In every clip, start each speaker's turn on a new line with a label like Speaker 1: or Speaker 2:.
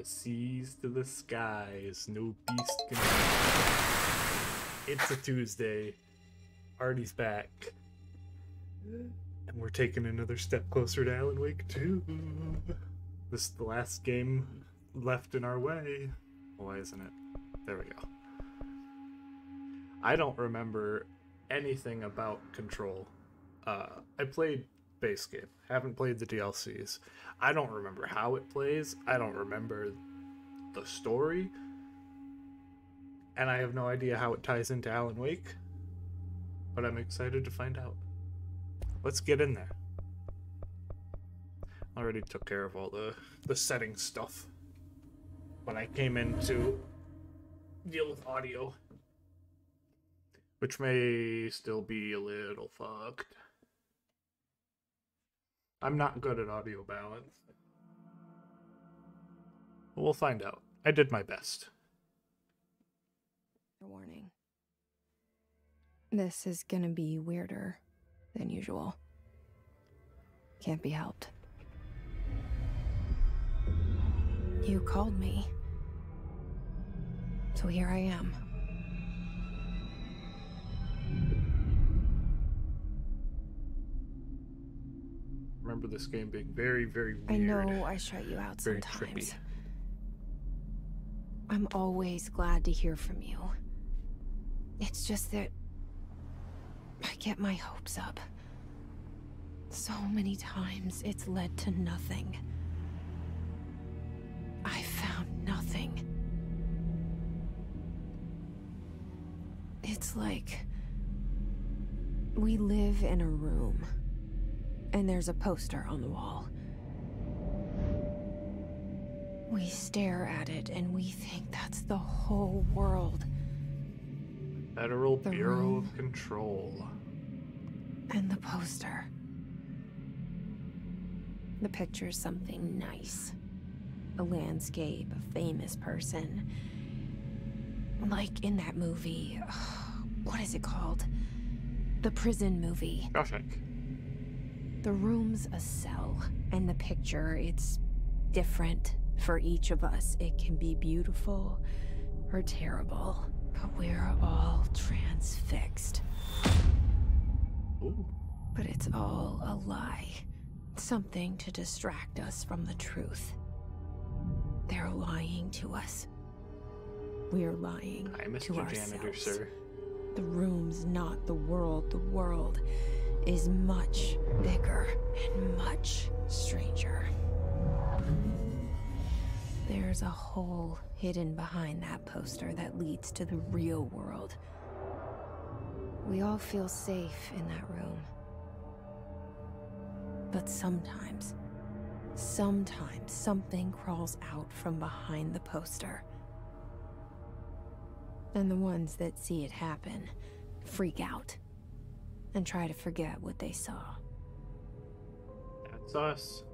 Speaker 1: the seas to the skies, no beast can. It's a Tuesday. Artie's back. And we're taking another step closer to Alan Wake 2. This is the last game left in our way. Why isn't it? There we go. I don't remember anything about Control. I played base game. Haven't played the DLCs. I don't remember how it plays. I don't remember the story. And I have no idea how it ties into Alan Wake. But I'm excited to find out. Let's get in there. Already took care of all the setting stuff. But I came in to deal with audio. Which may still be a little fucked. I'm not good at audio balance. But we'll find out. I did my best.
Speaker 2: Warning. This is gonna be weirder than usual. Can't be helped. You called me. So here I am.
Speaker 1: Remember this game being very, very weird.
Speaker 2: I know I shut you out
Speaker 1: very
Speaker 2: sometimes.
Speaker 1: trippy.
Speaker 2: I'm always glad to hear from you. It's just that I get my hopes up. So many times it's led to nothing. I found nothing. It's like we live in a room and there's a poster on the wall. We stare at it and we think that's the whole world.
Speaker 1: Federal
Speaker 2: The
Speaker 1: Bureau
Speaker 2: room.
Speaker 1: of Control.
Speaker 2: And the poster. The picture's something nice. A landscape, a famous person. Like in that movie, what is it called? The prison movie.
Speaker 1: Shawshank.
Speaker 2: The room's a cell, and the picture, it's different for each of us. It can be beautiful or terrible, but we're all transfixed.
Speaker 1: Ooh.
Speaker 2: But it's all a lie. Something to distract us from the truth. They're lying to us. We're lying
Speaker 1: Hi, Mr.
Speaker 2: to
Speaker 1: Janitor,
Speaker 2: ourselves.
Speaker 1: sir.
Speaker 2: The room's not the world. The world is much bigger and much stranger. There's a hole hidden behind that poster that leads to the real world. We all feel safe in that room. But sometimes something crawls out from behind the poster. And the ones that see it happen freak out and try to forget what they saw.
Speaker 1: That's us.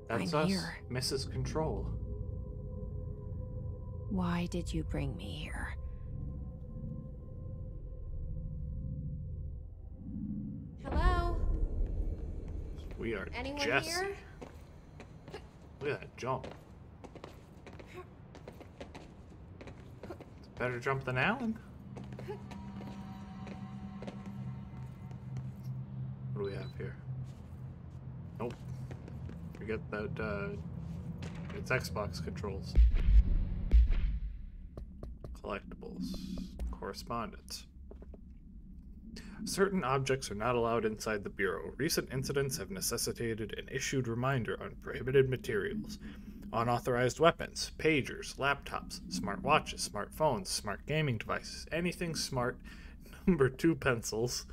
Speaker 1: That's
Speaker 2: I'm
Speaker 1: us,
Speaker 2: here.
Speaker 1: Mrs. Control.
Speaker 2: Why did you bring me here?
Speaker 3: Hello?
Speaker 1: We are
Speaker 3: Anyone
Speaker 1: Jesse.
Speaker 3: here?
Speaker 1: Look at that jump. It's a better jump than Alan. What do we have here? Nope. Forget that, it's Xbox controls. Collectibles. Correspondence. Certain objects are not allowed inside the Bureau. Recent incidents have necessitated an issued reminder on prohibited materials. Unauthorized weapons, pagers, laptops, smartwatches, smartphones, smart gaming devices, anything smart. Number 2 pencils.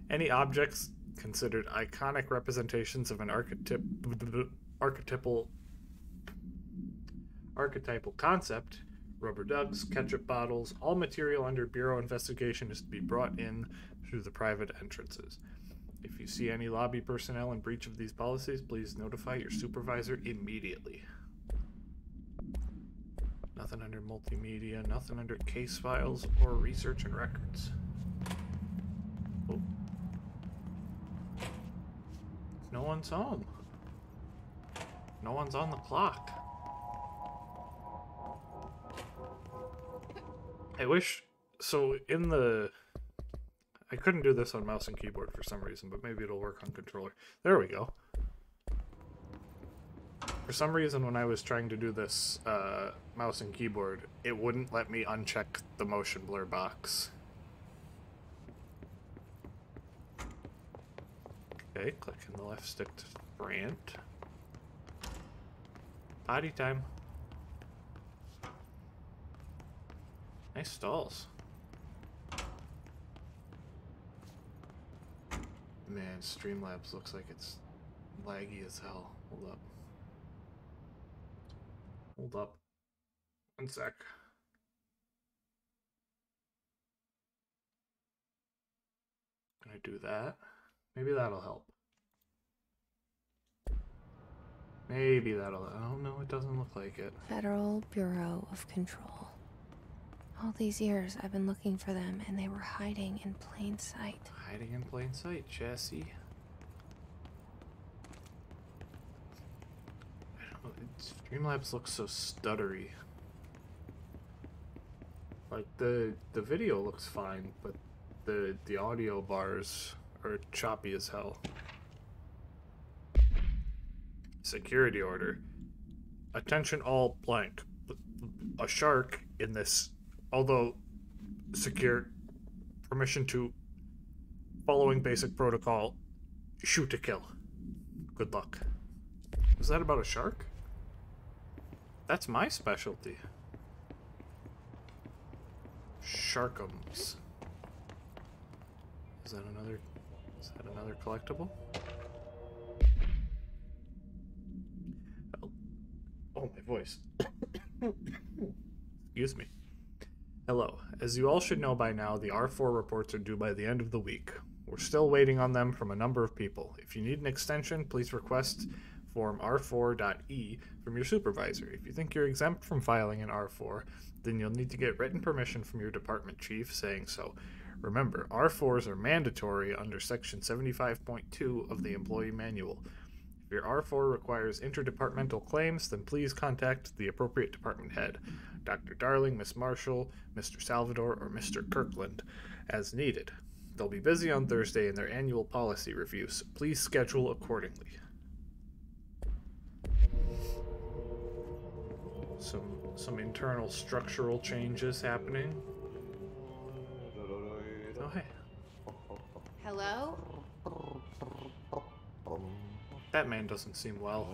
Speaker 1: Any objects considered iconic representations of an archetypal concept. Rubber ducks, ketchup bottles, all material under Bureau investigation is to be brought in through the private entrances. If you see any lobby personnel in breach of these policies, please notify your supervisor immediately. Nothing under multimedia, nothing under case files or research and records. Oh. No one's home. No one's on the clock. I wish... So, in the... I couldn't do this on mouse and keyboard for some reason, but maybe it'll work on controller. There we go. For some reason, when I was trying to do this mouse and keyboard, it wouldn't let me uncheck the motion blur box. Okay, clicking the left stick to sprint. Potty time. Nice stalls. Man, Streamlabs looks like it's laggy as hell. Hold up. Hold up. One sec. Can I do that? Maybe that'll help. Maybe that'll... Oh, no, it doesn't look like it.
Speaker 2: Federal Bureau of Control. All these years I've been looking for them, and they were hiding in plain sight.
Speaker 1: Hiding in plain sight, Jesse. I don't know, Streamlabs looks so stuttery. Like, the video looks fine, but the audio bars are choppy as hell. Security order. Attention all blank. A shark in this, although secure, permission to, following basic protocol, shoot to kill. Good luck. Is that about a shark? That's my specialty. Sharkums. Is that another collectible? Oh, my voice. Excuse me. Hello. As you all should know by now, the R4 reports are due by the end of the week. We're still waiting on them from a number of people. If you need an extension, please request Form R4.E from your supervisor. If you think you're exempt from filing an R4, then you'll need to get written permission from your department chief saying so. Remember, R4s are mandatory under Section 75.2 of the Employee Manual. If your R4 requires interdepartmental claims, then please contact the appropriate department head, Dr. Darling, Miss Marshall, Mr. Salvador, or Mr. Kirkland, as needed. They'll be busy on Thursday in their annual policy reviews. Please schedule accordingly. Some internal structural changes happening. Oh, hey.
Speaker 3: Hello?
Speaker 1: That man doesn't seem well.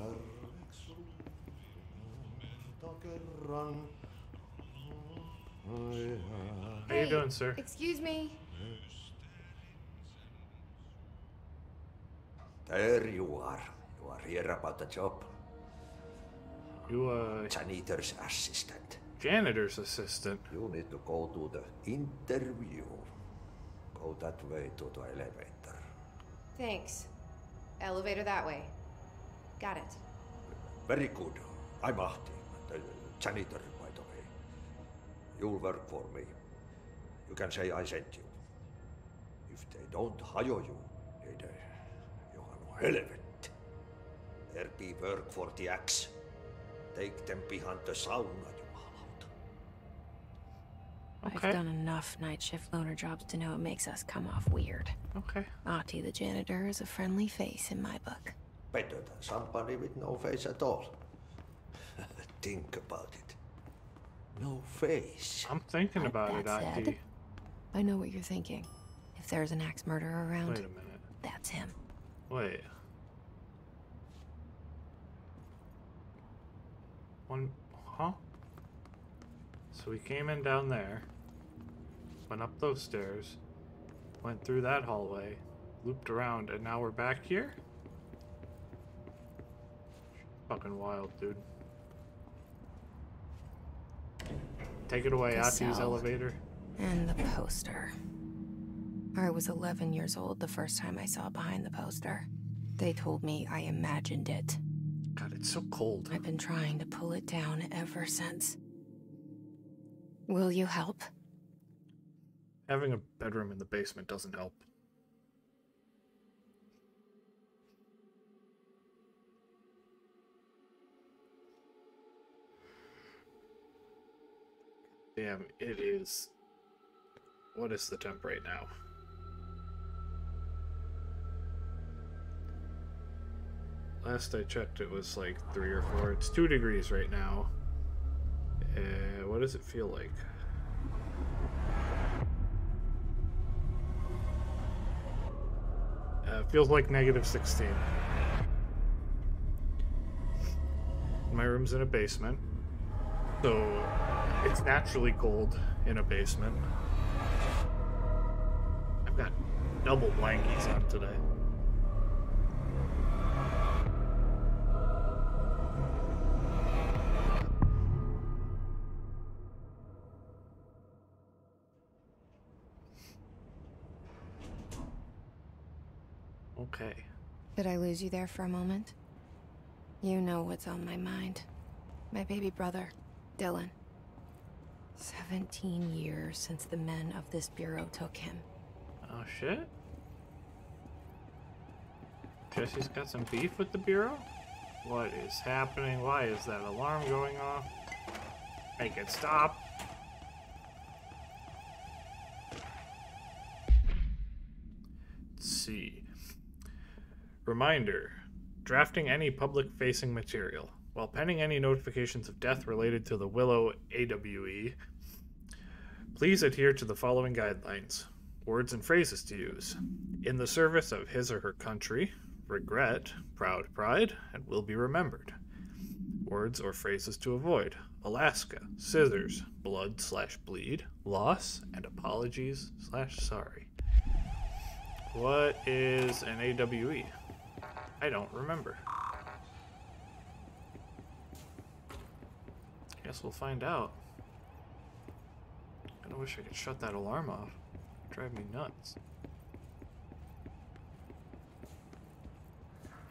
Speaker 1: How you doing, sir?
Speaker 3: Excuse me.
Speaker 4: There you are. You are here about the job.
Speaker 1: You,
Speaker 4: Janitor's assistant.
Speaker 1: janitor's assistant.
Speaker 4: You need to go to the interview. Go that way to the elevator.
Speaker 3: Thanks. Elevator that way. Got it.
Speaker 4: Very good. I'm Ahti, the janitor, by the way. You'll work for me. You can say I sent you. If they don't hire you, niin johan on helvet. There be work for the axe. Take them behind the sauna, jumalauta.
Speaker 1: Okay.
Speaker 2: I've done enough night shift loner jobs to know it makes us come off weird.
Speaker 1: Okay.
Speaker 2: Ahti the janitor is a friendly face in my book.
Speaker 4: Better than somebody with no face at all. Think about it. No face.
Speaker 1: I'm thinking about it,
Speaker 2: That
Speaker 1: Ati.
Speaker 2: said, I know what you're thinking. If there's an axe murderer around,
Speaker 1: Wait a minute.
Speaker 2: that's him.
Speaker 1: Wait. Huh? So we came in down there, went up those stairs, went through that hallway, looped around, and now we're back here? Fucking wild, dude. Take it away,
Speaker 2: The
Speaker 1: Ati's
Speaker 2: cell.
Speaker 1: elevator.
Speaker 2: And the poster. I was 11 years old the first time I saw behind the poster. They told me I imagined it.
Speaker 1: God, it's so cold.
Speaker 2: I've been trying to pull it down ever since. Will you help?
Speaker 1: Having a bedroom in the basement doesn't help. Damn, it is What is the temp right now? Last I checked, it was like 3 or 4. It's 2 degrees right now. What does it feel like? Feels like -16. My room's in a basement, so it's naturally cold in a basement. I've got double blankies on today. Okay.
Speaker 2: Did I lose you there for a moment? You know what's on my mind. My baby brother, Dylan. 17 years since the men of this bureau took him.
Speaker 1: Oh shit? Jesse's got some beef with the bureau? What is happening? Why is that alarm going off? Make it stop. Let's see. Reminder. Drafting any public-facing material. While pending any notifications of death related to the Willow AWE, please adhere to the following guidelines. Words and phrases to use. In the service of his or her country, regret, proud pride, and will be remembered. Words or phrases to avoid. Alaska, scissors, blood/bleed, loss, and apologies/sorry. What is an AWE? I don't remember. Guess we'll find out. I wish I could shut that alarm off. It'd drive me nuts.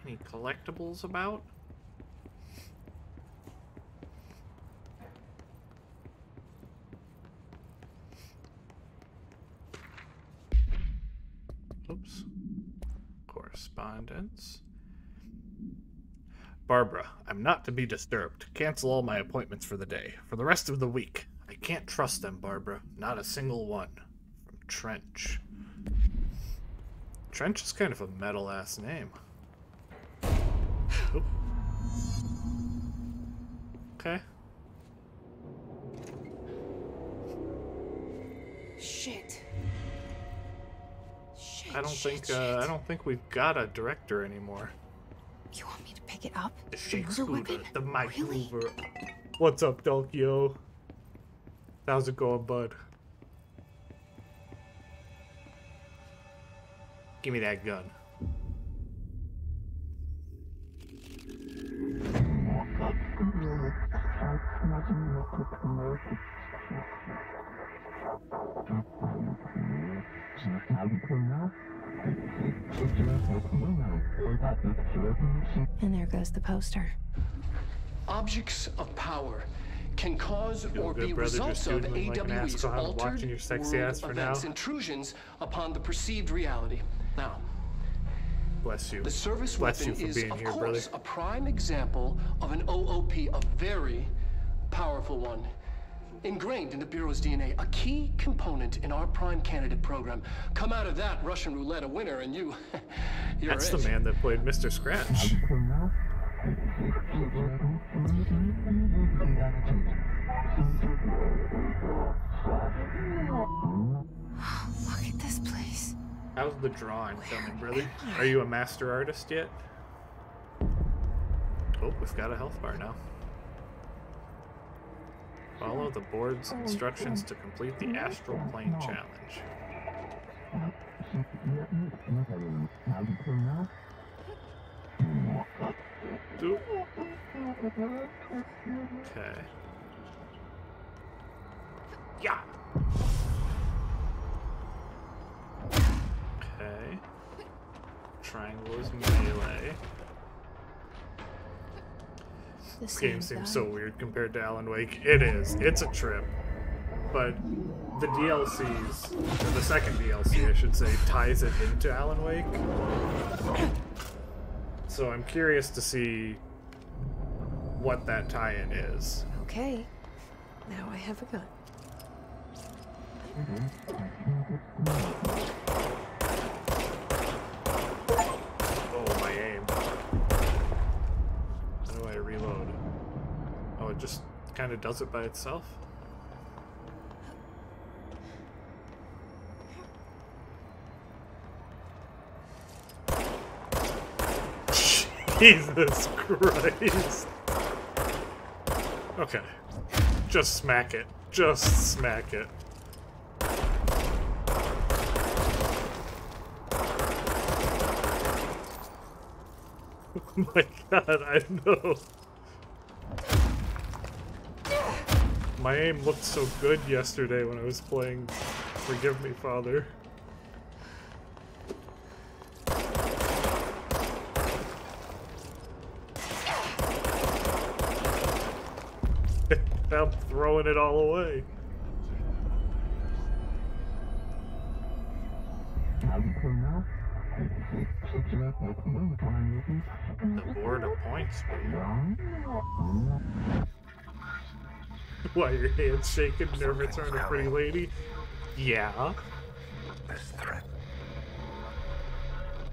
Speaker 1: Any collectibles about? Oops. Correspondence. Barbara, I'm not to be disturbed. Cancel all my appointments for the day. For the rest of the week. I can't trust them, Barbara. Not a single one. From Trench. Trench is kind of a metal-ass name. Oop. Okay.
Speaker 2: Shit.
Speaker 1: I don't think we've got a director anymore.
Speaker 2: You want me to pick it up?
Speaker 1: The Shake
Speaker 2: murder
Speaker 1: Scooter,
Speaker 2: weapon?
Speaker 1: the Mike
Speaker 2: Really?
Speaker 1: Hoover. What's up, Dolkio? How's it going, bud? Give me that gun.
Speaker 2: And there goes the poster.
Speaker 5: Objects of power can cause
Speaker 1: Feel
Speaker 5: or
Speaker 1: good,
Speaker 5: be
Speaker 1: brother,
Speaker 5: results
Speaker 1: just
Speaker 5: of
Speaker 1: doodling like an
Speaker 5: AWE's
Speaker 1: asshole,
Speaker 5: altered
Speaker 1: watching your sexy
Speaker 5: world
Speaker 1: ass for
Speaker 5: events,
Speaker 1: now.
Speaker 5: intrusions upon the perceived reality. Now,
Speaker 1: Bless you.
Speaker 5: the service
Speaker 1: Bless
Speaker 5: weapon
Speaker 1: you for
Speaker 5: is,
Speaker 1: being
Speaker 5: of
Speaker 1: here,
Speaker 5: course,
Speaker 1: brother.
Speaker 5: a prime example of an OOP, a very powerful one. Ingrained in the Bureau's DNA, a key component in our prime candidate program. Come out of that Russian roulette a winner, and you're
Speaker 1: That's
Speaker 5: it.
Speaker 1: the man that played Mr. Scratch.
Speaker 2: Look at this place.
Speaker 1: How's the drawing coming, brother? Are you a master artist yet? Oh, we've got a health bar now. Follow the board's instructions to complete the Astral Plane Challenge. Oop. Okay. Yeah. Okay. Triangle is melee. This game seems so weird compared to Alan Wake. It is. It's a trip. But the DLCs, or the second DLC, I should say, ties it into Alan Wake. So I'm curious to see what that tie-in is.
Speaker 2: Okay. Now I have a gun.
Speaker 1: Oh, my aim. How do I reload? Oh, it just kind of does it by itself? Jesus Christ. Okay. Just smack it. Just smack it. Oh my god, I know. My aim looked so good yesterday when I was playing Forgive Me, Father. I'm throwing it all away. The board appoints me. Why your hand's shaking? Nervous around a pretty lady? Yeah.
Speaker 6: This threat.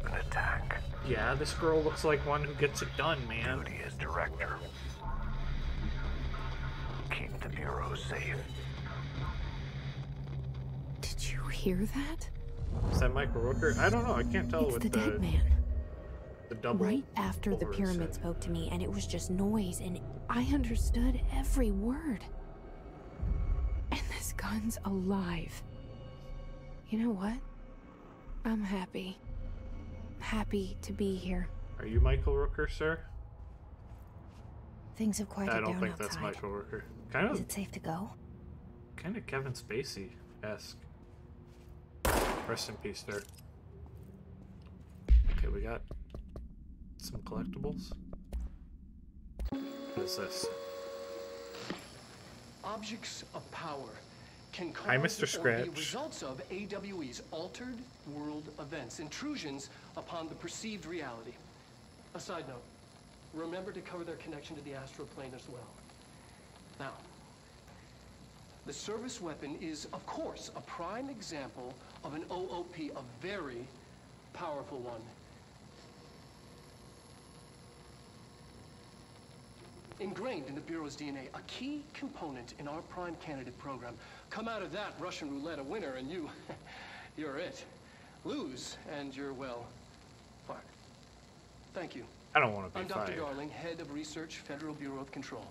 Speaker 6: An attack.
Speaker 1: Yeah, this girl looks like one who gets it done, man.
Speaker 6: Duty as director. Keep the Bureau safe.
Speaker 2: Did you hear that?
Speaker 1: Is that Michael Rooker? I don't know. I can't tell
Speaker 2: It's
Speaker 1: what
Speaker 2: the dead man.
Speaker 1: The double.
Speaker 2: Right after the
Speaker 1: over
Speaker 2: pyramid
Speaker 1: said.
Speaker 2: spoke to me, and it was just noise, and I understood every word. And this gun's alive. You know what? I'm happy. Happy to be here.
Speaker 1: Are you Michael Rooker, sir?
Speaker 2: Things have quieted
Speaker 1: I
Speaker 2: down
Speaker 1: don't think
Speaker 2: outside.
Speaker 1: that's Michael Rooker. Kind
Speaker 2: Is
Speaker 1: of,
Speaker 2: it safe to go?
Speaker 1: kind of Kevin Spacey-esque. Rest in peace, sir. Okay, we got some collectibles. What is this?
Speaker 5: Objects of power can cause
Speaker 1: Hi, Mr.
Speaker 5: or
Speaker 1: Scratch.
Speaker 5: be results of AWE's altered world events, intrusions upon the perceived reality. A side note, remember to cover their connection to the astral plane as well. Now, the service weapon is, of course, a prime example of an OOP, a very powerful one. Ingrained in the Bureau's DNA, a key component in our prime candidate program. Come out of that Russian roulette a winner and you're it. Lose and you're, well, fired. Thank you.
Speaker 1: I don't want to be
Speaker 5: I'm Dr.
Speaker 1: fired.
Speaker 5: Darling, Head of Research, Federal Bureau of Control.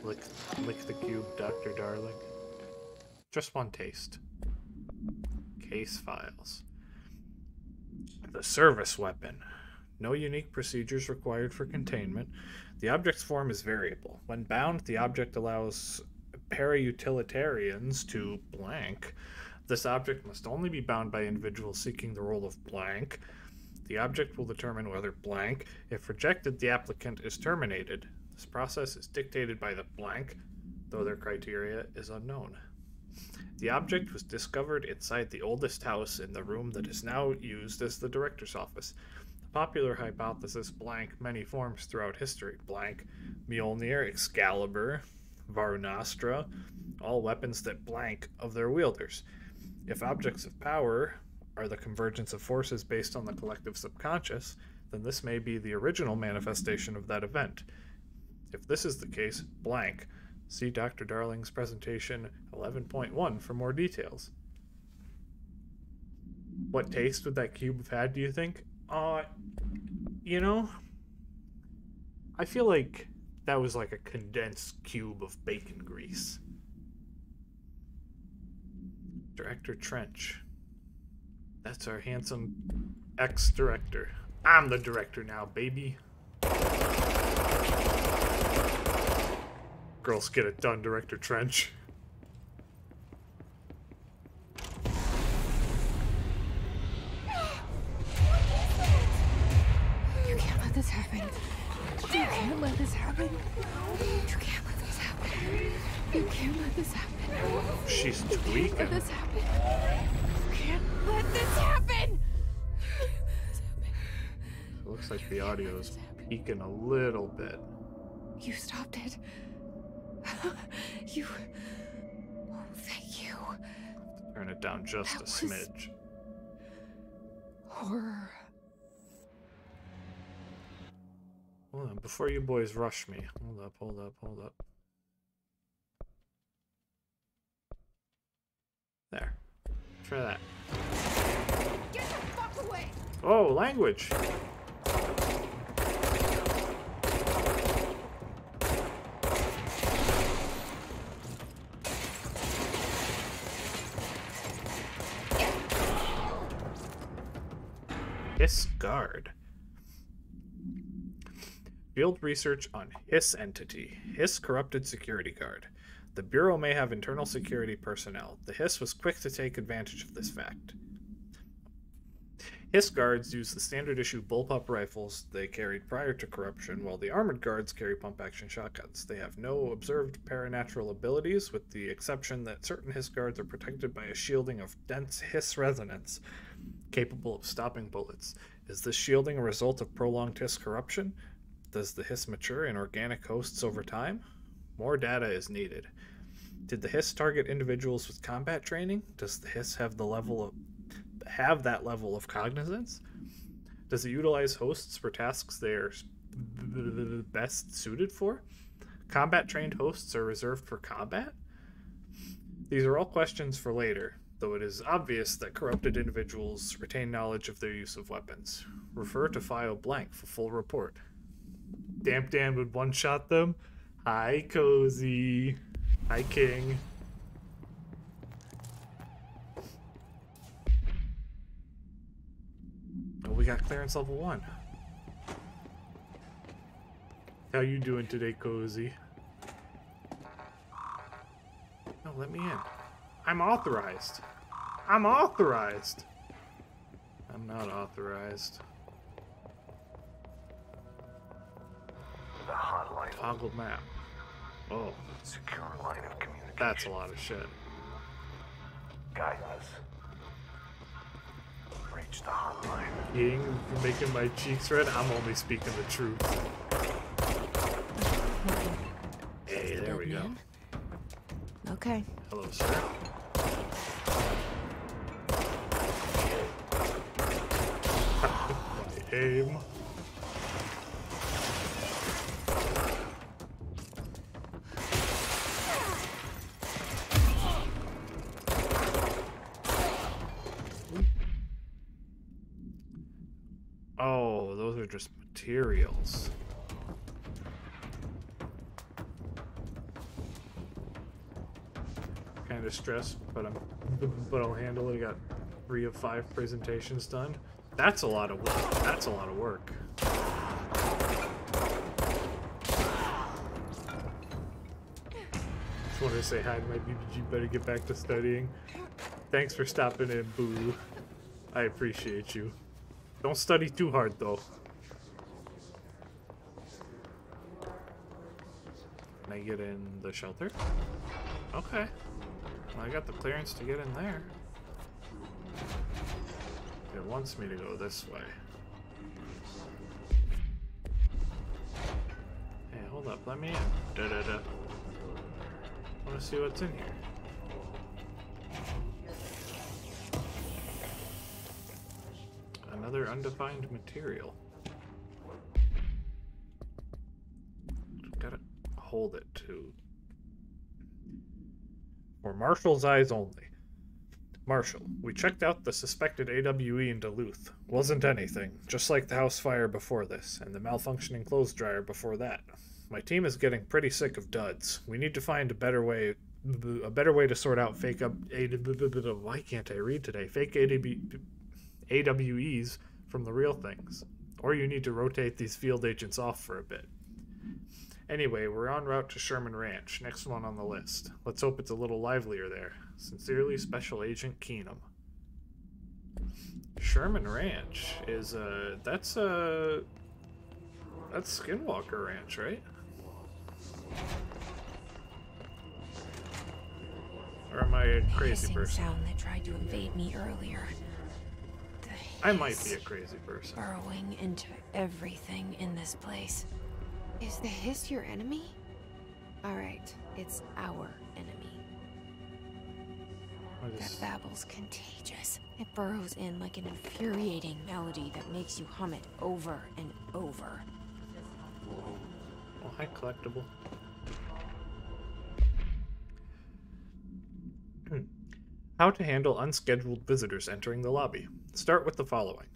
Speaker 1: Lick the cube, Dr. Darling. Just one taste. Case files. The service weapon. No unique procedures required for containment. The object's form is variable. When bound, the object allows para-utilitarians to blank. This object must only be bound by individuals seeking the role of blank. The object will determine whether blank. If rejected, the applicant is terminated. This process is dictated by the blank, though their criteria is unknown. The object was discovered inside the oldest house in the room that is now used as the director's office. The popular hypothesis blank many forms throughout history. Blank Mjolnir, Excalibur, Varunastra, all weapons that blank of their wielders. If objects of power are the convergence of forces based on the collective subconscious, then this may be the original manifestation of that event. If this is the case, blank. See Dr. Darling's presentation 11.1 for more details. What taste would that cube have had, do you think? You know, I feel like that was like a condensed cube of bacon grease. Director Trench. That's our handsome ex-director. I'm the director now, baby. Girls get it done, Director Trench.
Speaker 2: You can't let this happen. You can't let this happen. You can't let this happen. You can't let this happen.
Speaker 1: She's
Speaker 2: Let
Speaker 1: tweaking.
Speaker 2: this happen. You can't let this happen.
Speaker 1: It looks like the audio is peaking a little bit.
Speaker 2: You stopped it. You... Oh, thank you.
Speaker 1: Turn it down just
Speaker 2: That
Speaker 1: a
Speaker 2: was-
Speaker 1: smidge.
Speaker 2: Horror.
Speaker 1: Hold on, before you boys rush me. Hold up, hold up, hold up. There. Try that.
Speaker 3: Get the fuck away!
Speaker 1: Oh, language! Hiss Guard. Field research on Hiss entity. Hiss corrupted security guard. The Bureau may have internal security personnel. The Hiss was quick to take advantage of this fact. Hiss guards use the standard issue bullpup rifles they carried prior to corruption, while the armored guards carry pump-action shotguns. They have no observed paranatural abilities, with the exception that certain Hiss guards are protected by a shielding of dense Hiss resonance, capable of stopping bullets. Is this shielding a result of prolonged Hiss corruption? Does the Hiss mature in organic hosts over time? More data is needed. Did the Hiss target individuals with combat training? Does the Hiss have that level of cognizance? Does it utilize hosts for tasks they are best suited for? Combat trained hosts are reserved for combat? These are all questions for later, though it is obvious that corrupted individuals retain knowledge of their use of weapons. Refer to file blank for full report. Damp Dan would one-shot them? Hi, Cozy. Hi, King. Oh, we got clearance level 1. How you doing today, Cozy? No, let me in. I'm authorized. I'm authorized. I'm not authorized.
Speaker 6: The hotline.
Speaker 1: Toggle map. Oh,
Speaker 6: Secure line of communication.
Speaker 1: that's a lot of shit.
Speaker 6: Guidance. Reach the hotline.
Speaker 1: King, you're making my cheeks red. I'm only speaking the truth. Hey, there we go.
Speaker 2: Okay.
Speaker 1: Hello, sir. My aim. Oh, those are just materials. Kind of stressed, but I'll handle it. I got 3 of 5 presentations done. That's a lot of work. That's a lot of work. Just wanted to say hi to my BBG. Better get back to studying. Thanks for stopping in, Boo. I appreciate you. Don't study too hard, though. Can I get in the shelter? Okay. Well, I got the clearance to get in there. It wants me to go this way. Hey, hold up. Let me in. Da-da-da. I want to see what's in here. Another undefined material. Gotta hold it to. For Marshall's eyes only. Marshall, we checked out the suspected AWE in Duluth. Wasn't anything, just like the house fire before this, and the malfunctioning clothes dryer before that. My team is getting pretty sick of duds. We need to find a better way to sort out fake why can't I read today? Fake AWEs from the real things. Or you need to rotate these field agents off for a bit. Anyway, we're en route to Sherman Ranch, next one on the list. Let's hope it's a little livelier there. Sincerely, Special Agent Keenum. Sherman Ranch is, that's Skinwalker Ranch, right? Or am I a crazy
Speaker 2: Hissing
Speaker 1: person?
Speaker 2: sound that tried to invade me earlier. The
Speaker 1: I might be
Speaker 2: hiss
Speaker 1: a crazy person.
Speaker 2: burrowing into everything in this place.
Speaker 3: Is the Hiss your enemy?
Speaker 2: Alright, it's our enemy. That babble's contagious. It burrows in like an infuriating melody that makes you hum it over and over.
Speaker 1: Oh, hi, collectible. How to handle unscheduled visitors entering the lobby. Start with the following.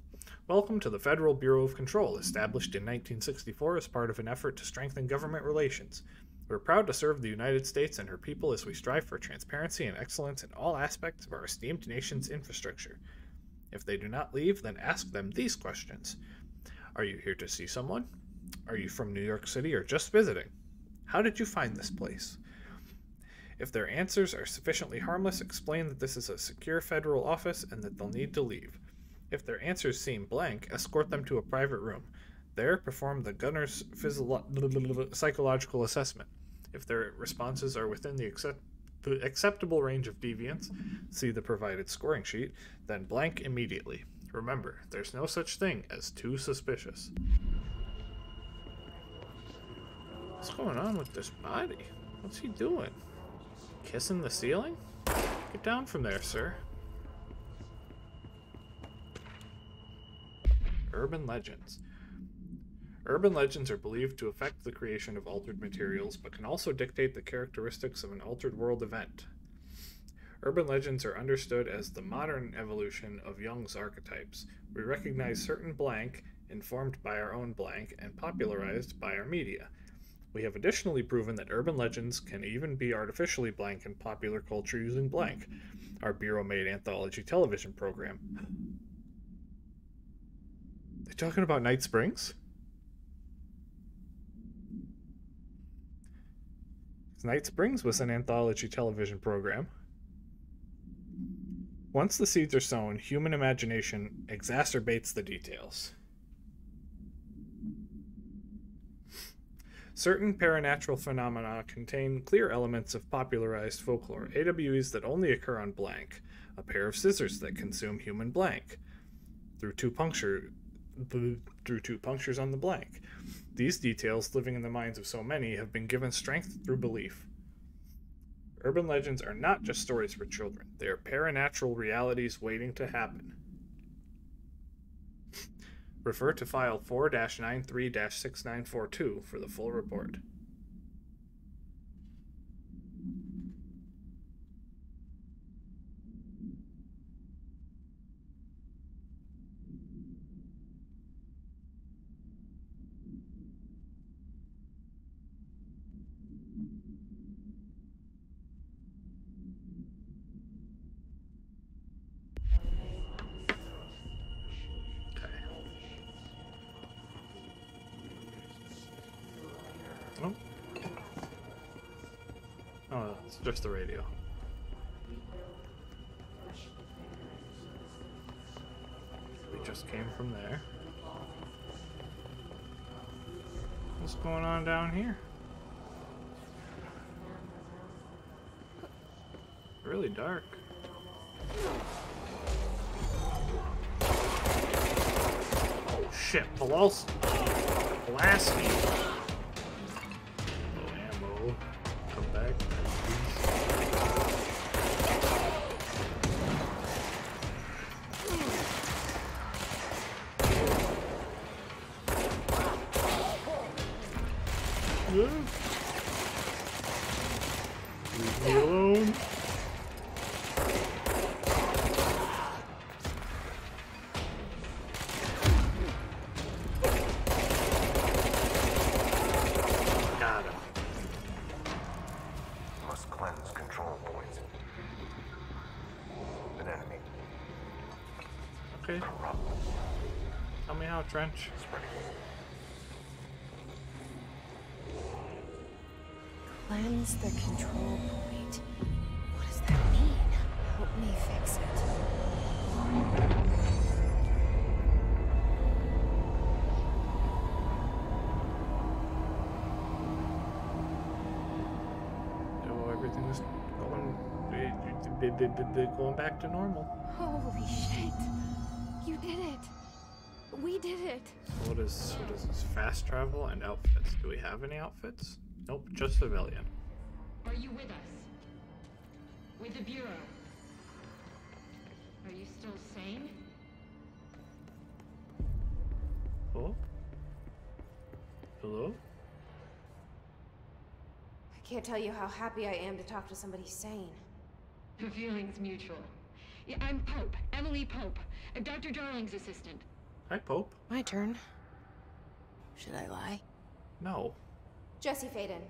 Speaker 1: Welcome to the Federal Bureau of Control, established in 1964 as part of an effort to strengthen government relations. We're proud to serve the United States and her people as we strive for transparency and excellence in all aspects of our esteemed nation's infrastructure. If they do not leave, then ask them these questions. Are you here to see someone? Are you from New York City or just visiting? How did you find this place? If their answers are sufficiently harmless, explain that this is a secure federal office and that they'll need to leave. If their answers seem blank, escort them to a private room. There, perform the gunner's psychological assessment. If their responses are within the acceptable range of deviance, see the provided scoring sheet, then blank immediately. Remember, there's no such thing as too suspicious. What's going on with this body? What's he doing? Kissing the ceiling? Get down from there, sir. Urban legends. Urban legends are believed to affect the creation of altered materials, but can also dictate the characteristics of an altered world event. Urban legends are understood as the modern evolution of Jung's archetypes. We recognize certain blank, informed by our own blank, and popularized by our media. We have additionally proven that urban legends can even be artificially blank in popular culture using blank, our Bureau-made anthology television program. They talking about Night Springs? Night Springs was an anthology television program. Once the seeds are sown, human imagination exacerbates the details. Certain paranatural phenomena contain clear elements of popularized folklore, AWEs that only occur on blank, a pair of scissors that consume human blank, through two punctures on the blank. These details, living in the minds of so many, have been given strength through belief. Urban legends are not just stories for children. They are paranatural realities waiting to happen. Refer to file 4-93-6942 for the full report. Oh, it's just the radio. We just came from there. What's going on down here? Really dark. Oh shit, Pulaski. Pulaski. No ammo. Come back. Leave me alone. Got him.
Speaker 6: Must cleanse control points. An enemy.
Speaker 1: Okay. Tell me how, Trench.
Speaker 6: Spreading.
Speaker 2: Cleanse the control point. What does that mean? Help me fix it.
Speaker 1: Oh, everything is going back to normal.
Speaker 2: Holy shit. You did it. We did it.
Speaker 1: What is this? Fast travel and outfits. Do we have any outfits? Nope, just civilian.
Speaker 7: Are you with us? With the Bureau? Are you still sane?
Speaker 1: Oh? Hello?
Speaker 2: I can't tell you how happy I am to talk to somebody sane.
Speaker 7: The feeling's mutual. Yeah, I'm Pope, Emily Pope, Dr. Darling's assistant.
Speaker 1: Hi, Pope.
Speaker 2: My turn. Should I lie?
Speaker 1: No.
Speaker 2: Jesse Faden.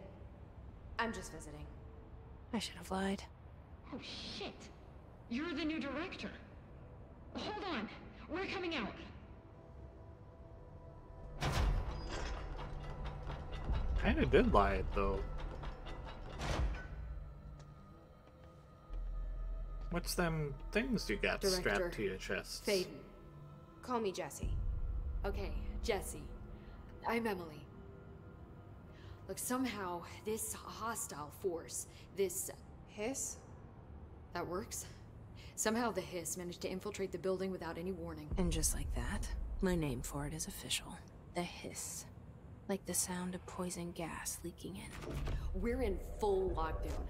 Speaker 2: I'm just visiting. I should have lied.
Speaker 7: Oh, shit. You're the new director. Hold on. We're coming out.
Speaker 1: Kinda did lie it, though. What's them things you got
Speaker 8: Director
Speaker 1: strapped to your chest?
Speaker 8: Faden.
Speaker 2: Call me Jesse.
Speaker 8: Okay, Jesse. I'm Emily. Look, somehow this hostile force, this
Speaker 2: Hiss?
Speaker 8: that works. Somehow the hiss managed to infiltrate the building without any warning.
Speaker 2: And just like that, my name for it is official. The hiss. Like the sound of poison gas leaking in.
Speaker 8: We're in full lockdown.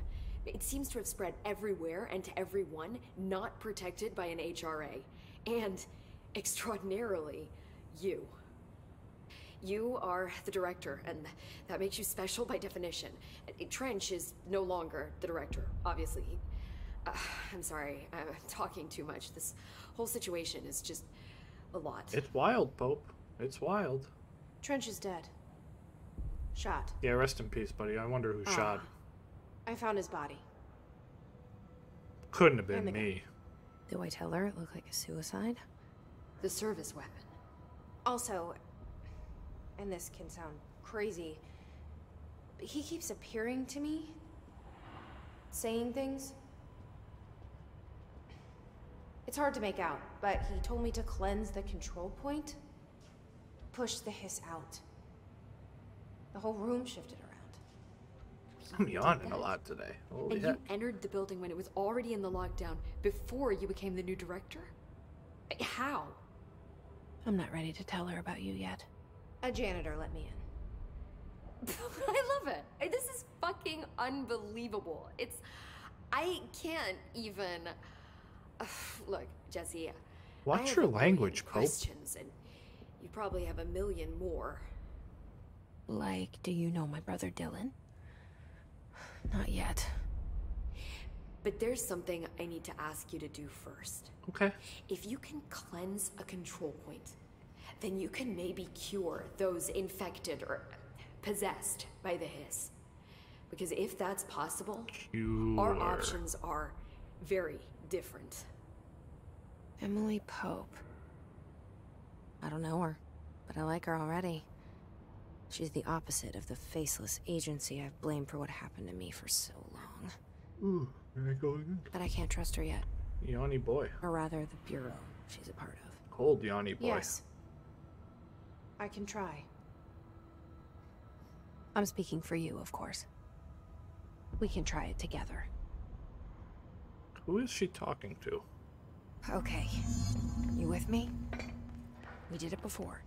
Speaker 8: It seems to have spread everywhere and to everyone not protected by an HRA. And, extraordinarily, you. You are the director, and that makes you special by definition. Trench is no longer the director, obviously. I'm sorry, I'm talking too much. This whole situation is just a lot.
Speaker 1: It's wild, Pope. It's wild.
Speaker 2: Trench is dead. Shot.
Speaker 1: Yeah, rest in peace, buddy. I wonder who shot.
Speaker 2: I found his body.
Speaker 1: Couldn't have been
Speaker 2: And the
Speaker 1: me.
Speaker 2: Do I tell her it looked like a suicide?
Speaker 8: The service weapon.
Speaker 2: Also, and this can sound crazy, but he keeps appearing to me, saying things. It's hard to make out, but he told me to cleanse the control point, push the hiss out. The whole room shifted around.
Speaker 1: I'm yawning a lot today. Holy
Speaker 8: And
Speaker 1: heck.
Speaker 8: you entered the building when it was already in the lockdown, before you became the new director? How?
Speaker 2: I'm not ready to tell her about you yet. A janitor let me in.
Speaker 8: I love it. This is fucking unbelievable. I can't even... Look, Jesse.
Speaker 1: Watch
Speaker 8: I have
Speaker 1: your
Speaker 8: a million
Speaker 1: language, Pope.
Speaker 8: questions, and you probably have a million more.
Speaker 2: Like, do you know my brother Dylan? Not yet.
Speaker 8: But there's something I need to ask you to do first.
Speaker 1: Okay.
Speaker 8: If you can cleanse a control point, then you can maybe cure those infected or possessed by the hiss. Because if that's possible, our options are very different.
Speaker 2: Emily Pope. I don't know her, but I like her already. She's the opposite of the faceless agency I've blamed for what happened to me for so long.
Speaker 1: Ooh, here I go again.
Speaker 2: But I can't trust her yet.
Speaker 1: Yanni boy.
Speaker 2: Or rather, the Bureau she's a part of.
Speaker 1: Cold Yanni boy.
Speaker 2: Yes. I can try. I'm speaking for you, of course. We can try it together.
Speaker 1: Who is she talking to?
Speaker 2: Okay. You with me? We did it before.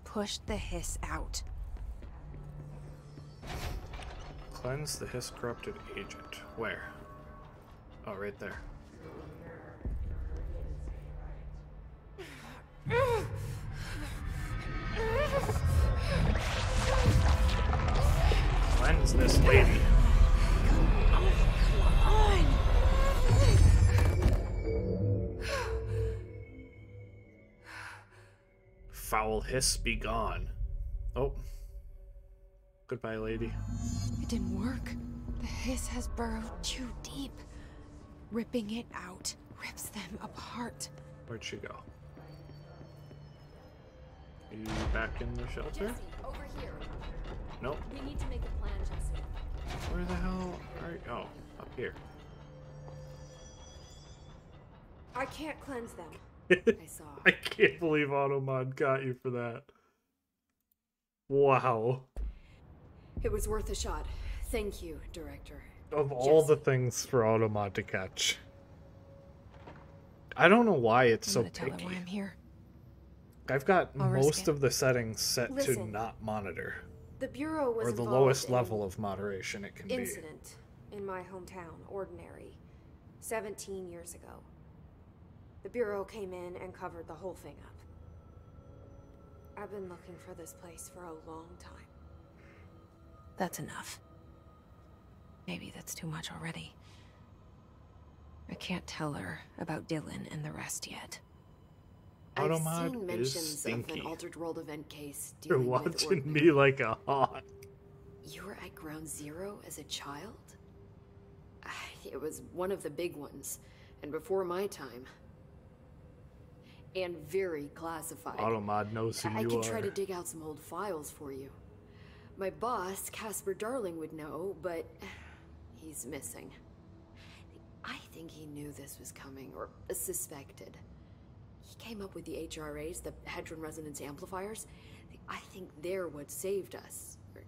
Speaker 2: Push the hiss out.
Speaker 1: Cleanse the hiss corrupted agent. Where? Oh, right there. Cleanse this lady. Foul hiss be gone. Oh. Goodbye, lady.
Speaker 2: It didn't work. The hiss has burrowed too deep. Ripping it out rips them apart.
Speaker 1: Where'd she go? Are you back in the shelter?
Speaker 8: Jesse, over here.
Speaker 1: Nope.
Speaker 8: We need to make a plan, Jesse.
Speaker 1: Where the hell are you? Oh, up here.
Speaker 2: I can't cleanse them.
Speaker 8: I saw.
Speaker 1: I can't believe Automod got you for that. Wow.
Speaker 8: It was worth a shot. Thank you, Director.
Speaker 1: Of all the things for Automod to catch. I don't know why it's so
Speaker 2: I'm gonna tell her why
Speaker 1: picky.
Speaker 2: I'm here.
Speaker 1: I've got
Speaker 2: I'll risk
Speaker 1: most
Speaker 2: it.
Speaker 1: of the settings set to
Speaker 2: Listen.
Speaker 1: not monitor.
Speaker 2: The Bureau was
Speaker 1: Or the
Speaker 2: involved
Speaker 1: lowest
Speaker 2: in
Speaker 1: level of moderation it can be.
Speaker 2: incident in my hometown, Ordinary, 17 years ago. The Bureau came in and covered the whole thing up. I've been looking for this place for a long time. That's enough. Maybe that's too much already. I can't tell her about Dylan and the rest yet.
Speaker 8: I've
Speaker 1: Automod
Speaker 8: seen
Speaker 1: is
Speaker 8: mentions of
Speaker 1: stinky.
Speaker 8: an altered world event case
Speaker 1: You're
Speaker 8: dealing with
Speaker 1: watching
Speaker 8: Ordinary.
Speaker 1: me like a hawk.
Speaker 8: You were at Ground Zero as a child? It was one of the big ones, and before my time. And very classified.
Speaker 1: Automod knows who
Speaker 8: I
Speaker 1: you
Speaker 8: can
Speaker 1: are.
Speaker 8: try to dig out some old files for you. My boss, Casper Darling, would know, but he's missing. I think he knew this was coming, or suspected. He came up with the HRAs, the Hadron Resonance Amplifiers. I think they're what saved us. Or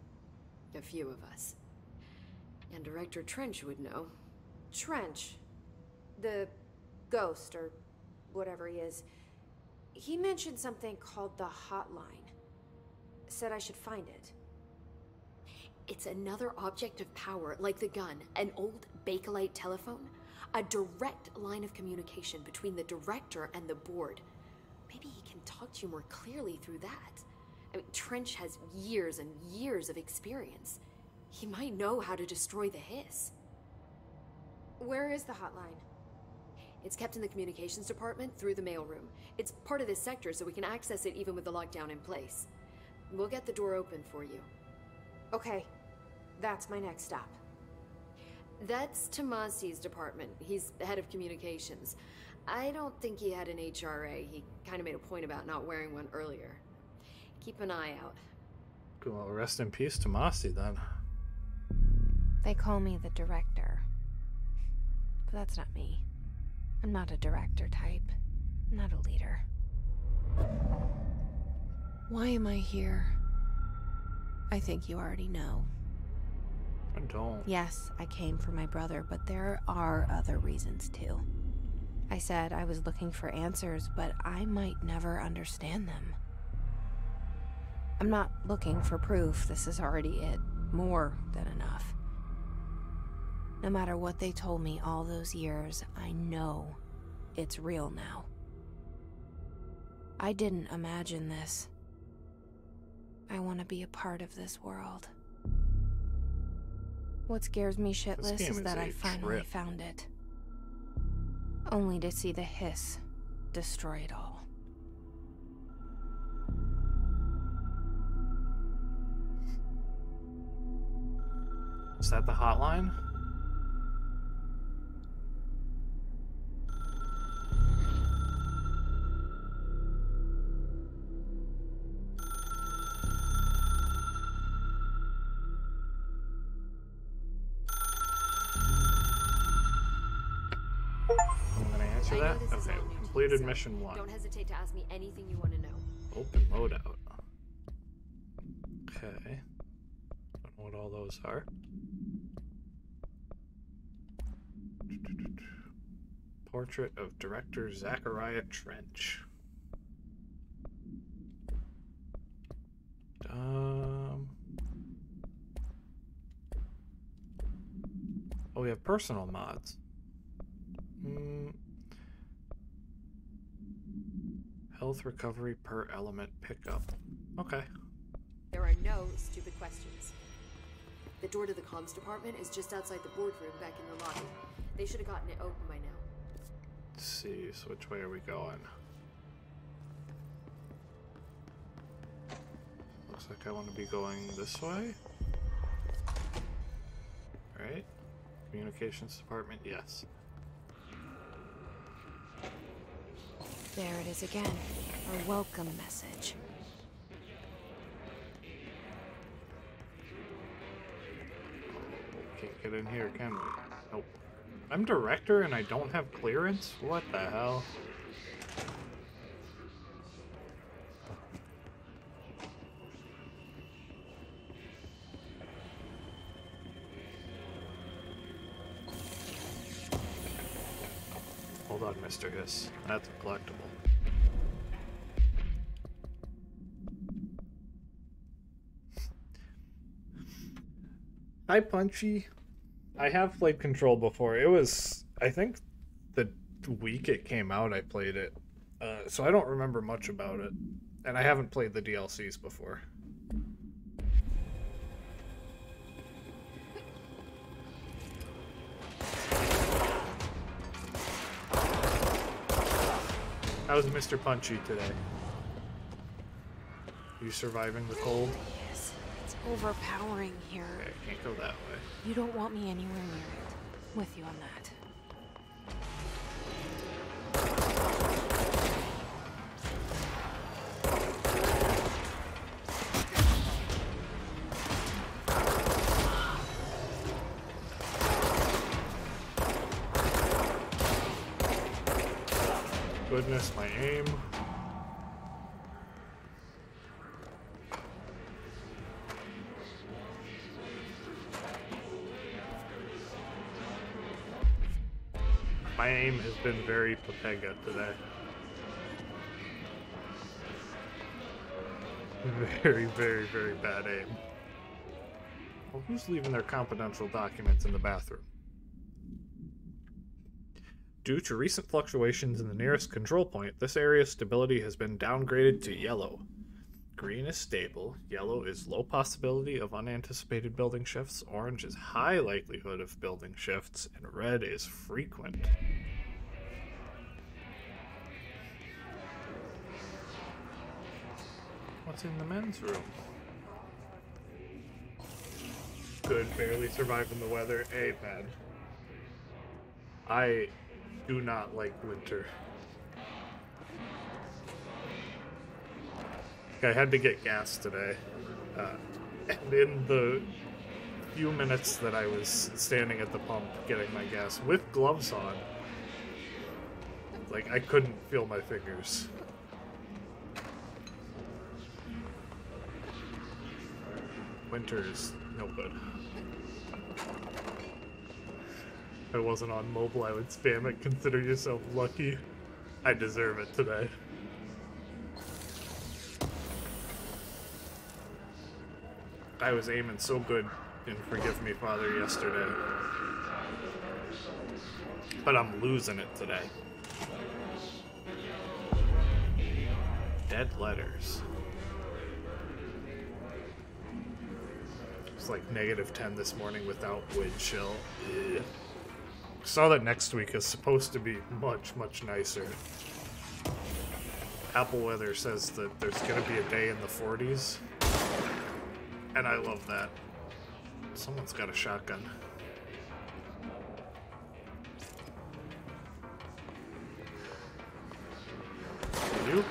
Speaker 8: a few of us. And Director Trench would know.
Speaker 2: Trench, the ghost, or whatever he is, he mentioned something called the hotline. Said I should find it.
Speaker 8: It's another object of power, like the gun, an old Bakelite telephone. A direct line of communication between the director and the board. Maybe he can talk to you more clearly through that. I mean, Trench has years and years of experience. He might know how to destroy the hiss.
Speaker 2: Where is the hotline?
Speaker 8: It's kept in the communications department through the mailroom. It's part of this sector, so we can access it even with the lockdown in place. We'll get the door open for you.
Speaker 2: Okay, that's my next stop.
Speaker 8: That's Tomasi's department. He's the head of communications. I don't think he had an HRA. He kind of made a point about not wearing one earlier. Keep an eye out.
Speaker 1: Well, rest in peace to Mossy then.
Speaker 2: They call me the director. But that's not me. I'm not a director type. I'm not a leader. Why am I here? I think you already know.
Speaker 1: I don't.
Speaker 2: Yes, I came for my brother, but there are other reasons too. I said I was looking for answers, but I might never understand them. I'm not looking for proof. This is already it. More than enough. No matter what they told me all those years, I know it's real now. I didn't imagine this. I want to be a part of this world. What scares me shitless is that I finally found it. Only to see the hiss destroy it all.
Speaker 1: Is that the hotline? I'm gonna answer that? Okay, completed mission 1.
Speaker 8: Don't hesitate to ask me anything you want to know.
Speaker 1: Open loadout. Okay. Don't know what all those are. Portrait of Director Zachariah Trench. Oh, we have personal mods. Health recovery per element pickup. Okay.
Speaker 8: There are no stupid questions. The door to the comms department is just outside the boardroom back in the lobby. They should have gotten it open by now.
Speaker 1: Let's see, so which way are we going? Looks like I want to be going this way. Alright. Communications department, yes.
Speaker 2: There it is again. A welcome message.
Speaker 1: Can't get in here, can we? Nope. I'm director and I don't have clearance? What the hell? Hold on, Mr. Hiss. That's a collectible. Hi, Punchy. I have played Control before. It was, I think, the week it came out I played it. So I don't remember much about it. And I haven't played the DLCs before. How's Mr. Punchy today? You surviving the cold?
Speaker 2: Yes, it's overpowering here.
Speaker 1: Okay, I can't go that way.
Speaker 2: You don't want me anywhere near it. With you on that.
Speaker 1: Goodness, my aim. My aim has been very Papega today. Very, very, very bad aim. Well, who's leaving their confidential documents in the bathroom? Due to recent fluctuations in the nearest control point, this area's stability has been downgraded to yellow. Green is stable, yellow is low possibility of unanticipated building shifts, orange is high likelihood of building shifts, and red is frequent. What's in the men's room? Good, barely surviving the weather. Hey, man. I do not like winter. I had to get gas today. And in the few minutes that I was standing at the pump getting my gas with gloves on, like, I couldn't feel my fingers. Winter is no good. If I wasn't on mobile, I would spam it. Consider yourself lucky. I deserve it today. I was aiming so good in Forgive Me, Father yesterday. But I'm losing it today. Dead letters. It's like -10 this morning without wind chill. Ugh. Saw that next week is supposed to be much, much nicer. Apple weather says that there's going to be a day in the 40s. And I love that. Someone's got a shotgun. You?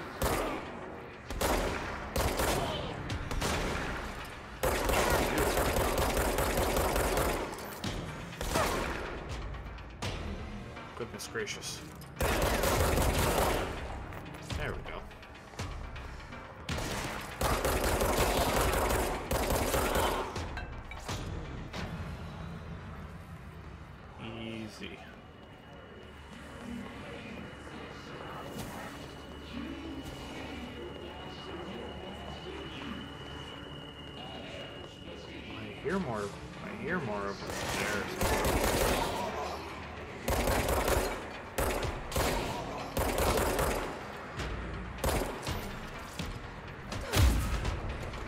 Speaker 1: Goodness gracious. There we go. Easy. I hear more of them there.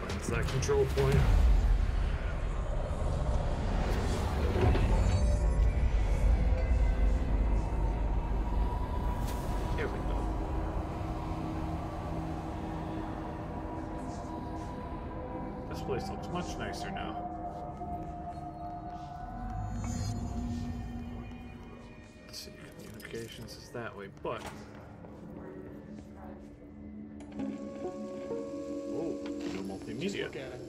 Speaker 1: When's that control point? Here we go. This place looks much nicer now. Let's see, communications is that way, but... Oh, no multimedia.
Speaker 5: Just look at it.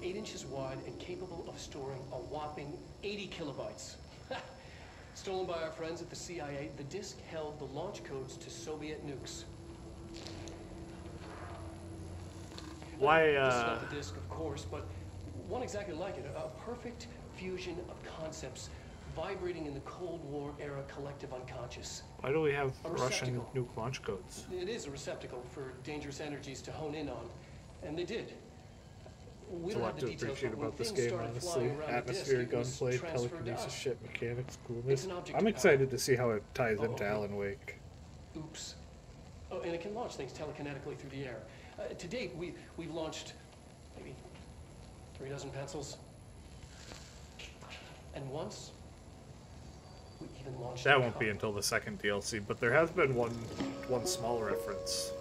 Speaker 5: 8 inches wide and capable of storing a whopping 80 kilobytes. Stolen by our friends at the CIA, the disk held the launch codes to Soviet nukes.
Speaker 1: Why,
Speaker 5: This is not the disk, of course, but one exactly like it. A perfect fusion of concepts vibrating in the Cold War era collective unconscious.
Speaker 1: Why do we have
Speaker 5: A
Speaker 1: Russian
Speaker 5: receptacle.
Speaker 1: nuke launch codes?
Speaker 5: It is a receptacle for dangerous energies to hone in on, and they did. We
Speaker 1: There's a
Speaker 5: don't
Speaker 1: lot
Speaker 5: have
Speaker 1: to
Speaker 5: the details,
Speaker 1: appreciate
Speaker 5: but when
Speaker 1: about this
Speaker 5: things
Speaker 1: game,
Speaker 5: started
Speaker 1: honestly.
Speaker 5: flying around the
Speaker 1: Atmosphere,
Speaker 5: disk, it was
Speaker 1: gunplay,
Speaker 5: transferred to
Speaker 1: telekinesis,
Speaker 5: us.
Speaker 1: shit, mechanics, coolness.
Speaker 5: It's an object
Speaker 1: I'm
Speaker 5: of
Speaker 1: excited
Speaker 5: power.
Speaker 1: to see how it ties into
Speaker 5: okay.
Speaker 1: Alan Wake.
Speaker 5: Oops. Oh, and it can launch things telekinetically through the air. To date, we've launched maybe 36 pencils. And once, we even launched
Speaker 1: That
Speaker 5: a
Speaker 1: won't be
Speaker 5: cup.
Speaker 1: until the second DLC, but there has been one small reference.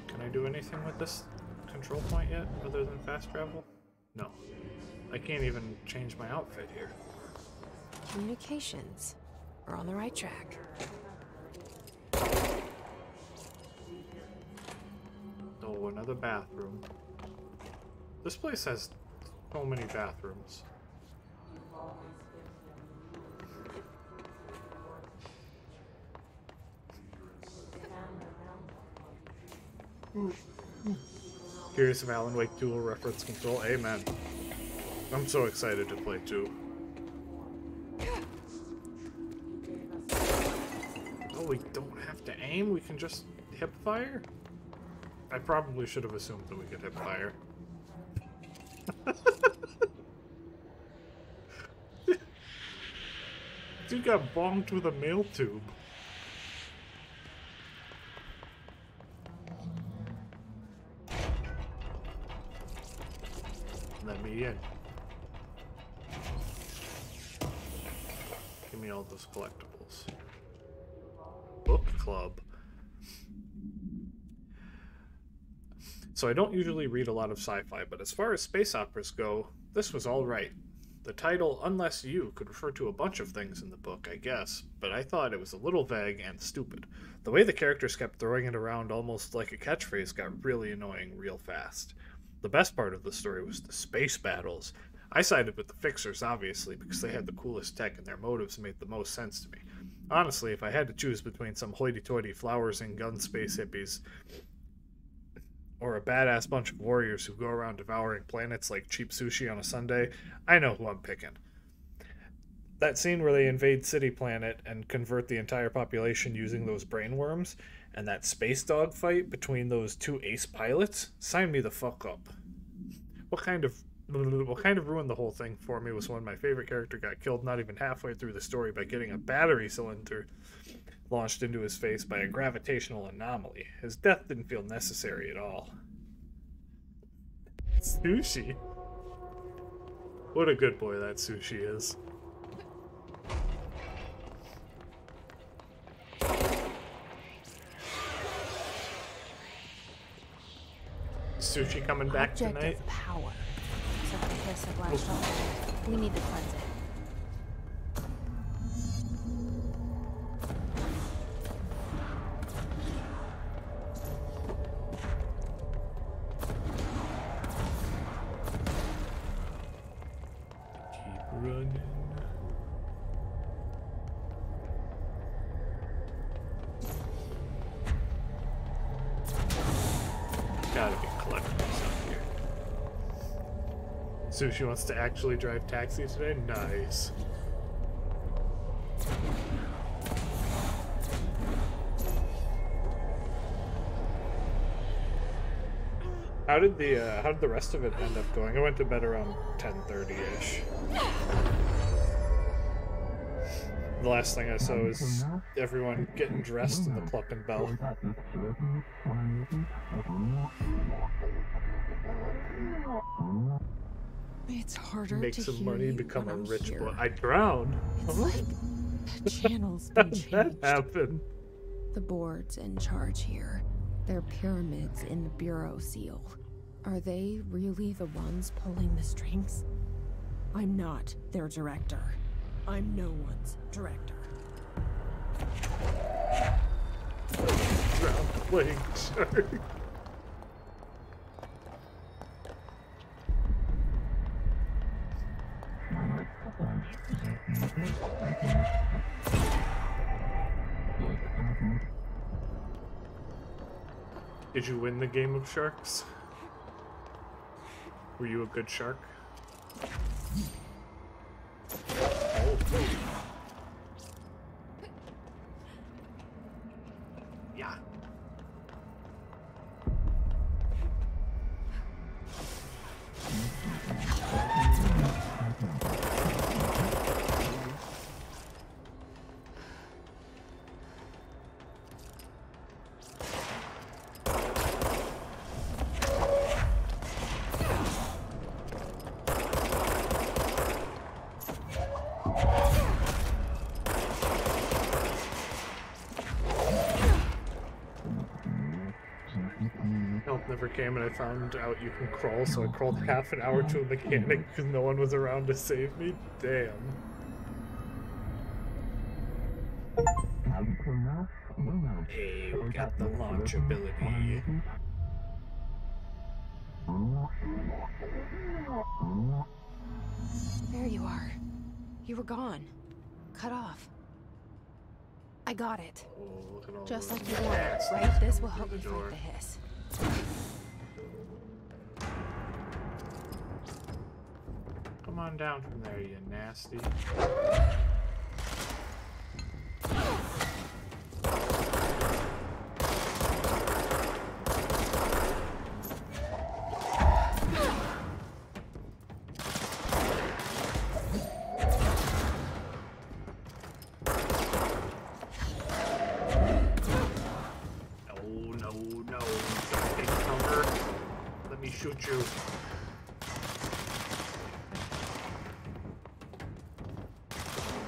Speaker 1: Can I do anything with this control point yet, other than fast travel? No. I can't even change my outfit here.
Speaker 2: Communications. We're on the right track.
Speaker 1: Oh, another bathroom. This place has so many bathrooms. Curious if Alan Wake 2 will reference control. Amen. I'm so excited to play 2. Oh, we don't have to aim? We can just hip fire? I probably should have assumed that we could hip fire. Dude got bonked with a mail tube. Let me in. Give me all those collectibles. Book club. So I don't usually read a lot of sci-fi, but as far as space operas go, this was all right. The title, Unless You, could refer to a bunch of things in the book, I guess, but I thought it was a little vague and stupid. The way the characters kept throwing it around almost like a catchphrase got really annoying real fast. The best part of the story was the space battles. I sided with the Fixers, obviously, because they had the coolest tech and their motives made the most sense to me. Honestly, if I had to choose between some hoity-toity flowers and gun space hippies or a badass bunch of warriors who go around devouring planets like cheap sushi on a Sunday, I know who I'm picking. That scene where they invade City Planet and convert the entire population using those brainworms, and that space dog fight between those two ace pilots, sign me the fuck up. What kind of ruined the whole thing for me was when my favorite character got killed not even halfway through the story by getting a battery cylinder launched into his face by a gravitational anomaly. His death didn't feel necessary at all. Sushi? What a good boy that Sushi is. Sushi coming back
Speaker 2: Object
Speaker 1: tonight?
Speaker 2: of power. Except the hiss of lashed off. We need to cleanse it.
Speaker 1: Keep running. Gotta be collectibles up here. Sushi wants to actually drive taxi today? Nice. How did the rest of it end up going? I went to bed around 10:30-ish. The last thing I saw was everyone getting dressed in the Cluckin' Bell.
Speaker 2: It's harder
Speaker 1: Make
Speaker 2: to
Speaker 1: some
Speaker 2: hear
Speaker 1: money,
Speaker 2: you
Speaker 1: become
Speaker 2: when
Speaker 1: a
Speaker 2: I'm
Speaker 1: rich
Speaker 2: here.
Speaker 1: boy. I drowned.
Speaker 2: It's
Speaker 1: Huh?
Speaker 2: like the channel's
Speaker 1: How
Speaker 2: been
Speaker 1: did that
Speaker 2: changed.
Speaker 1: happen?
Speaker 2: The board's in charge here. They're pyramids in the bureau seal. Are they really the ones pulling the strings? I'm not their director. I'm no one's director.
Speaker 1: Drowned playing shark. Did you win the game of sharks? Were you a good shark? Oh. Yeah. Help never came, and I found out you can crawl, so I crawled half an hour to a mechanic because no one was around to save me. Damn. Hey, we got the launch ability.
Speaker 2: There you are. You were gone. Cut off. I got it.
Speaker 1: Oh, look at all
Speaker 2: Just
Speaker 1: those
Speaker 2: like you wanted,
Speaker 1: nasties
Speaker 2: right? This
Speaker 1: coming
Speaker 2: will
Speaker 1: through
Speaker 2: help
Speaker 1: the
Speaker 2: me
Speaker 1: door.
Speaker 2: fight the hiss.
Speaker 1: Come on down from there, you nasty. No. Take cover. Let me shoot you.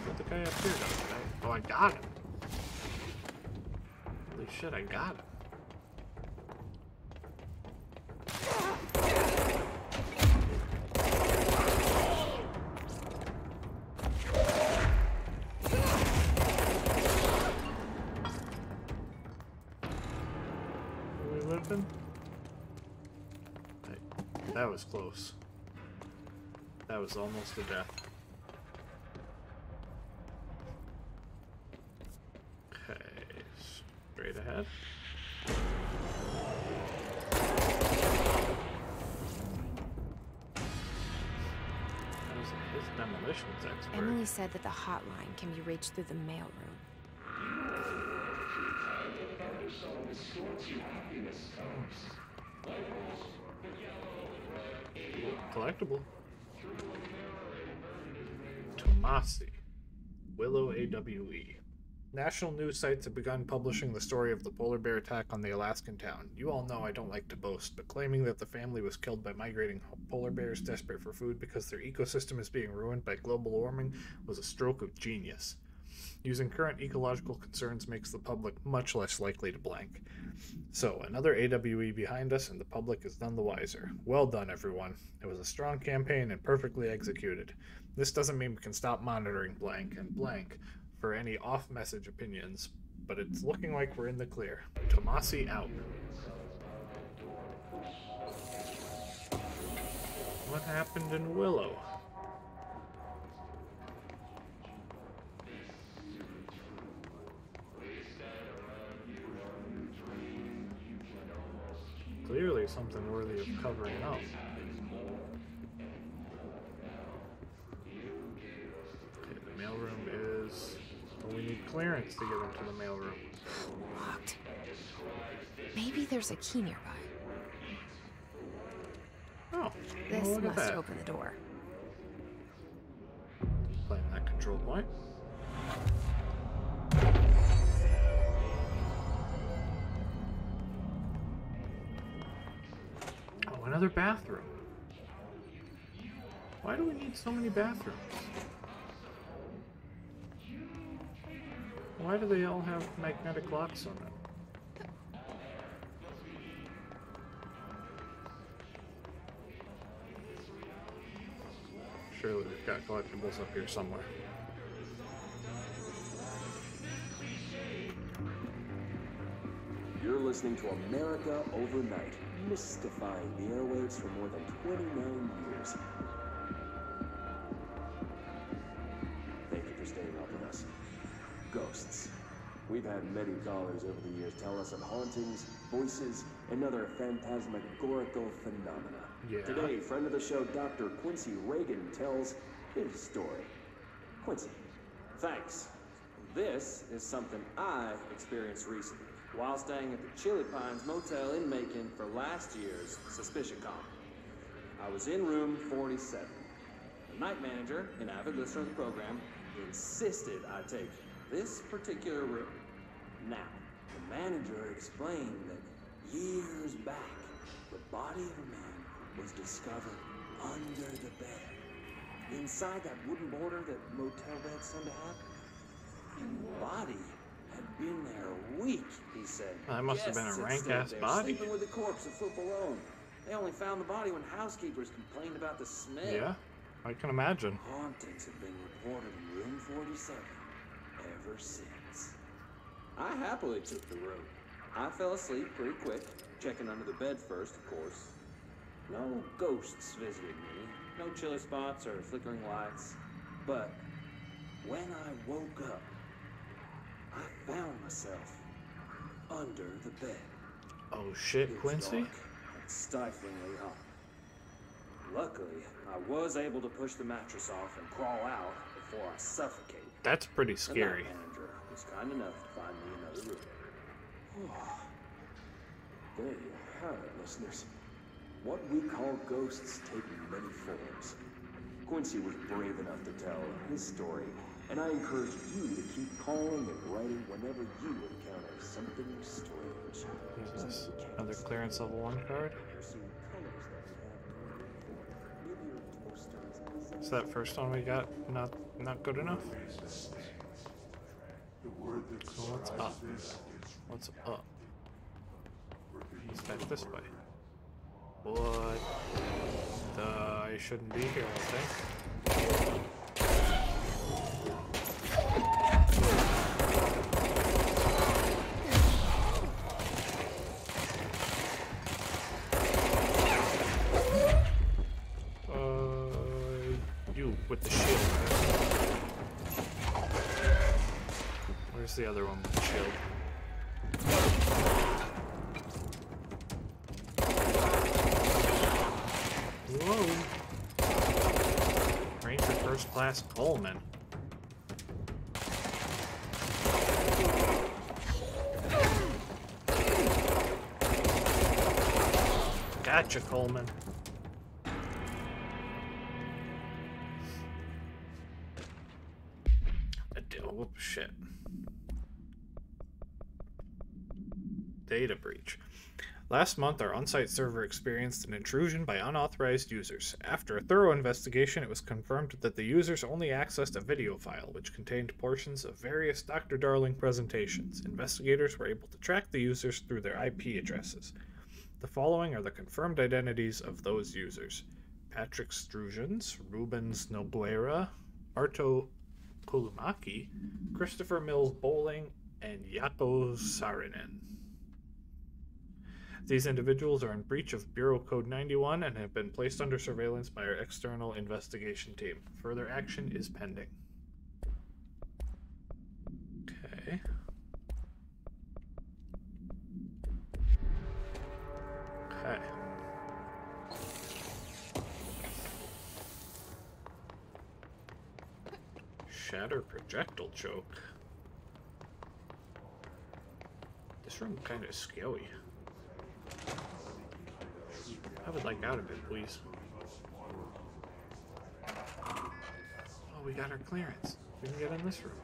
Speaker 1: Put the guy up here, though, right? Oh, I got him. Holy shit, I got him. Are we living? Hey, that was close. That was almost a death. Okay, straight ahead. That was his demolitions expert.
Speaker 2: Emily said that the hotline can be reached through the mailroom.
Speaker 1: Collectible. Tomasi. Willow AWE. National news sites have begun publishing the story of the polar bear attack on the Alaskan town. You all know I don't like to boast, but claiming that the family was killed by migrating polar bears desperate for food because their ecosystem is being ruined by global warming was a stroke of genius. Using current ecological concerns makes the public much less likely to blank. So, another AWE behind us, and the public is none the wiser. Well done, everyone. It was a strong campaign and perfectly executed. This doesn't mean we can stop monitoring blank and blank for any off-message opinions, but it's looking like we're in the clear. Tomasi out. What happened in Willow? Clearly something worthy of covering up. Okay, the mailroom is... Well, we need clearance to get into the mailroom.
Speaker 2: Locked. Maybe there's a key nearby.
Speaker 1: Oh,
Speaker 2: This
Speaker 1: well, look at
Speaker 2: must
Speaker 1: that.
Speaker 2: open the door.
Speaker 1: Playing that control point. Oh, another bathroom. Why do we need so many bathrooms? Why do they all have magnetic locks on them? Surely we've got collectibles up here somewhere.
Speaker 9: You're listening to America Overnight, mystifying the airwaves for more than 29 years. Thank you for staying up with us. Ghosts. We've had many callers over the years tell us of hauntings, voices, and other phantasmagorical phenomena.
Speaker 1: Yeah.
Speaker 9: Today, friend of the show, Dr. Quincy Reagan, tells his story. Quincy, thanks. This is something I experienced recently while staying at the Chili Pines Motel in Macon for last year's Suspicion Con. I was in room 47. The night manager, an avid listener of the program, insisted I take this particular room. Now, the manager explained that years back, the body of a man was discovered under the bed. Inside that wooden border that motel beds tend to have. And the body had been there a week, he said.
Speaker 1: That must have been a rank-ass body.
Speaker 9: Sleeping with the corpse a foot below him. They only found the body when housekeepers complained about the smell.
Speaker 1: Yeah, I can imagine.
Speaker 9: Hauntings have been reported in room 47 ever since. I happily took the room. I fell asleep pretty quick, checking under the bed first, of course. No ghosts visited me, no chilly spots or flickering lights. But when I woke up, I found myself under the bed.
Speaker 1: Oh shit, Quincy?
Speaker 9: Dark and stiflingly hot. Luckily, I was able to push the mattress off and crawl out before I suffocated.
Speaker 1: That's pretty scary.
Speaker 9: The night manager was kind enough to find me another room. There you have it, listeners. What we call ghosts take many forms. Quincy was brave enough to tell his story, and I encourage you to keep calling and writing whenever you encounter something strange.
Speaker 1: Jesus. Another clearance level 1 card? Is that first one we got not good enough? So what's up? What's up? It's back this way. What? I shouldn't be here, I think. You with the shield. Where's the other one with the shield? Whoa! Ranger First Class Coleman. Gotcha, Coleman. Whoop, shit. Data breach. Last month, our on-site server experienced an intrusion by unauthorized users. After a thorough investigation, it was confirmed that the users only accessed a video file, which contained portions of various Dr. Darling presentations. Investigators were able to track the users through their IP addresses. The following are the confirmed identities of those users: Patrick Struzans, Rubens Noguera, Arto Kolumaki, Christopher Mills Bowling, and Jaakko Saarinen. These individuals are in breach of Bureau Code 91 and have been placed under surveillance by our external investigation team. Further action is pending. Okay. Okay. Shatter projectile choke. This room kind of scary. I would like out of it, please. Oh, we got our clearance. We can get in this room.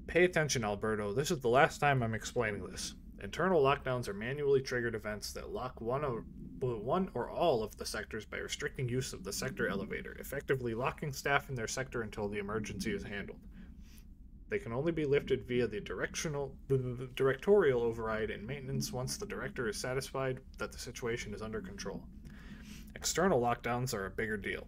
Speaker 1: Pay attention, Alberto. This is the last time I'm explaining this. Internal lockdowns are manually triggered events that lock one or all of the sectors by restricting use of the sector elevator, effectively locking staff in their sector until the emergency is handled. They can only be lifted via the directorial override and maintenance once the director is satisfied that the situation is under control. External lockdowns are a bigger deal.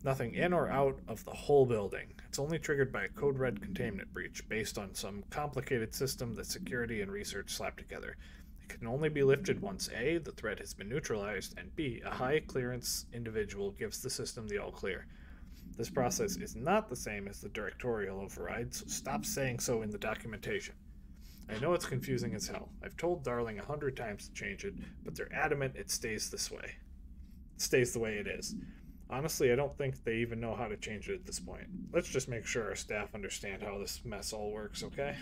Speaker 1: Nothing in or out of the whole building. It's only triggered by a code red containment breach based on some complicated system that security and research slapped together. It can only be lifted once A, the threat has been neutralized, and B, a high clearance individual gives the system the all clear. This process is not the same as the directorial override, so stop saying so in the documentation. I know it's confusing as hell. I've told Darling 100 times to change it, but they're adamant it stays this way. It stays the way it is. Honestly, I don't think they even know how to change it at this point. Let's just make sure our staff understand how this mess all works, okay?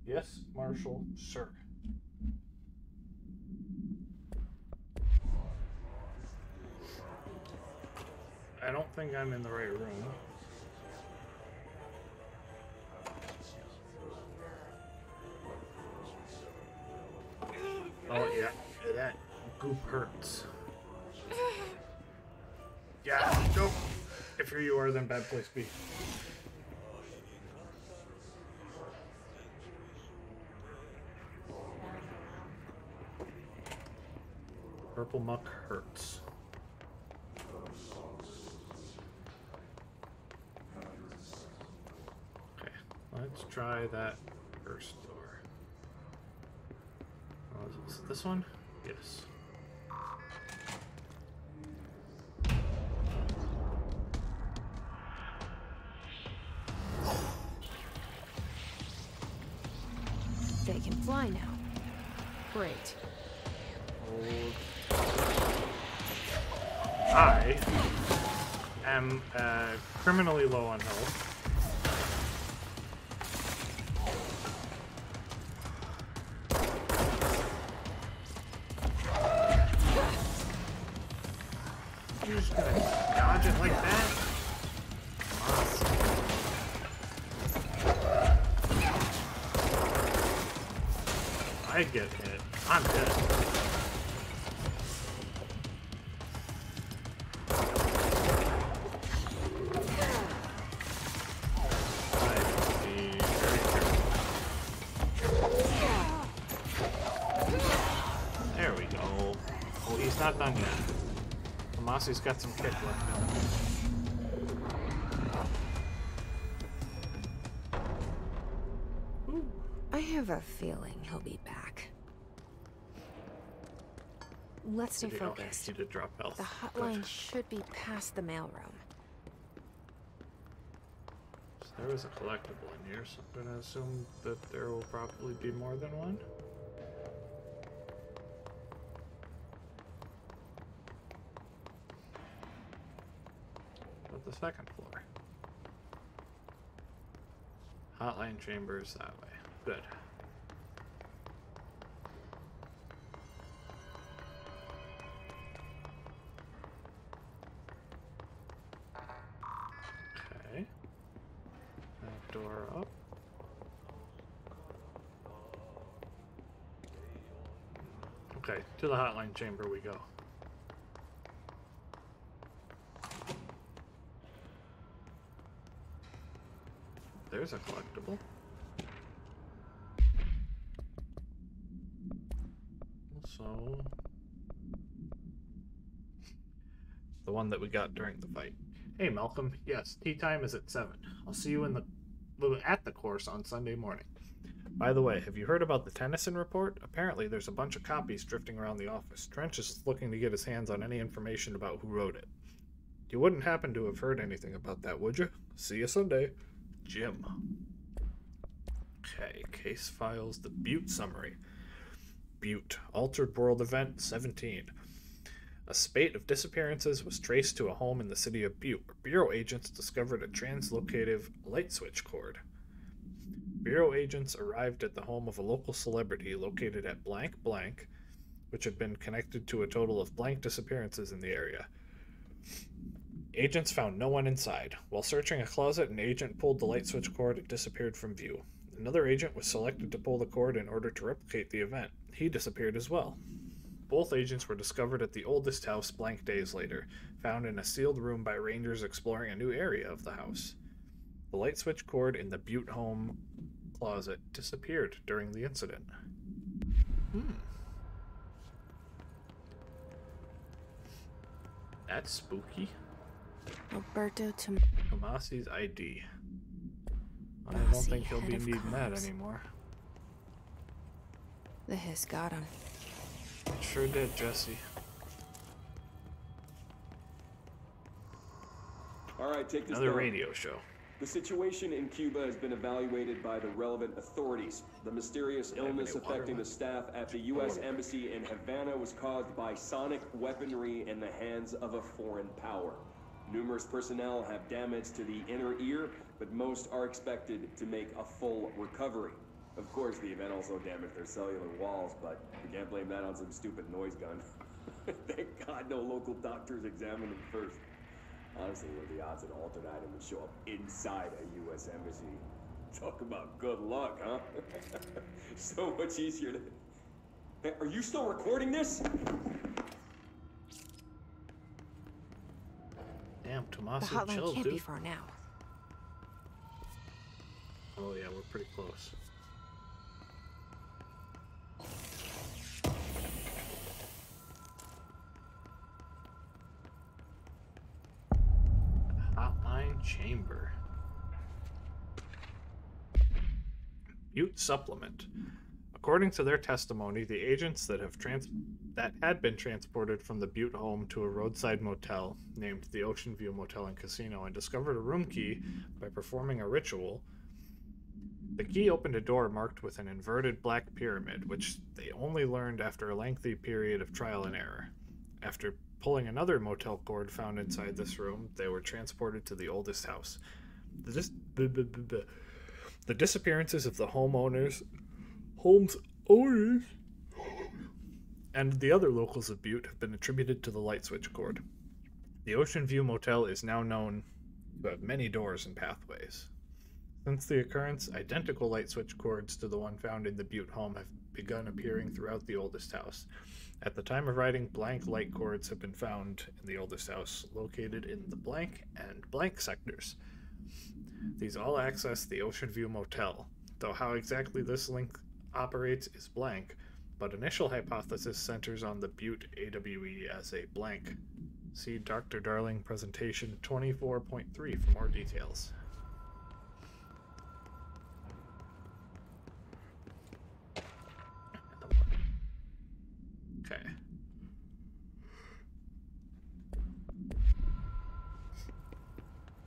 Speaker 1: Yes, Marshal, sir. I don't think I'm in the right room. Oh, yeah. That goop hurts. Yeah, nope. If here you are, then bad place B. Purple muck hurts. Okay, let's try that first door. Oh, is it this one? Yes.
Speaker 2: They can fly now. Great.
Speaker 1: I am criminally low on health. You're just gonna dodge it like that? Awesome. I get hit. I'm dead. There we go. Oh, he's not done yet. Tomasi's got some kick left in him.
Speaker 2: I have a feeling he'll be back. Let's stay focused.
Speaker 1: He did drop health.
Speaker 2: The hotline should be past the mailroom.
Speaker 1: So there was a collectible in here, so I'm gonna assume that there will probably be more than one. But the second floor. Hotline chambers that way. Good. Okay. That door up. Okay, to the hotline chamber we go. There's a collectible. So, the one that we got during the fight. Hey Malcolm, yes, tea time is at 7. I'll see you at the course on Sunday morning. By the way, have you heard about the Tennyson report? Apparently there's a bunch of copies drifting around the office. Trench is looking to get his hands on any information about who wrote it. You wouldn't happen to have heard anything about that, would you? See you Sunday. Jim. Okay, case files, the Butte summary. Butte, Altered World Event 17. A spate of disappearances was traced to a home in the city of Butte, where Bureau agents discovered a translocative light switch cord. Bureau agents arrived at the home of a local celebrity located at blank blank, which had been connected to a total of blank disappearances in the area. Agents found no one inside. While searching a closet, an agent pulled the light switch cord and disappeared from view. Another agent was selected to pull the cord in order to replicate the event. He disappeared as well. Both agents were discovered at the oldest house blank days later, found in a sealed room by rangers exploring a new area of the house. The light switch cord in the Butte home closet disappeared during the incident. That's spooky.
Speaker 2: Roberto
Speaker 1: Tomasi's ID. I don't think he'll be needing that anymore.
Speaker 2: The hiss got him.
Speaker 1: Sure did, Jesse.
Speaker 9: All right, take this
Speaker 1: Another
Speaker 9: down.
Speaker 1: radio show.
Speaker 9: The situation in Cuba has been evaluated by the relevant authorities. The mysterious illness affecting the staff at the U.S. Embassy in Havana was caused by sonic weaponry in the hands of a foreign power. Numerous personnel have damage to the inner ear, but most are expected to make a full recovery. Of course, the event also damaged their cellular walls, but we can't blame that on some stupid noise gun. Thank God no local doctors examined him first. Honestly, what are the odds an altered item would show up inside a U.S. embassy? Talk about good luck, huh? So much easier to... Hey, are you still recording this?
Speaker 1: Damn,
Speaker 2: The
Speaker 1: Tommaso,
Speaker 2: hotline
Speaker 1: chill,
Speaker 2: can't
Speaker 1: dude.
Speaker 2: be far now.
Speaker 1: Oh yeah, we're pretty close. Hotline chamber. Butte supplement. According to their testimony, the agents that had been transported from the Butte home to a roadside motel named the Ocean View Motel and Casino and discovered a room key by performing a ritual. The key opened a door marked with an inverted black pyramid, which they only learned after a lengthy period of trial and error. After pulling another motel cord found inside this room, they were transported to the oldest house. The disappearances of the home's owners, and the other locals of Butte have been attributed to the light switch cord. The Ocean View Motel is now known to have many doors and pathways. Since the occurrence, identical light switch cords to the one found in the Butte home have begun appearing throughout the oldest house. At the time of writing, blank light cords have been found in the oldest house, located in the blank and blank sectors. These all access the Ocean View Motel, though how exactly this link operates is blank, but initial hypothesis centers on the Butte AWE as a blank. See Dr. Darling presentation 24.3 for more details. Okay.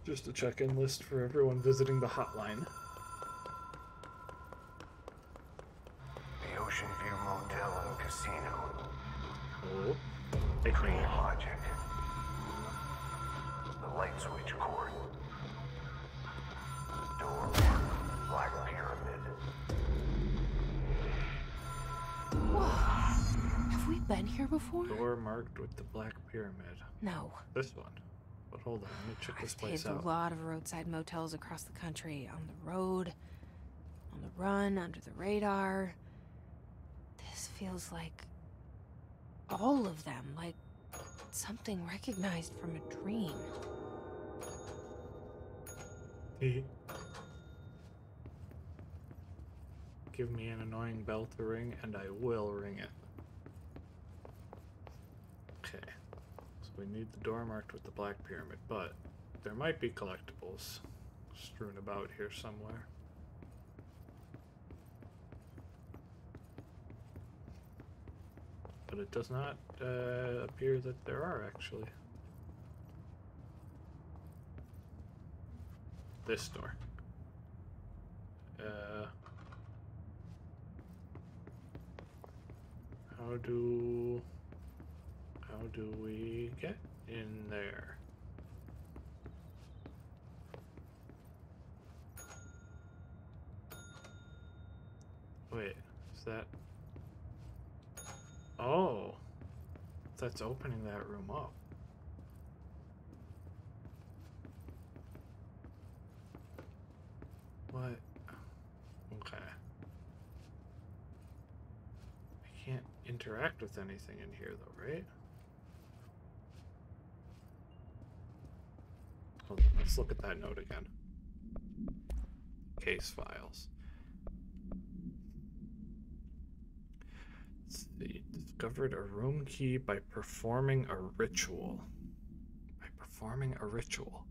Speaker 1: Just a check-in list for everyone visiting the hotline.
Speaker 6: The Ocean View Motel and Casino.
Speaker 1: Oh, take me.
Speaker 6: Clean logic. The light switch cord. Door marked Black Pyramid.
Speaker 2: Whoa. Have we been here before?
Speaker 1: Door marked with the black pyramid.
Speaker 2: No.
Speaker 1: This one. But hold on, let me check this
Speaker 2: I've
Speaker 1: place
Speaker 2: stayed at
Speaker 1: out.
Speaker 2: a lot of roadside motels across the country, on the road, on the run, under the radar. This feels like all of them, like something recognized from a dream.
Speaker 1: Give me an annoying bell to ring, and I will ring it. Okay. So we need the door marked with the black pyramid, but there might be collectibles strewn about here somewhere. But it does not appear that there are, actually. This door. How do we get in there? Wait, is that... Oh, that's opening that room up. What? Okay. I can't interact with anything in here though, right? Hold on, let's look at that note again. Case files. Let's see. Discovered a room key by performing a ritual. By performing a ritual.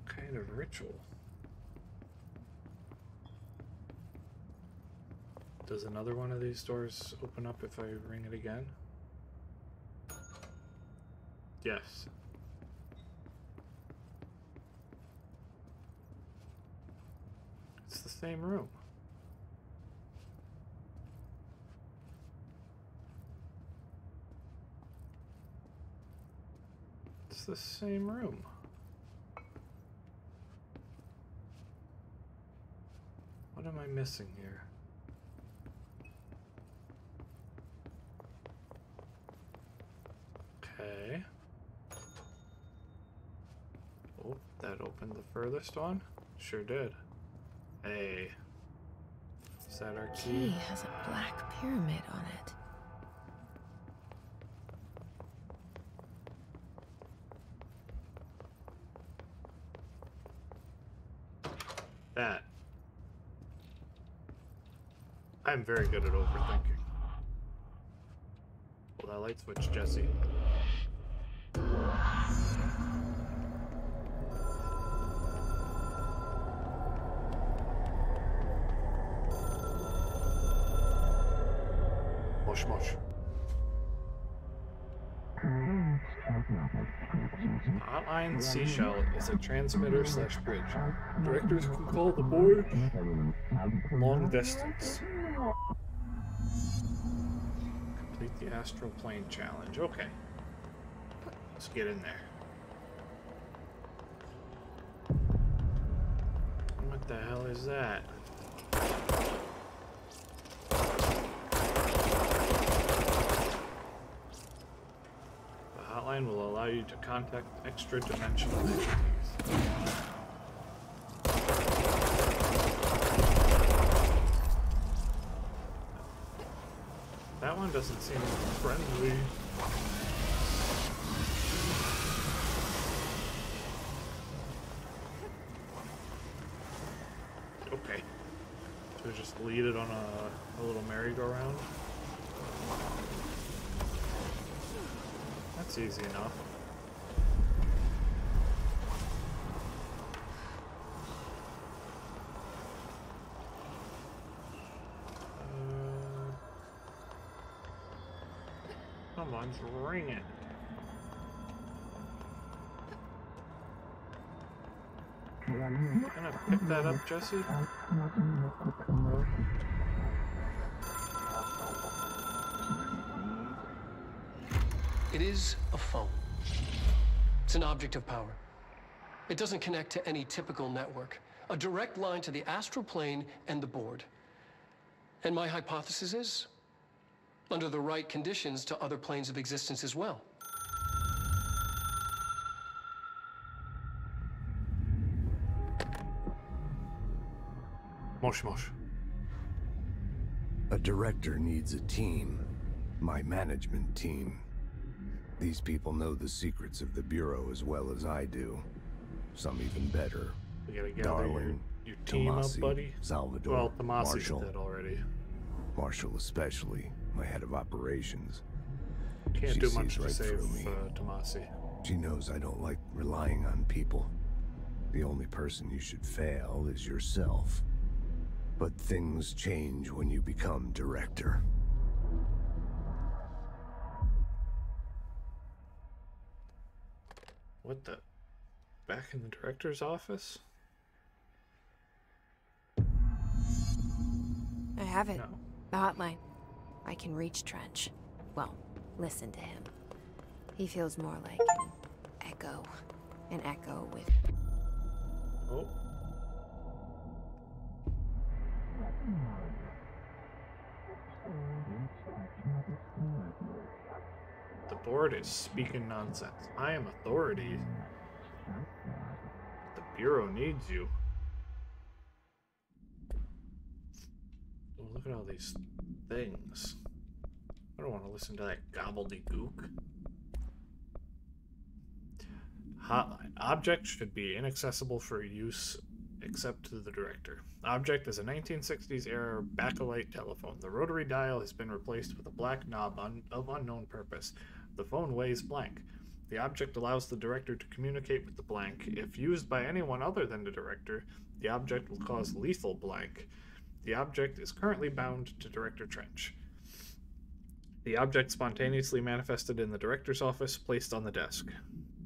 Speaker 1: Kind of ritual. Does another one of these doors open up if I ring it again? Yes. same room. It's the same room. What am I missing here? Okay. Oh, that opened the furthest one? Sure did. Hey. Is that our key?
Speaker 2: Key has a black pyramid on it.
Speaker 1: That. I'm very good at overthinking. Well, that light switch, Jesse. Mush mush. Hotline Seashell is a transmitter / bridge. Directors can call the board long distance. Complete the astral plane challenge. Okay. Let's get in there. What the hell is that? Hotline will allow you to contact extra-dimensional entities. That one doesn't seem friendly. Okay. So just lead it on a little merry-go-round. That's easy enough. Someone's ringing. Can I pick that up, Jesse?
Speaker 5: It is a phone. It's an object of power. It doesn't connect to any typical network. A direct line to the astral plane and the board. And my hypothesis is, under the right conditions, to other planes of existence as well.
Speaker 1: Mosh mosh.
Speaker 10: A director needs a team. My management team. These people know the secrets of the Bureau as well as I do. Some even better.
Speaker 1: We gotta gather
Speaker 10: Darling,
Speaker 1: your team
Speaker 10: Tomasi,
Speaker 1: up, buddy.
Speaker 10: Salvador,
Speaker 1: Well, Tomasi's
Speaker 10: Marshall.
Speaker 1: dead already.
Speaker 10: Marshall especially, my head of operations.
Speaker 1: Can't
Speaker 10: She
Speaker 1: do much
Speaker 10: sees
Speaker 1: to
Speaker 10: right
Speaker 1: save
Speaker 10: through me.
Speaker 1: Tomasi.
Speaker 10: She knows I don't like relying on people. The only person you should fail is yourself. But things change when you become director.
Speaker 1: What the? Back in the director's office?
Speaker 2: I have it.
Speaker 1: No.
Speaker 2: The hotline. I can reach Trench. Well, listen to him. He feels more like an echo. An echo with...
Speaker 1: Oh. The board is speaking nonsense. I am authority. The Bureau needs you. Oh, look at all these things. I don't want to listen to that gobbledygook. Hotline. Object should be inaccessible for use except to the director. Object is a 1960s era backlight telephone. The rotary dial has been replaced with a black knob of unknown purpose. The phone weighs blank. The object allows the director to communicate with the blank. If used by anyone other than the director, the object will cause lethal blank. The object is currently bound to Director Trench. The object spontaneously manifested in the director's office, placed on the desk.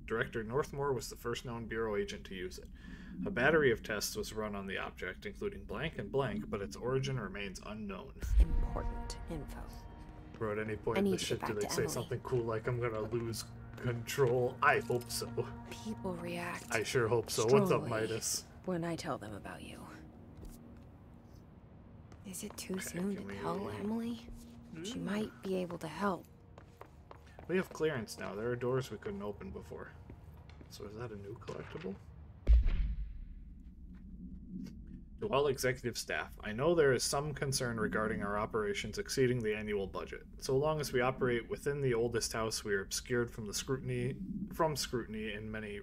Speaker 1: Director Northmore was the first known Bureau agent to use it. A battery of tests was run on the object, including blank and blank, but its origin remains unknown.
Speaker 2: Important info.
Speaker 1: Bro, at any
Speaker 2: I
Speaker 1: point in
Speaker 2: need
Speaker 1: the
Speaker 2: to
Speaker 1: shit
Speaker 2: get
Speaker 1: do
Speaker 2: back
Speaker 1: they
Speaker 2: to
Speaker 1: say
Speaker 2: Emily.
Speaker 1: something cool like I'm gonna lose control? I hope so.
Speaker 2: People react.
Speaker 1: I sure hope so. What's up,
Speaker 2: strongly
Speaker 1: Midas?
Speaker 2: when I tell them about you. Is it too
Speaker 1: Okay,
Speaker 2: soon to
Speaker 1: can we-
Speaker 2: tell Emily? She might be able to help.
Speaker 1: We have clearance now. There are doors we couldn't open before. So is that a new collectible? To all executive staff, I know there is some concern regarding our operations exceeding the annual budget. So long as we operate within the oldest house, we are obscured from scrutiny in many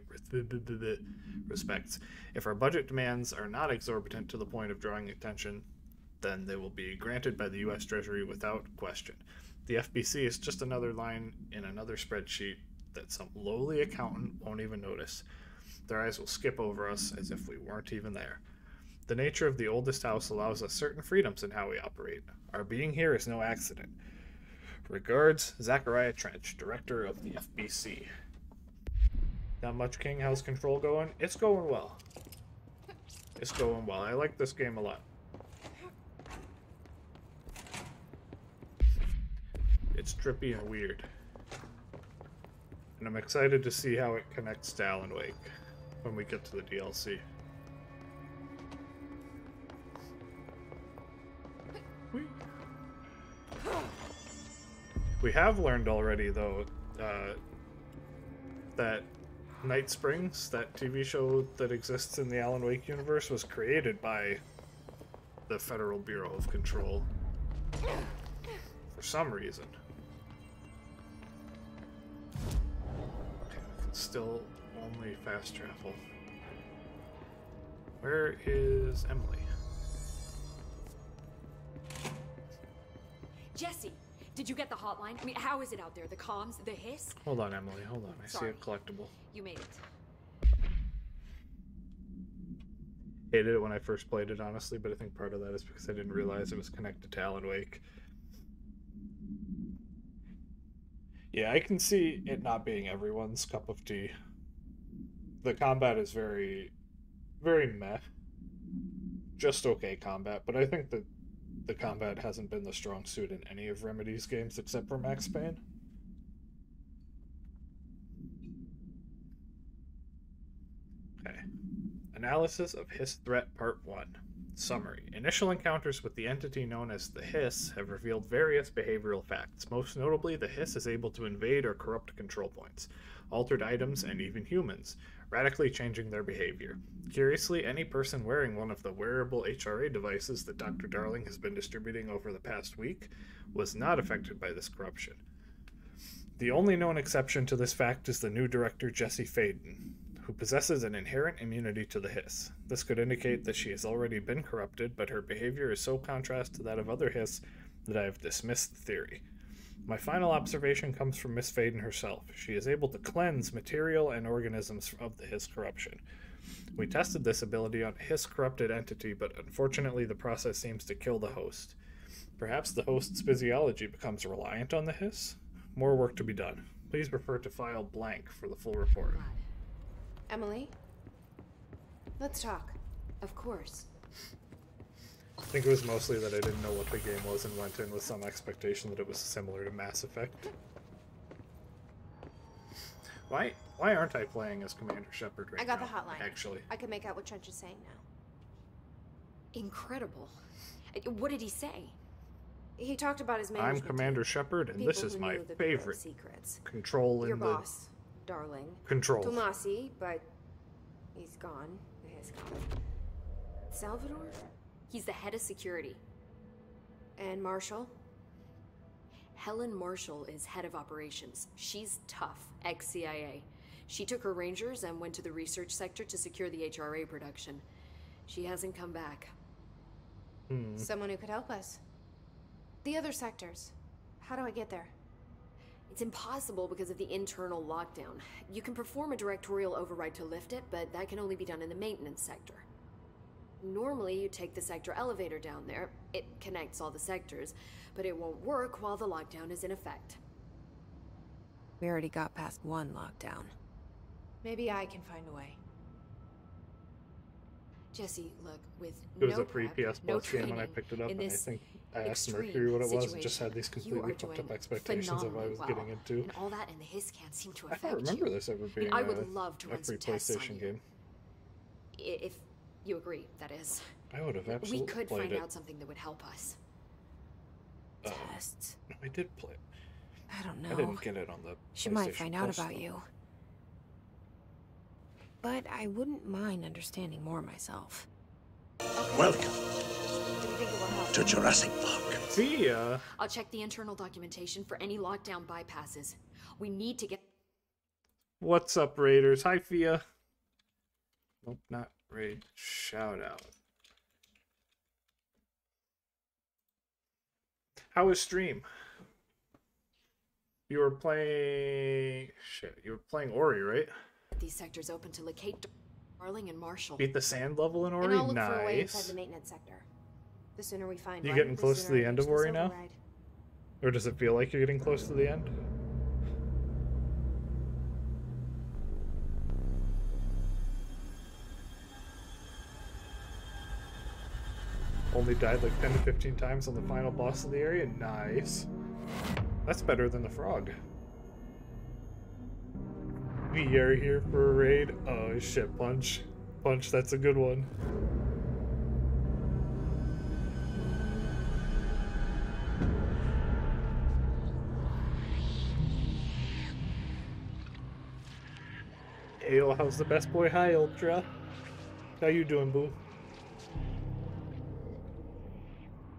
Speaker 1: respects. If our budget demands are not exorbitant to the point of drawing attention, then they will be granted by the U.S. Treasury without question. The FBC is just another line in another spreadsheet that some lowly accountant won't even notice. Their eyes will skip over us as if we weren't even there. The nature of the oldest house allows us certain freedoms in how we operate. Our being here is no accident. Regards, Zachariah Trench, Director of the FBC. Not much King House control going? It's going well. It's going well. I like this game a lot. It's trippy and weird. And I'm excited to see how it connects to Alan Wake when we get to the DLC. We have learned already, though, that Night Springs, that TV show that exists in the Alan Wake universe, was created by the Federal Bureau of Control for some reason. Okay, we can still only fast travel. Where is Emily?
Speaker 8: Jesse, did you get the hotline? I mean, how is it out there? The comms, the hiss?
Speaker 1: Hold on, Emily. Hold on. I
Speaker 8: Sorry.
Speaker 1: see a collectible.
Speaker 8: You made it.
Speaker 1: Hated it when I first played it, honestly, but I think part of that is because I didn't realize it was connected to Alan Wake. Yeah, I can see it not being everyone's cup of tea. The combat is very, very meh. Just okay combat, but I think that the combat hasn't been the strong suit in any of Remedy's games except for Max Payne. Okay. Analysis of Hiss Threat Part 1. Summary. Initial encounters with the entity known as the Hiss have revealed various behavioral facts. Most notably, the Hiss is able to invade or corrupt control points, altered items, and even humans, radically changing their behavior. Curiously, any person wearing one of the wearable HRA devices that Dr. Darling has been distributing over the past week was not affected by this corruption. The only known exception to this fact is the new director Jesse Faden, who possesses an inherent immunity to the Hiss. This could indicate that she has already been corrupted, but her behavior is so contrast to that of other Hiss that I have dismissed the theory. My final observation comes from Miss Faden herself. She is able to cleanse material and organisms of the Hiss corruption. We tested this ability on a Hiss-corrupted entity, but unfortunately the process seems to kill the host. Perhaps the host's physiology becomes reliant on the Hiss? More work to be done. Please refer to file blank for the full report.
Speaker 2: Emily? Let's talk.
Speaker 8: Of course.
Speaker 1: I think it was mostly that I didn't know what the game was and went in with some expectation that it was similar to Mass Effect. Why aren't I playing as Commander Shepard right now?
Speaker 2: I got the hotline.
Speaker 1: Actually.
Speaker 2: I can make out what Trench is saying now.
Speaker 8: Incredible. What did he say?
Speaker 2: He talked about his
Speaker 1: I'm
Speaker 2: management
Speaker 1: Commander Shepard, and this
Speaker 2: people
Speaker 1: is
Speaker 2: who
Speaker 1: my
Speaker 2: knew the Bureau's
Speaker 1: favorite.
Speaker 2: secrets.
Speaker 1: Control in
Speaker 2: Your
Speaker 1: the...
Speaker 2: boss, Darling.
Speaker 1: Control.
Speaker 2: Tomasi, but he's gone. He's gone. Salvador?
Speaker 8: He's the head of security.
Speaker 2: And Marshall?
Speaker 8: Helen Marshall is head of operations. She's tough, ex-CIA. She took her rangers and went to the research sector to secure the HRA production. She hasn't come back.
Speaker 2: Someone who could help us. The other sectors. How do I get there?
Speaker 8: It's impossible because of the internal lockdown. You can perform a directorial override to lift it, but that can only be done in the maintenance sector. Normally, you take the sector elevator down there. It connects all the sectors, but it won't work while the lockdown is in effect.
Speaker 2: We already got past one lockdown. Maybe I can find a way.
Speaker 8: Jesse, look, with
Speaker 1: It was
Speaker 8: no
Speaker 1: a pre
Speaker 8: prep,
Speaker 1: PS
Speaker 8: no
Speaker 1: Plus game when I
Speaker 8: training,
Speaker 1: picked it up,
Speaker 8: in
Speaker 1: and I
Speaker 8: this
Speaker 1: think I asked
Speaker 8: extreme
Speaker 1: Mercury what it was, and just had
Speaker 8: situation,
Speaker 1: these
Speaker 8: you
Speaker 1: completely
Speaker 8: are
Speaker 1: fucked up
Speaker 8: doing
Speaker 1: expectations of what I was
Speaker 8: phenomenally
Speaker 1: getting
Speaker 8: well.
Speaker 1: into.
Speaker 8: And all that in the hiss can't seem to
Speaker 1: I
Speaker 8: affect
Speaker 1: don't remember
Speaker 8: you.
Speaker 1: this ever
Speaker 8: I mean,
Speaker 1: being
Speaker 8: I would love to
Speaker 1: a
Speaker 8: run
Speaker 1: free
Speaker 8: some tests on
Speaker 1: PlayStation
Speaker 8: you.
Speaker 1: game.
Speaker 8: If you agree, that is.
Speaker 1: I would have
Speaker 8: We
Speaker 1: absolutely
Speaker 8: could
Speaker 1: played
Speaker 8: find
Speaker 1: it.
Speaker 8: out something that would help us.
Speaker 2: Tests.
Speaker 1: No, I did play it.
Speaker 2: I don't know.
Speaker 1: I didn't get it on the
Speaker 2: She
Speaker 1: PlayStation
Speaker 2: might find out
Speaker 1: Plus,
Speaker 2: about
Speaker 1: though.
Speaker 2: you. But I wouldn't mind understanding more myself.
Speaker 11: Welcome
Speaker 8: Do you think it will help?
Speaker 11: to Jurassic Park.
Speaker 1: See ya.
Speaker 8: I'll check the internal documentation for any lockdown bypasses. We need to get...
Speaker 1: What's up, Raiders? Hi, Fia. Nope, not raid. Shout out. How was stream? You were playing... Shit, you were playing Ori, right?
Speaker 8: these sectors open to locate Darling and Marshall.
Speaker 1: Beat the sand level in
Speaker 2: And
Speaker 1: Ori?
Speaker 2: I'll look for a way inside
Speaker 1: Nice.
Speaker 2: the maintenance sector. The sooner we find
Speaker 1: You
Speaker 2: one,
Speaker 1: getting
Speaker 2: the
Speaker 1: close to
Speaker 2: sooner
Speaker 1: the
Speaker 2: I
Speaker 1: end
Speaker 2: ditch
Speaker 1: of
Speaker 2: this
Speaker 1: Ori now?
Speaker 2: override.
Speaker 1: Or does it feel like you're getting close to the end? Only died like 10 to 15 times on the final boss of the area? Nice. That's better than the frog. We are here for a raid. Oh shit, Punch. Punch, that's a good one. Ayo, how's the best boy? Hi, Ultra. How you doing, boo?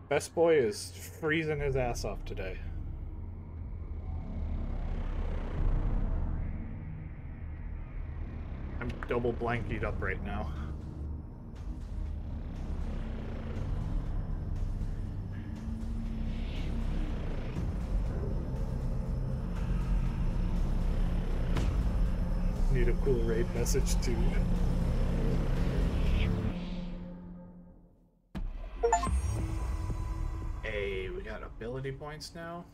Speaker 1: Best boy is freezing his ass off today. I'm double blankied up right now. Need a cool raid message too. Hey, we got ability points now.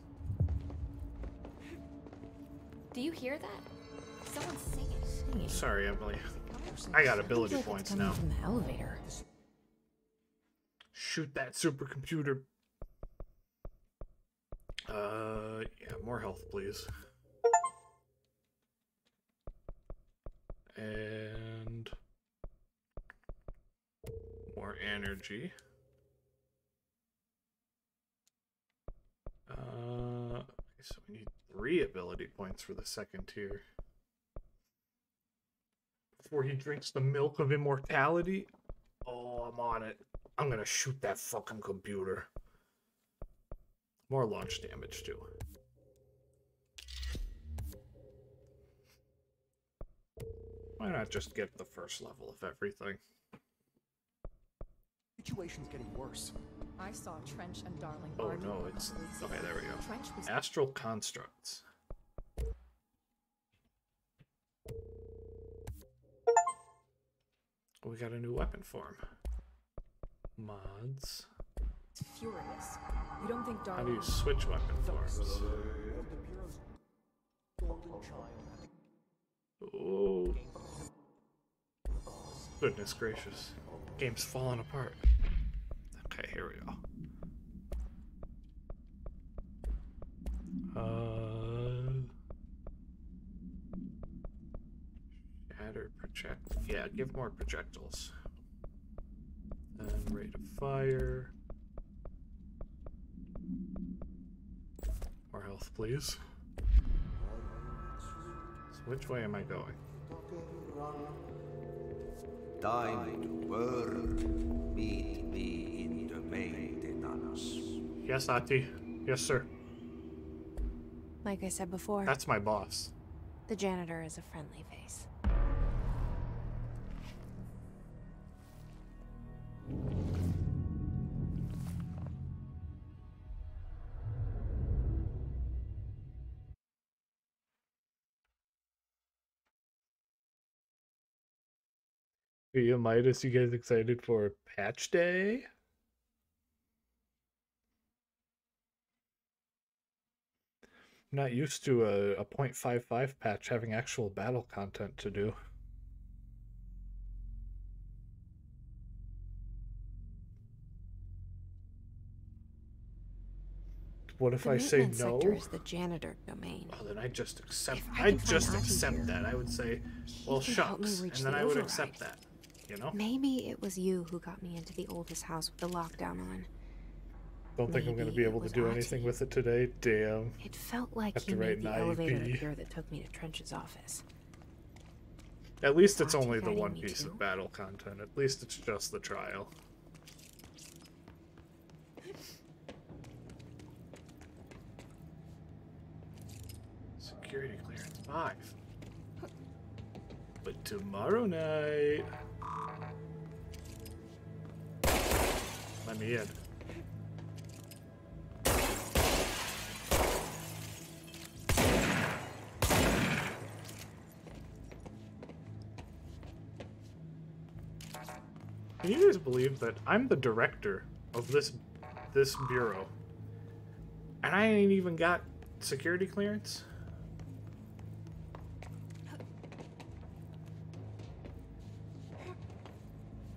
Speaker 8: Do you hear that? Someone's singing.
Speaker 1: Sorry, Emily. I got ability
Speaker 2: Feels like
Speaker 1: points
Speaker 2: it's coming
Speaker 1: now.
Speaker 2: from the elevator.
Speaker 1: Shoot that supercomputer. Yeah, more health, please. And more energy. Okay, so we need 3 ability points for the second tier. Before he drinks the milk of immortality. Oh, I'm on it. I'm gonna shoot that fucking computer. More launch damage too. Why not just get the first level of everything?
Speaker 12: Situation's getting worse. I saw Trench and Darling.
Speaker 1: Oh
Speaker 12: arguing
Speaker 1: no,
Speaker 12: a
Speaker 1: it's...
Speaker 12: couple weeks
Speaker 1: Okay,
Speaker 12: ago.
Speaker 1: there we go.
Speaker 12: Trench was
Speaker 1: Astral constructs. We got a new weapon form. Mods.
Speaker 12: furious. You don't think
Speaker 1: How
Speaker 12: Darling...
Speaker 1: do you switch weapon forms?
Speaker 12: The Bureau's golden child.
Speaker 1: Oh. Goodness gracious. Game's falling apart. Okay, here we go. Shatter project. Yeah, give more projectiles. And rate of fire. More health, please. So which way am I going?
Speaker 4: Time to work. Meet me in the maintenance.
Speaker 1: Yes, Ati. Yes, sir.
Speaker 2: Like I said before,
Speaker 1: That's my boss.
Speaker 2: the janitor is a friendly face.
Speaker 1: Via Midas, you guys excited for patch day? I'm not used to a 0.55 patch having actual battle content to do. What if
Speaker 2: The
Speaker 1: I say
Speaker 2: maintenance
Speaker 1: no?
Speaker 2: sector is the janitor domain.
Speaker 1: Oh, then I just accept.
Speaker 2: If I
Speaker 1: I'd
Speaker 2: can find
Speaker 1: just
Speaker 2: Ati
Speaker 1: accept
Speaker 2: here,
Speaker 1: that. I would say,
Speaker 2: he
Speaker 1: well,
Speaker 2: can help me
Speaker 1: shucks,
Speaker 2: reach
Speaker 1: and then
Speaker 2: the
Speaker 1: I would
Speaker 2: override.
Speaker 1: accept that. You know?
Speaker 2: Maybe it was you who got me into the oldest house with the lockdown on.
Speaker 1: Don't think I'm going to
Speaker 2: Maybe
Speaker 1: be
Speaker 2: it
Speaker 1: able to
Speaker 2: was
Speaker 1: do
Speaker 2: Ati.
Speaker 1: anything with it today. Damn.
Speaker 2: It felt like
Speaker 1: Have
Speaker 2: he
Speaker 1: to write
Speaker 2: made the
Speaker 1: an
Speaker 2: elevator
Speaker 1: IEP.
Speaker 2: appear that took me to Trench's office.
Speaker 1: At least it's
Speaker 2: Ati
Speaker 1: only the
Speaker 2: guiding
Speaker 1: one
Speaker 2: me
Speaker 1: piece
Speaker 2: too?
Speaker 1: of battle content. At least it's just the trial. Security clearance 5. But tomorrow night. Let me in. Can you guys believe that I'm the director of this bureau, and I ain't even got security clearance?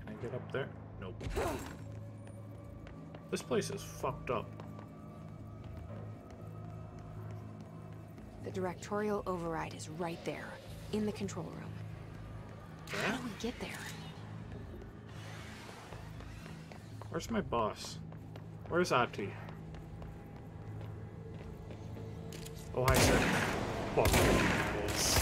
Speaker 1: Can I get up there? Nope. This place is fucked up.
Speaker 2: The directorial override is right there, in the control room. How do we get there?
Speaker 1: Where's my boss? Where's Ati? Oh, hi, sir. Fuck this.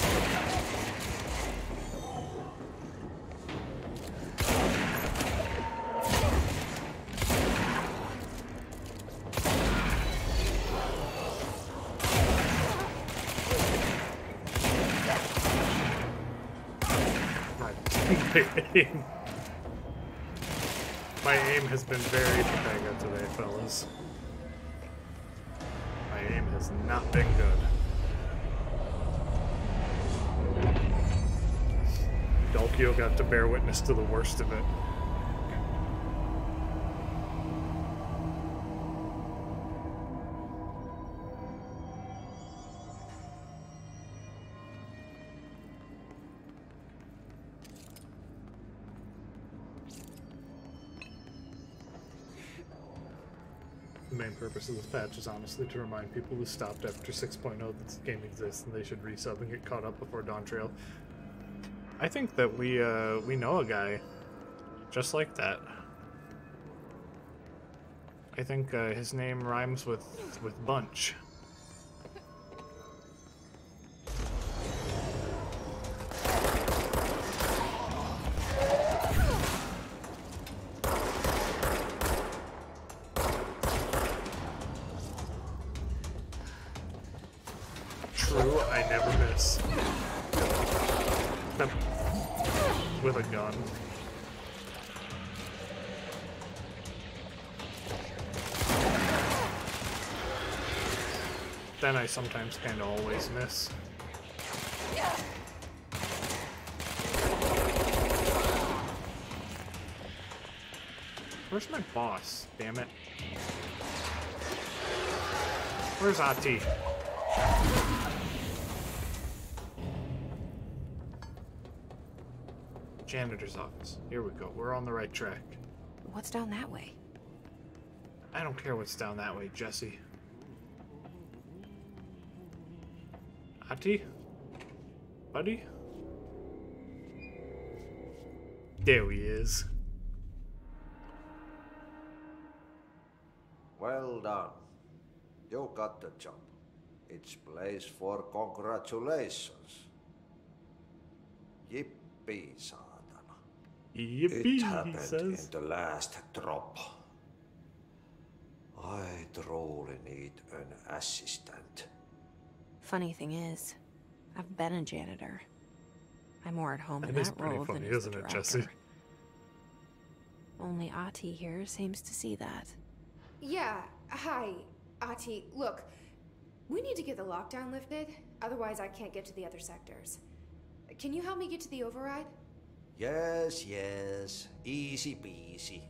Speaker 1: My aim has been very pathetic today, fellas. My aim has not been good. Dalkio got to bear witness to the worst of it. The main purpose of this patch is honestly to remind people who stopped after 6.0 that this game exists and they should resub and get caught up before Dawn Trail. I think that we know a guy just like that. I think his name rhymes with Bunch. True, I never miss. With a gun. Then I sometimes kind of always miss. Where's my boss? Damn it. Where's Ati? Janitor's office. Here we go. We're on the right track.
Speaker 2: What's down that way?
Speaker 1: I don't care what's down that way, Jesse. Ati? Buddy? There he is.
Speaker 4: Well done. You got the job. It's place for congratulations. Yippee, saatana.
Speaker 1: Yippee,
Speaker 4: It happened
Speaker 1: he says.
Speaker 4: in the last drop. I truly need an assistant.
Speaker 2: Funny thing is, I've been a janitor. I'm more at home in
Speaker 1: That is
Speaker 2: that
Speaker 1: pretty
Speaker 2: role
Speaker 1: funny,
Speaker 2: than as the
Speaker 1: isn't it,
Speaker 2: director.
Speaker 1: Jesse?
Speaker 2: Only Ati here seems to see that.
Speaker 3: Yeah, hi, Ati. Look, we need to get the lockdown lifted, otherwise I can't get to the other sectors. Can you help me get to the override?
Speaker 4: Yes, yes. Easy peasy.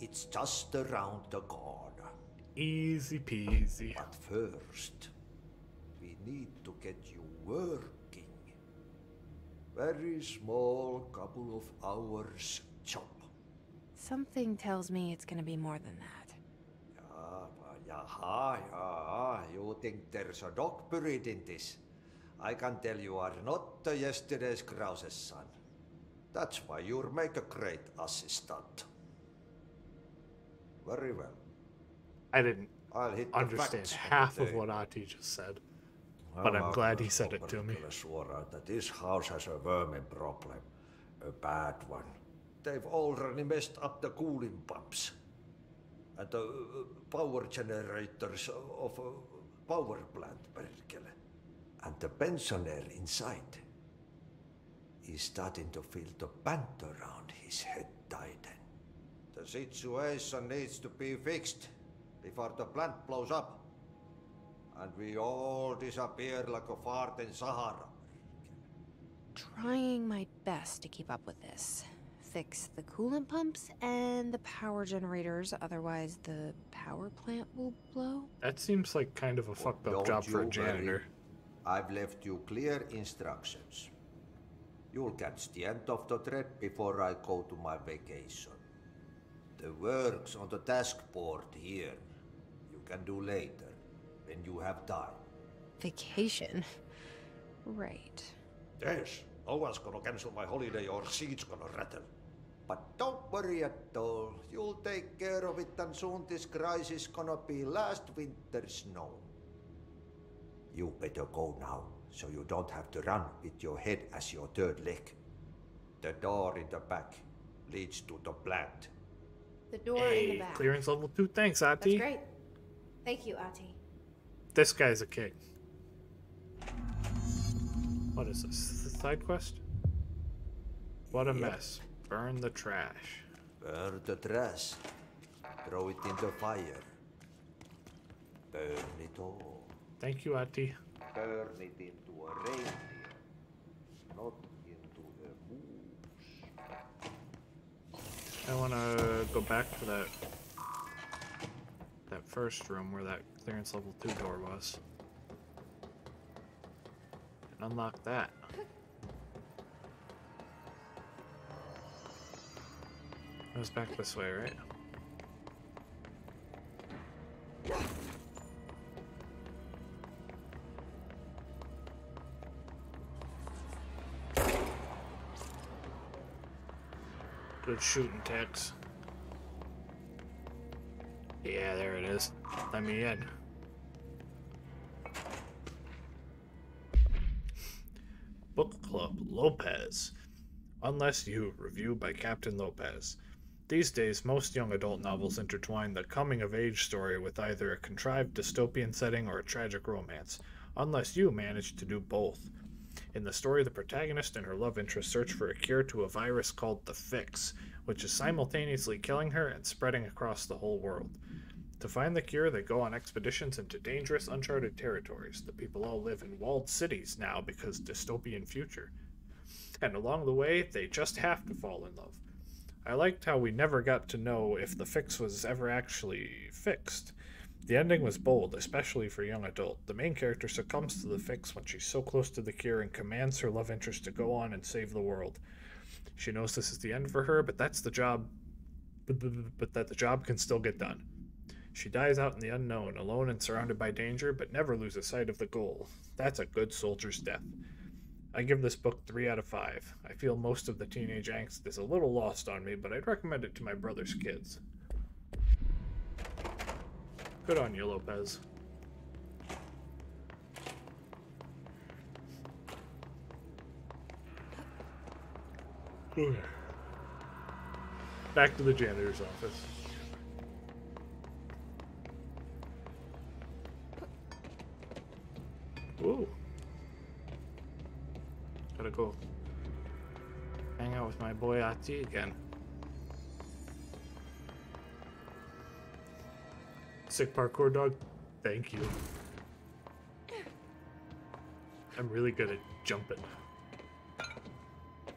Speaker 4: It's just around the corner.
Speaker 1: Easy peasy.
Speaker 4: But first, we need to get you working. Very small, couple of hours job.
Speaker 2: Something tells me it's gonna be more than that.
Speaker 4: Yaha, you think there's a dog buried in this? I can tell you are not the yesterday's Krause's son. That's why you'll make a great assistant. Very well.
Speaker 1: I didn't
Speaker 4: I'll hit
Speaker 1: understand half of what Ati just said, but I'm glad he said it to me.
Speaker 4: That this house has a vermin problem. A bad one. They've already messed up the cooling pumps. And the power generators of a power plant, perkele. And the pensioner inside is starting to feel the band around his head tighten. The situation needs to be fixed before the plant blows up. And we all disappear like a fart in Sahara.
Speaker 2: Trying my best to keep up with this. Fix the coolant pumps and the power generators, otherwise the power plant will blow.
Speaker 1: That seems like kind of a fucked up job for a janitor.
Speaker 4: I've left you clear instructions. You'll catch the end of the thread before I go to my vacation. The work's on the task board here. You can do later, when you have time.
Speaker 2: Vacation? Right.
Speaker 4: Yes, no one's gonna cancel my holiday or seat's gonna rattle. But don't worry at all. You'll take care of it and soon this crisis gonna be last winter's snow. You better go now, so you don't have to run with your head as your third leg. The door in the back leads to the plant.
Speaker 3: The door in the back.
Speaker 1: Clearance level 2. Thanks, Ati.
Speaker 3: That's great. Thank you, Ati.
Speaker 1: This guy's a king. What is this? The side quest? What a mess. Burn the trash.
Speaker 4: Burn the trash. Throw it in the fire. Burn it all.
Speaker 1: Thank you, Ati.
Speaker 4: Turn it into a reindeer, not into a moose.
Speaker 1: I want to go back to that first room where that clearance level 2 door was. And unlock that. It was back this way, right? Good shooting, Tex. Yeah, there it is. Let me in. Book Club Lopez. Unless You, review by Captain Lopez. These days, most young adult novels intertwine the coming-of-age story with either a contrived dystopian setting or a tragic romance. Unless You managed to do both. In the story, the protagonist and her love interest search for a cure to a virus called the Fix, which is simultaneously killing her and spreading across the whole world. To find the cure, they go on expeditions into dangerous, uncharted territories. The people all live in walled cities now because dystopian future. And along the way, they just have to fall in love. I liked how we never got to know if the fix was ever actually fixed. The ending was bold, especially for a young adult. The main character succumbs to the fix when she's so close to the cure and commands her love interest to go on and save the world. She knows this is the end for her, but that's the job. But that the job can still get done. She dies out in the unknown, alone and surrounded by danger, but never loses sight of the goal. That's a good soldier's death. I give this book 3 out of 5. I feel most of the teenage angst is a little lost on me, but I'd recommend it to my brother's kids. Good on you, Lopez. Okay. Back to the janitor's office. Whoa. Gotta go hang out with my boy Ati again. Sick parkour dog, thank you. I'm really good at jumping.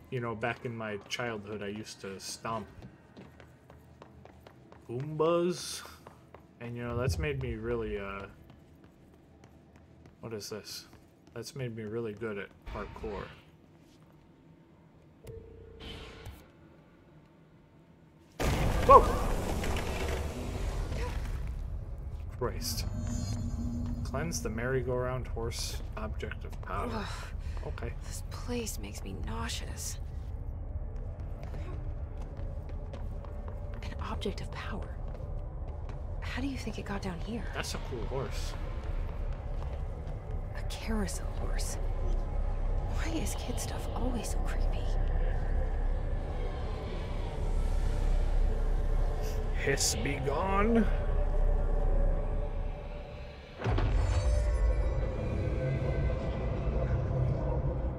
Speaker 1: You know, back in my childhood, I used to stomp Goombas. And, you know, that's made me really, what is this? That's made me really good at parkour. Whoa! Christ. Cleanse the merry-go-round horse object of power.
Speaker 2: Ugh,
Speaker 1: Okay.
Speaker 2: this place makes me nauseous. An object of power. How do you think it got down here?
Speaker 1: That's a cool horse.
Speaker 2: A carousel horse. Why is kid stuff always so creepy?
Speaker 1: Hiss be gone.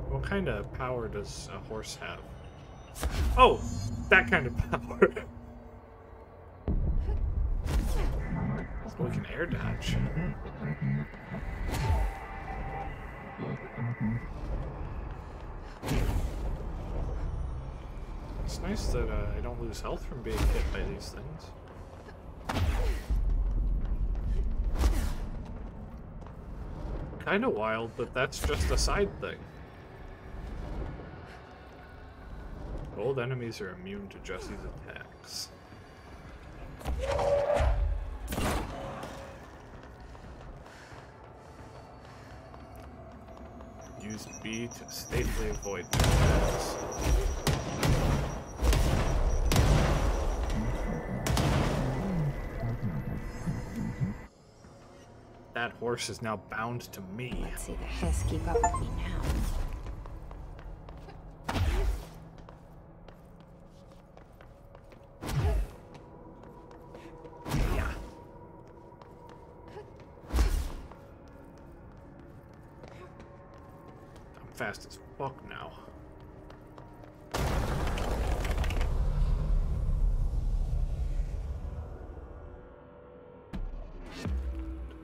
Speaker 1: What kind of power does a horse have? Oh, that kind of power. So we can air dodge. It's nice that I don't lose health from being hit by these things. Kinda wild, but that's just a side thing. Gold enemies are immune to Jesse's attacks. Use B to safely avoid attacks. That horse is now bound to me.
Speaker 2: Let's see the hiss keep up with me now.
Speaker 1: Yeah. I'm fast as fuck now.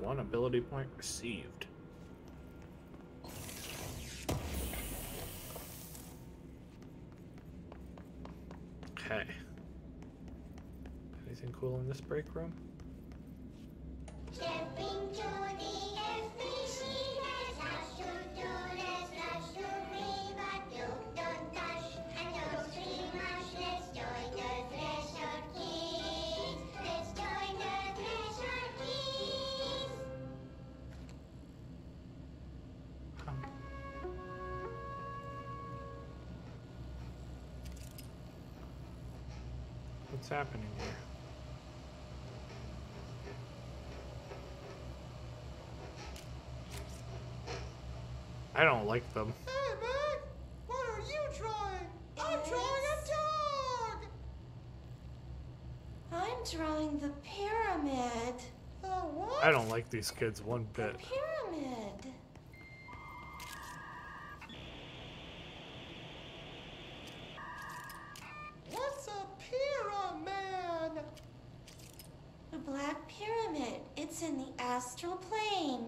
Speaker 1: One ability point received. Okay. Anything cool in this break room?
Speaker 13: Stepping to the FBC, there's lots to do, there's lots to read, but don't touch and don't scream much. Let's join the Threshold Kids. Let's join the Threshold Kids.
Speaker 1: What's happening here? I don't like them.
Speaker 14: Hey, Meg! What are you drawing? I'm drawing a dog!
Speaker 13: I'm drawing the pyramid.
Speaker 14: The what?
Speaker 1: I don't like these kids one bit.
Speaker 13: Pyramid.
Speaker 14: What's a pyramid?
Speaker 13: The Black Pyramid. It's in the astral plane.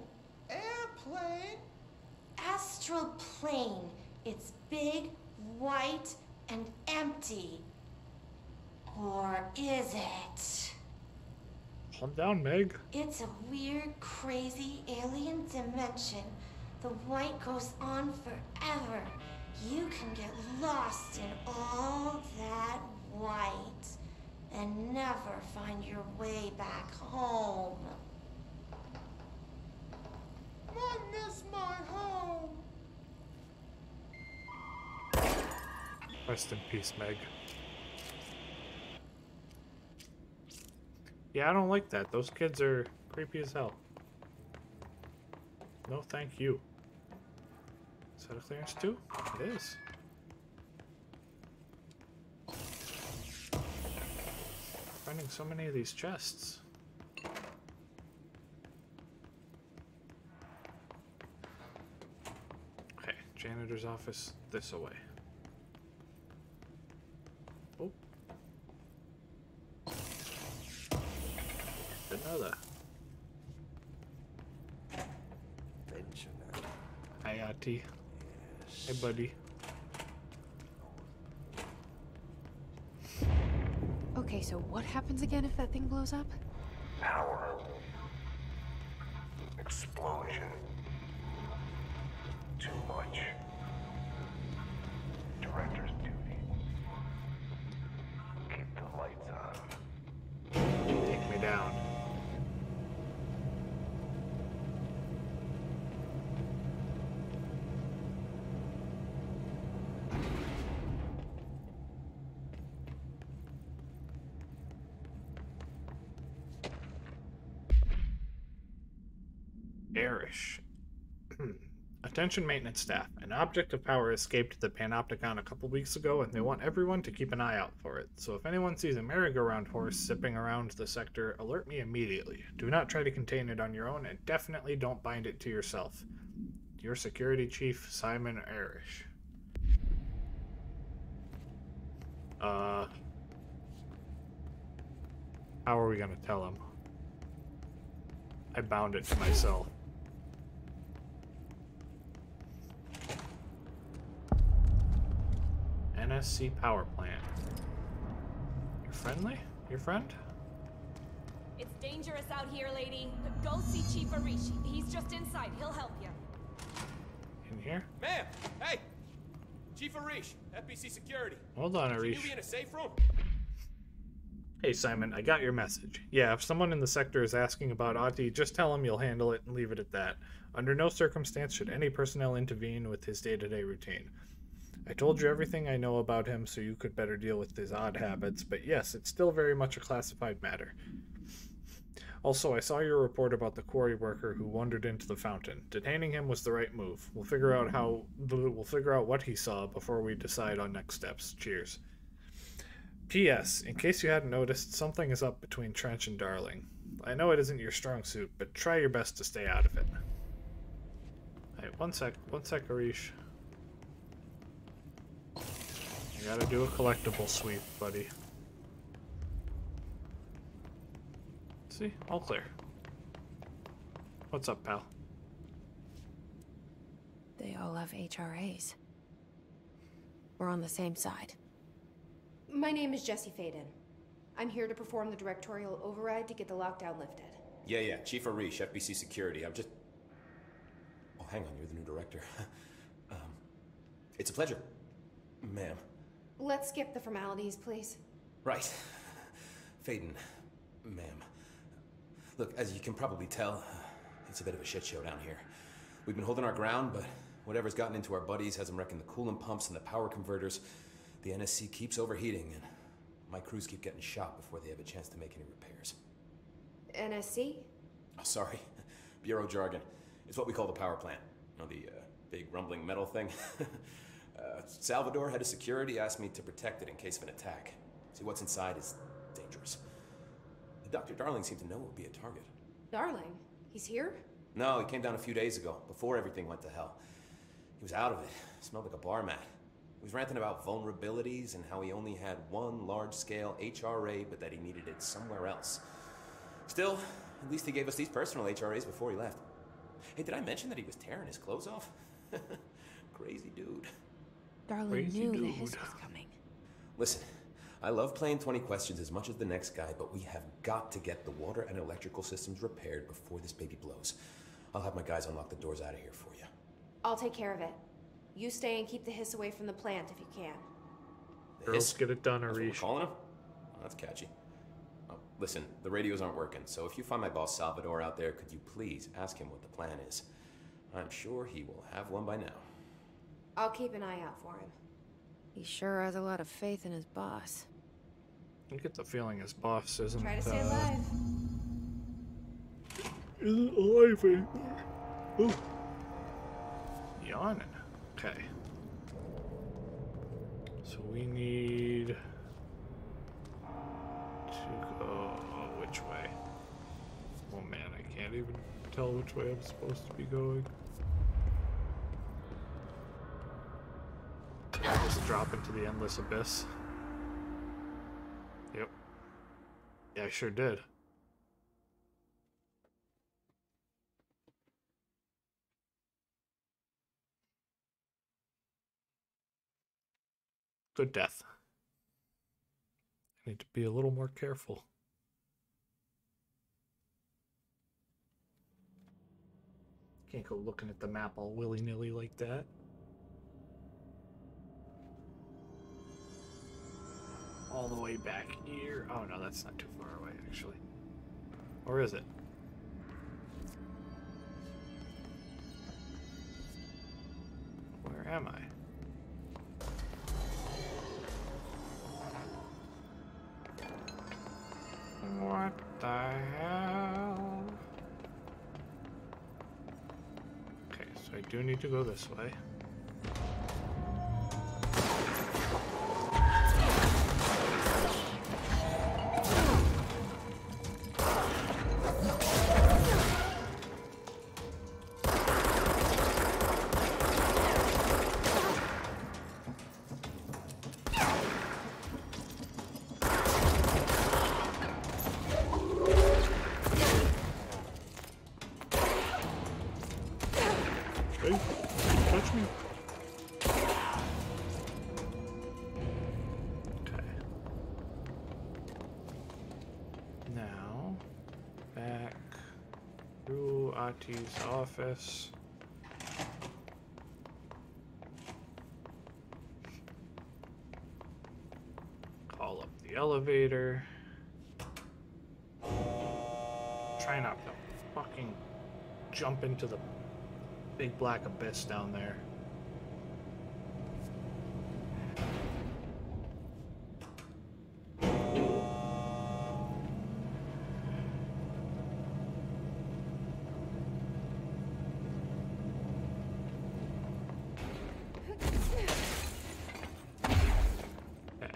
Speaker 14: Airplane?
Speaker 13: Astral plane. It's big, white, and empty. Or is it?
Speaker 1: Calm down, Meg.
Speaker 13: It's a weird, crazy alien dimension. The white goes on forever. You can get lost in all that white and never find your way back home.
Speaker 14: I miss my home.
Speaker 1: Rest in peace, Meg. Yeah, I don't like that. Those kids are creepy as hell. No, thank you. Is that a clearance too? It is. Finding so many of these chests. Okay, janitor's office this away. Oh. Didn't know that. Hi, Ati. Hey, buddy.
Speaker 2: Okay, so what happens again if that thing blows up?
Speaker 6: Power. Explosion. Too much. Director's duty. Keep the lights on.
Speaker 1: Take me down. Arish. Attention maintenance staff. An object of power escaped the Panopticon a couple weeks ago, and they want everyone to keep an eye out for it. So if anyone sees a merry-go-round horse zipping around the sector, alert me immediately. Do not try to contain it on your own, and definitely don't bind it to yourself. Your security chief, Simon Arish. How are we gonna tell him? I bound it to myself. NSC power plant. You're friendly? Your friend?
Speaker 15: It's dangerous out here, lady. Go see Chief Arish. He's just inside. He'll help you.
Speaker 1: In here?
Speaker 16: Ma'am! Hey! Chief Arish, FBC Security.
Speaker 1: Hold on,
Speaker 16: Should you
Speaker 1: Arish.
Speaker 16: be in a safe room?
Speaker 1: Hey, Simon, I got your message. Yeah, if someone in the sector is asking about Ati, just tell him you'll handle it and leave it at that. Under no circumstance should any personnel intervene with his day-to-day routine. I told you everything I know about him so you could better deal with his odd habits, but yes, it's still very much a classified matter. Also, I saw your report about the quarry worker who wandered into the fountain. Detaining him was the right move. We'll figure out what he saw before we decide on next steps. Cheers. P.S. In case you hadn't noticed, something is up between Trench and Darling. I know it isn't your strong suit, but try your best to stay out of it. Hey, one sec, Arish. I gotta do a collectible sweep, buddy. See? All clear. What's up, pal?
Speaker 2: They all have HRAs. We're on the same side.
Speaker 3: My name is Jesse Faden. I'm here to perform the directorial override to get the lockdown lifted.
Speaker 17: Yeah, Chief Arish, FBC Security. I'm just... Oh, hang on, you're the new director. It's a pleasure, ma'am.
Speaker 3: Let's skip the formalities, please.
Speaker 17: Right. Faden, ma'am. Look, as you can probably tell, it's a bit of a shit show down here. We've been holding our ground, but whatever's gotten into our buddies has them wrecking the coolant pumps and the power converters. The NSC keeps overheating, and my crews keep getting shot before they have a chance to make any repairs.
Speaker 3: NSC?
Speaker 17: Oh, sorry. Bureau jargon. It's what we call the power plant. You know, the big rumbling metal thing? Salvador, head of security, asked me to protect it in case of an attack. See, what's inside is dangerous. Dr. Darling seemed to know it would be a target.
Speaker 3: Darling? He's here?
Speaker 17: No, he came down a few days ago, before everything went to hell. He was out of it. Smelled like a bar mat. He was ranting about vulnerabilities and how he only had one large-scale HRA, but that he needed it somewhere else. Still, at least he gave us these personal HRAs before he left. Hey, did I mention that he was tearing his clothes off? Crazy dude.
Speaker 2: Darling knew the hiss was coming.
Speaker 17: Listen, I love playing 20 questions as much as the next guy, but we have got to get the water and electrical systems repaired before this baby blows. I'll have my guys unlock the doors out of here for you.
Speaker 3: I'll take care of it. You stay and keep the hiss away from the plant if you can.
Speaker 1: Girls, get it done,
Speaker 17: That's what we're
Speaker 1: Arish.
Speaker 17: calling him? Oh, that's catchy. Oh, listen, the radios aren't working, so if you find my boss Salvador out there, could you please ask him what the plan is? I'm sure he will have one by now.
Speaker 3: I'll keep an eye out for him.
Speaker 2: He sure has a lot of faith in his boss.
Speaker 1: I get the feeling his boss isn't...
Speaker 3: Try to stay alive.
Speaker 1: Isn't alive anymore. Ooh. Yawning. Okay. So we need to go which way? Oh man, I can't even tell which way I'm supposed to be going. Just drop into the endless abyss. Yep. Yeah, I sure did. Good death. I need to be a little more careful. Can't go looking at the map all willy-nilly like that. All the way back here. Oh no, that's not too far away actually. Or is it? Where am I? What the hell? do need to go this way. Hey, touch me. Okay. Now, back through Ati's office. Call up the elevator. Try not to fucking jump into the big black abyss down there. Okay.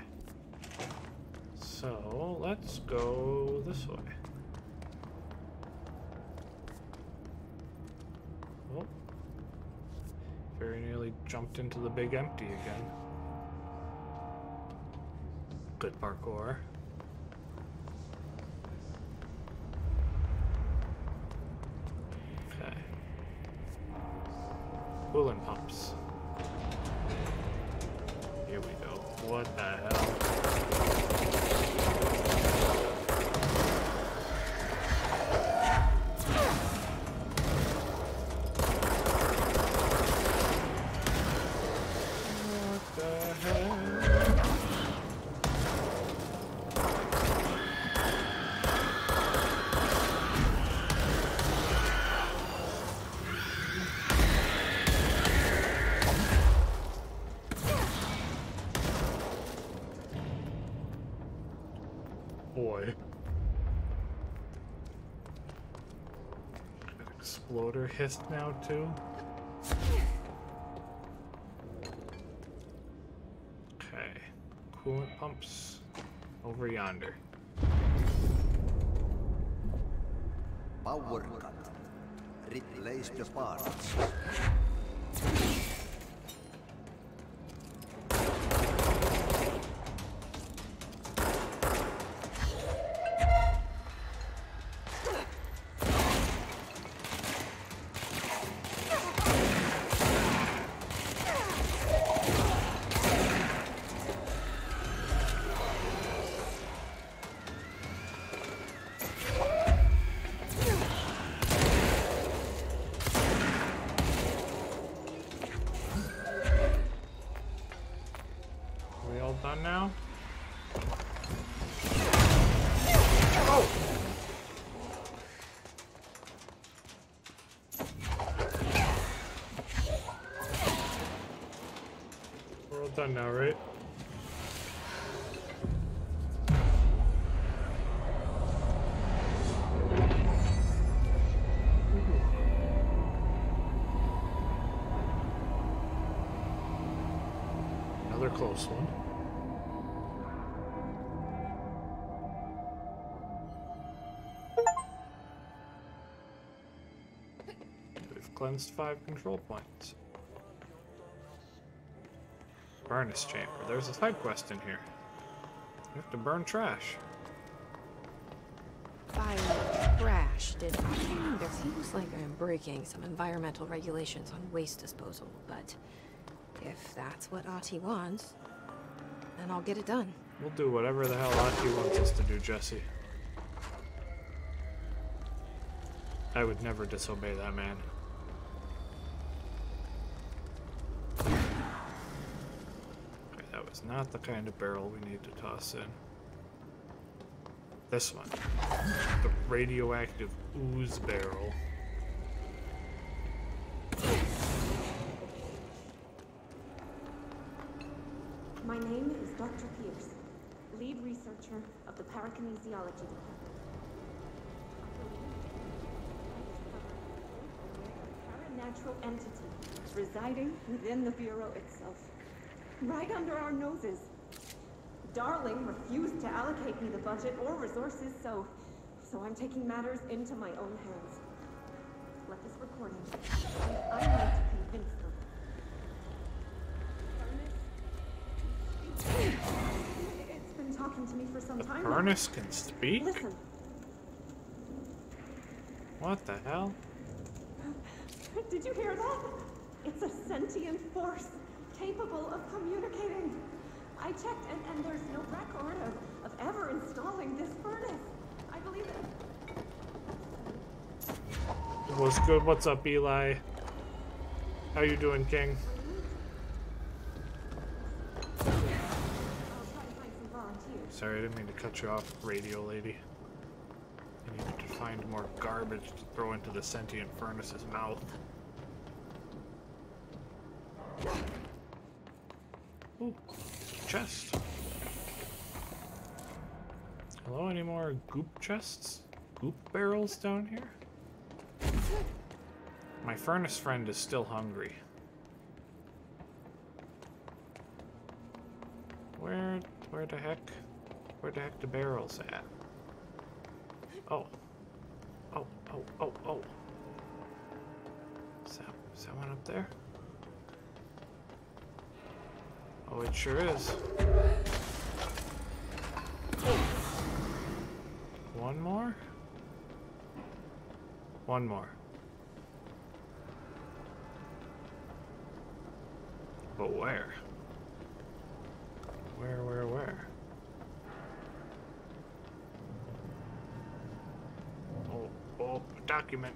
Speaker 1: So let's go this way. Oh. Very nearly jumped into the big empty again. Good parkour. Okay. Coolant pumps. Here we go. What the hell? Boy. An exploder hissed now too. Okay. Coolant pumps over yonder.
Speaker 11: Power cut. Replace the parts.
Speaker 1: Done now?
Speaker 11: Oh!
Speaker 1: We're all done now, right? Another close one. Cleansed 5 control points. Furnace chamber. There's a side quest in here. You have to burn trash.
Speaker 2: By trash, did I? It seems like I'm breaking some environmental regulations on waste disposal, but if that's what Ati wants, then I'll get it done.
Speaker 1: We'll do whatever the hell Ati wants us to do, Jesse. I would never disobey that man. Not the kind of barrel we need to toss in. This one. The radioactive ooze barrel.
Speaker 18: My name is Dr. Pierce, lead researcher of the Parakinesiology Department. supernatural entity residing within the Bureau itself. Right under our noses. Darling refused to allocate me the budget or resources, so I'm taking matters into my own hands. Let this recording, and I need to convince them. It's been talking to me for some time.
Speaker 1: Furnace can speak?
Speaker 18: Listen.
Speaker 1: What the hell?
Speaker 18: Did you hear that? It's a sentient force capable of communicating. I checked, and there's no record of ever installing this furnace. I believe it.
Speaker 1: What's good? What's up, Eli? How you doing, King? Sorry, I didn't mean to cut you off, radio lady. I needed to find more garbage to throw into the sentient furnace's mouth. Ooh, chest. Hello, any more goop chests? Goop barrels down here? My furnace friend is still hungry. Where the heck the barrels at? Oh. Oh. Is that one up there? Oh, it sure is. One more? One more. But where? Where? Oh, document.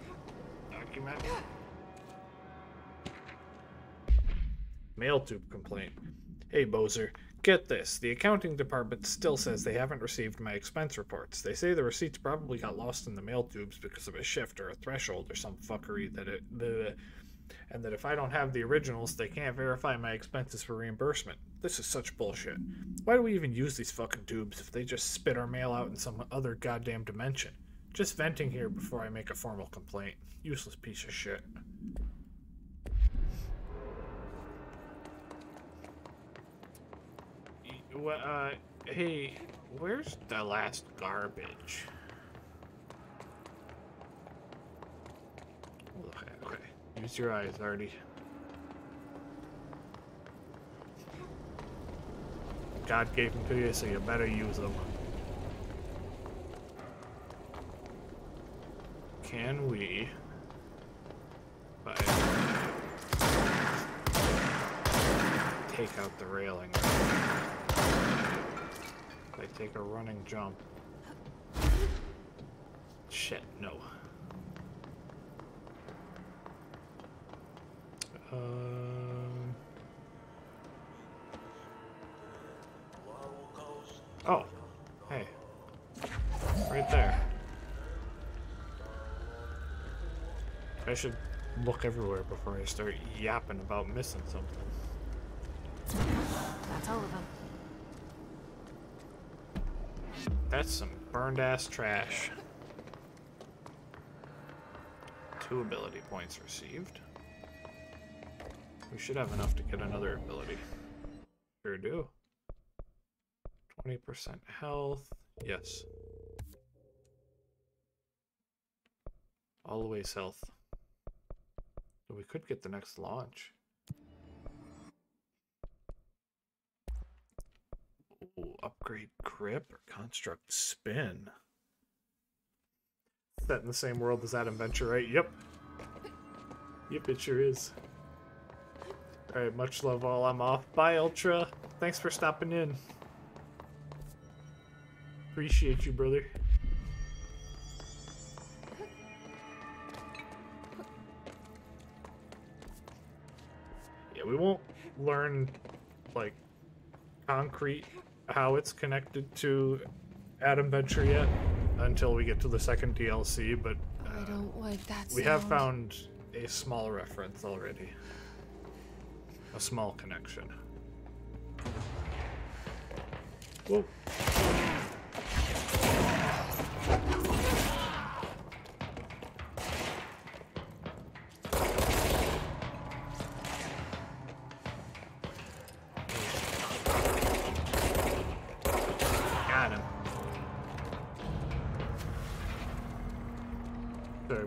Speaker 1: Mail tube complaint. Hey, Bozer. Get this. The accounting department still says they haven't received my expense reports. They say the receipts probably got lost in the mail tubes because of a shift or a threshold or some fuckery and that if I don't have the originals, they can't verify my expenses for reimbursement. This is such bullshit. Why do we even use these fucking tubes if they just spit our mail out in some other goddamn dimension? Just venting here before I make a formal complaint. Useless piece of shit. Hey, where's the last garbage? Okay. Use your eyes, Artie. God gave them to you, so you better use them. Can we... take out the railing? If I take a running jump. Shit, no. Oh, hey. Right there. I should look everywhere before I start yapping about missing something.
Speaker 2: That's all of them.
Speaker 1: That's some burned ass trash. 2 ability points received. We should have enough to get another ability. Sure do. 20% health. Yes. Always health. We could get the next launch. Ooh, upgrade grip or construct spin. Set in the same world as Adam Venture, right? Yep. Yep, it sure is. Alright, much love all. I'm off. Bye, Ultra. Thanks for stopping in. Appreciate you, brother. Yeah, we won't learn, like, concrete how it's connected to Adam Venture yet until we get to the second DLC, but
Speaker 2: I don't like that
Speaker 1: we have found a small reference already. A small connection. Whoa.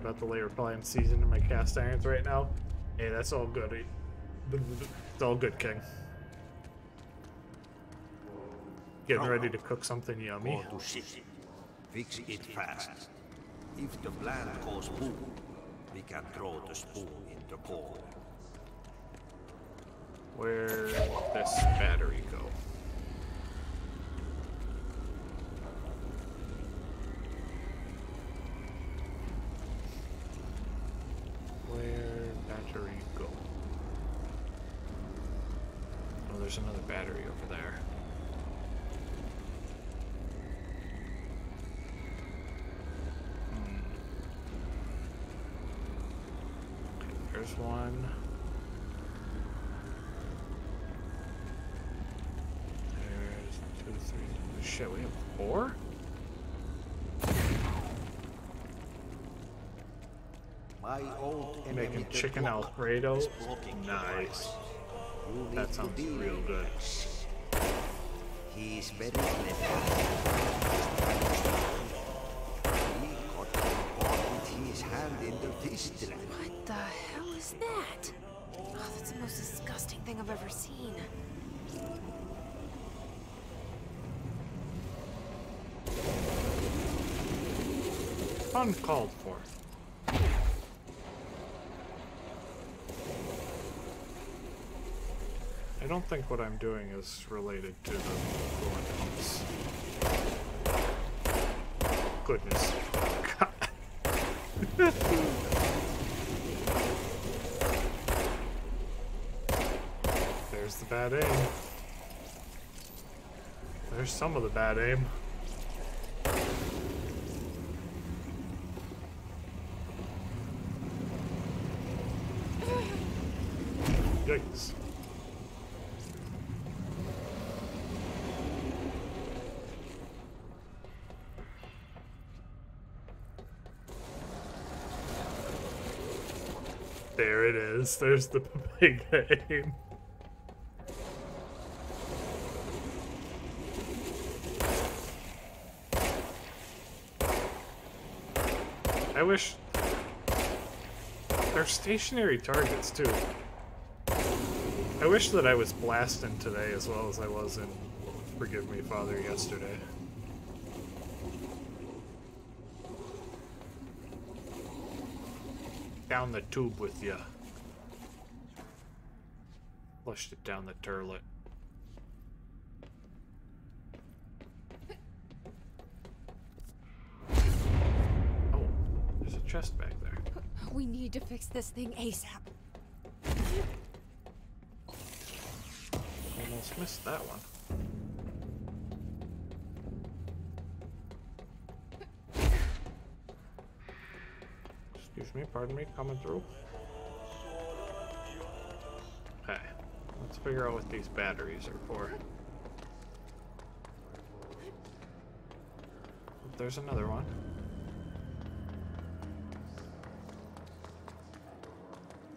Speaker 1: about the layer applying season in my cast irons right now. Hey, that's all good. It's all good, King. Getting ready to cook something yummy.
Speaker 11: Go to city. Fix it fast. If the plant goes boom, we can throw the spoon in the corner.
Speaker 1: Where'd this battery go? Where'd battery go? Oh, there's another battery over there. Okay, there's one. Shit, we have 4?
Speaker 11: My old
Speaker 1: Making chicken Alfredo? Nice. That sounds real good.
Speaker 11: He's very clever. He got caught with his hand in the fish trap.
Speaker 2: What the hell is that? Oh, that's the most disgusting thing I've ever seen.
Speaker 1: Uncalled for. I don't think what I'm doing is related to the coolant pumps. Goodness. God. There's the bad aim. There's some of the bad aim. Yikes. There it is. There's the big aim. I wish they're stationary targets too. I wish that I was blasting today as well as I was in Forgive Me, Father yesterday. Down the tube with ya. Flushed it down the turlet. Oh, there's a chest back there.
Speaker 2: We need to fix this thing ASAP.
Speaker 1: Almost missed that one. Excuse me, pardon me, coming through. Okay, let's figure out what these batteries are for. There's another one.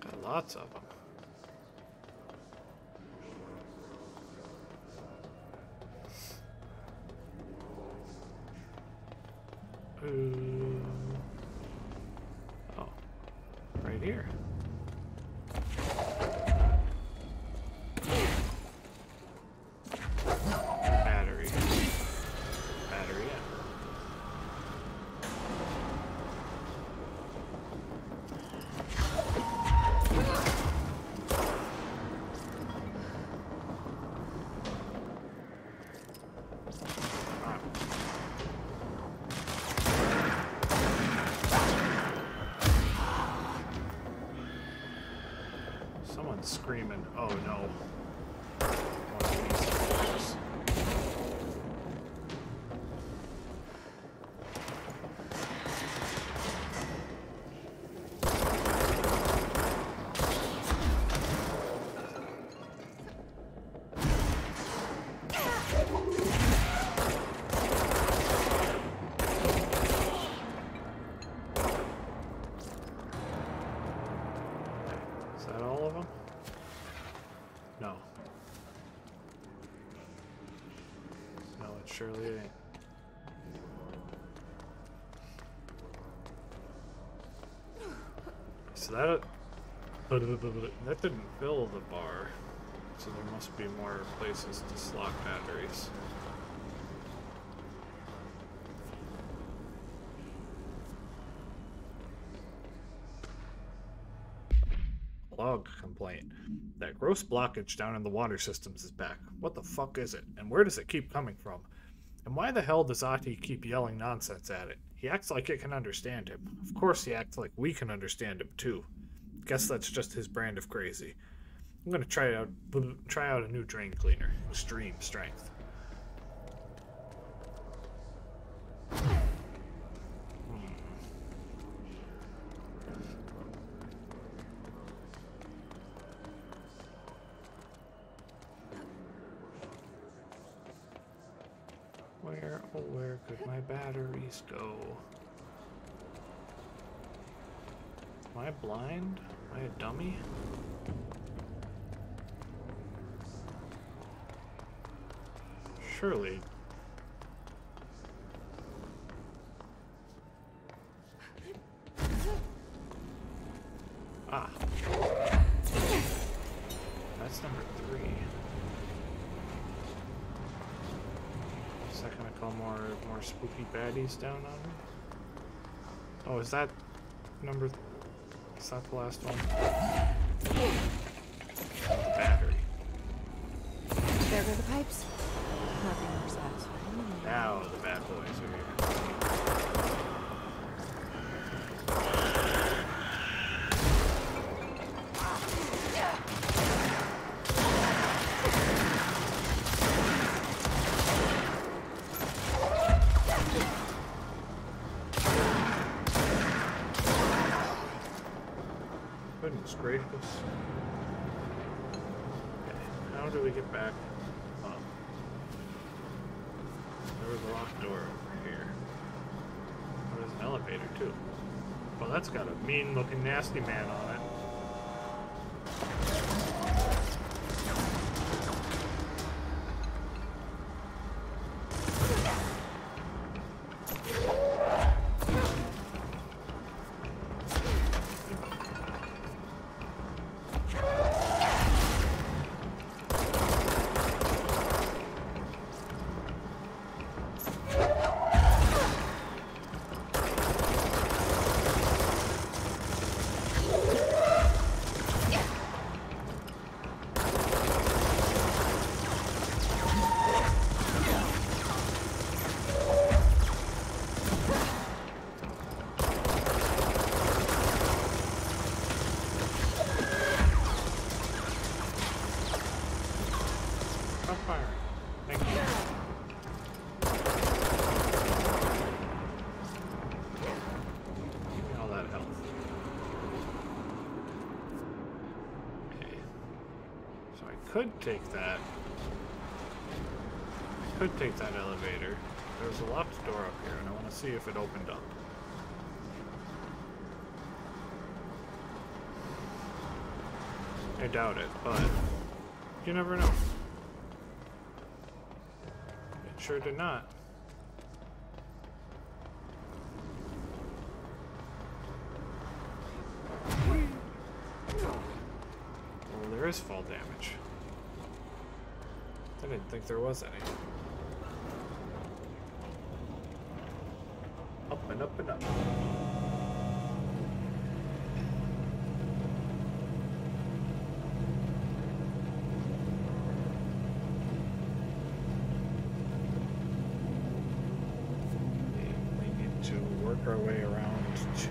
Speaker 1: Got lots of them. Oh, right here. Battery. Battery in. Someone's screaming. Oh no. One of these things. Is that all of them? No. No, it surely ain't. So that didn't fill the bar. So there must be more places to slot batteries. Log complaint. That gross blockage down in the water systems is back. What the fuck is it? And where does it keep coming from? And why the hell does Ahti keep yelling nonsense at it? He acts like it can understand him. Of course he acts like we can understand him too. Guess that's just his brand of crazy. I'm gonna try out a new drain cleaner. Extreme strength. Where could my batteries go? Am I blind? Am I a dummy? Surely. Ah. That's number 3. Is that gonna call more spooky baddies down on me? Oh, is that number? Is that the last one? Battery.
Speaker 2: There go the pipes. Nothing more satisfying.
Speaker 1: Now the bad boys are here. Goodness gracious. Okay, how do we get back up? There was a locked door over here. Oh, there's an elevator too. Well, that's got a mean looking nasty man on it. Could take that. I could take that elevator. There's a locked door up here, and I want to see if it opened up. I doubt it, but you never know. It sure did not. Well, there is fall damage. I didn't think there was any. Up and up and up. We need to work our way around to...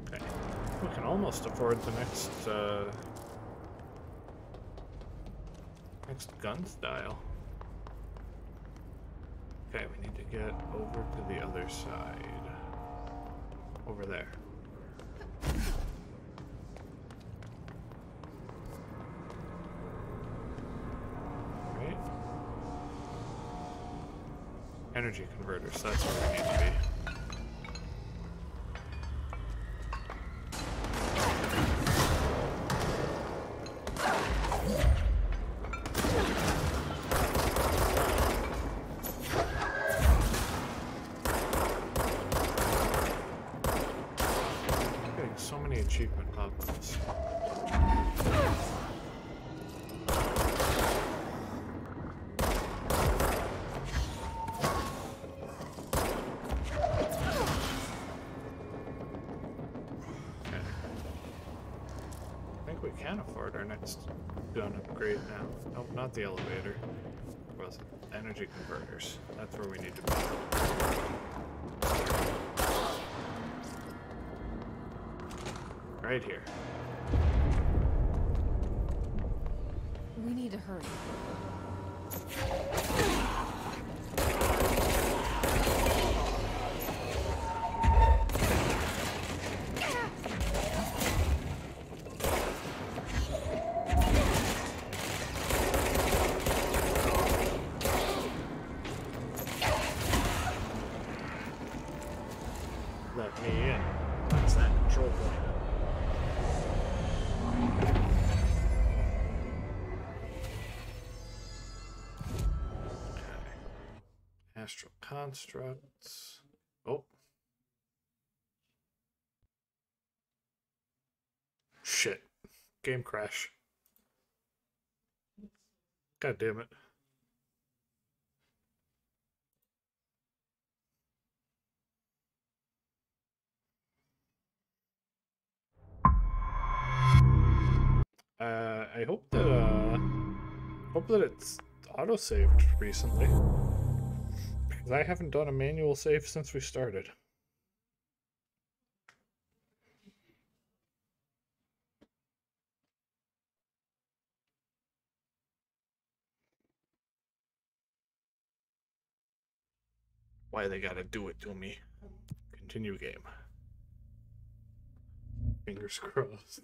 Speaker 1: Okay. We can almost afford the next gun style. Okay, we need to get over to the other side. Over there. Right? Energy converters, that's where we need to be. So many achievement pop-ups. Okay. I think we can afford our next gun upgrade now. Nope, not the elevator. Where was it? Energy converters. That's where we need to be. Right here.
Speaker 2: We need to hurry.
Speaker 1: Let me in. That's that control point. Astral constructs. Oh. Shit. Game crash. God damn it. I hope that it's auto-saved recently. Because I haven't done a manual save since we started. Why they gotta do it to me. Continue game. Fingers crossed.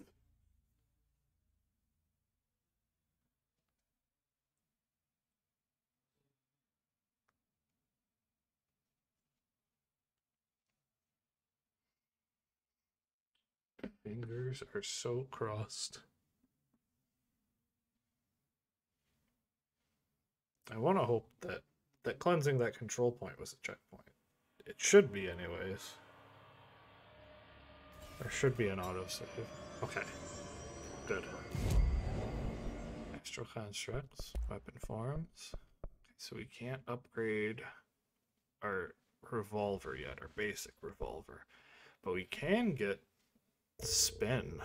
Speaker 1: Fingers are so crossed. I want to hope that cleansing that control point was a checkpoint. It should be anyways. There should be an autosave. Okay. Good. Astral constructs, weapon forms. Okay, so we can't upgrade our revolver yet, our basic revolver. But we can get spin.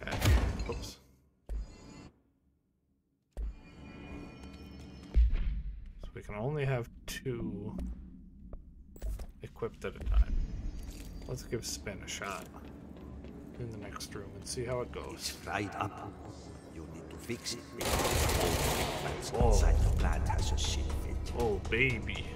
Speaker 1: Okay. Oops. So we can only have 2 equipped at a time. Let's give spin a shot in the next room and see how it goes.
Speaker 11: It's fried up. You need to fix it. Inside the plant has a shit fit.
Speaker 1: Oh, baby.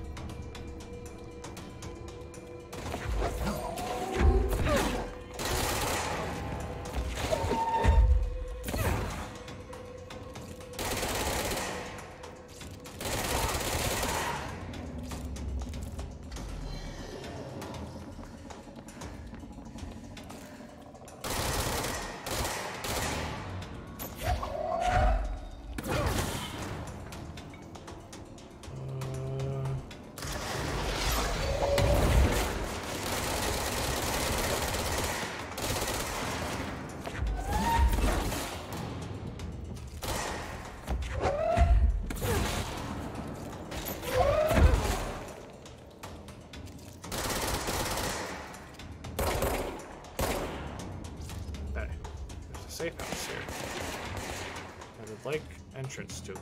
Speaker 1: Safe house here. I would like entrance to.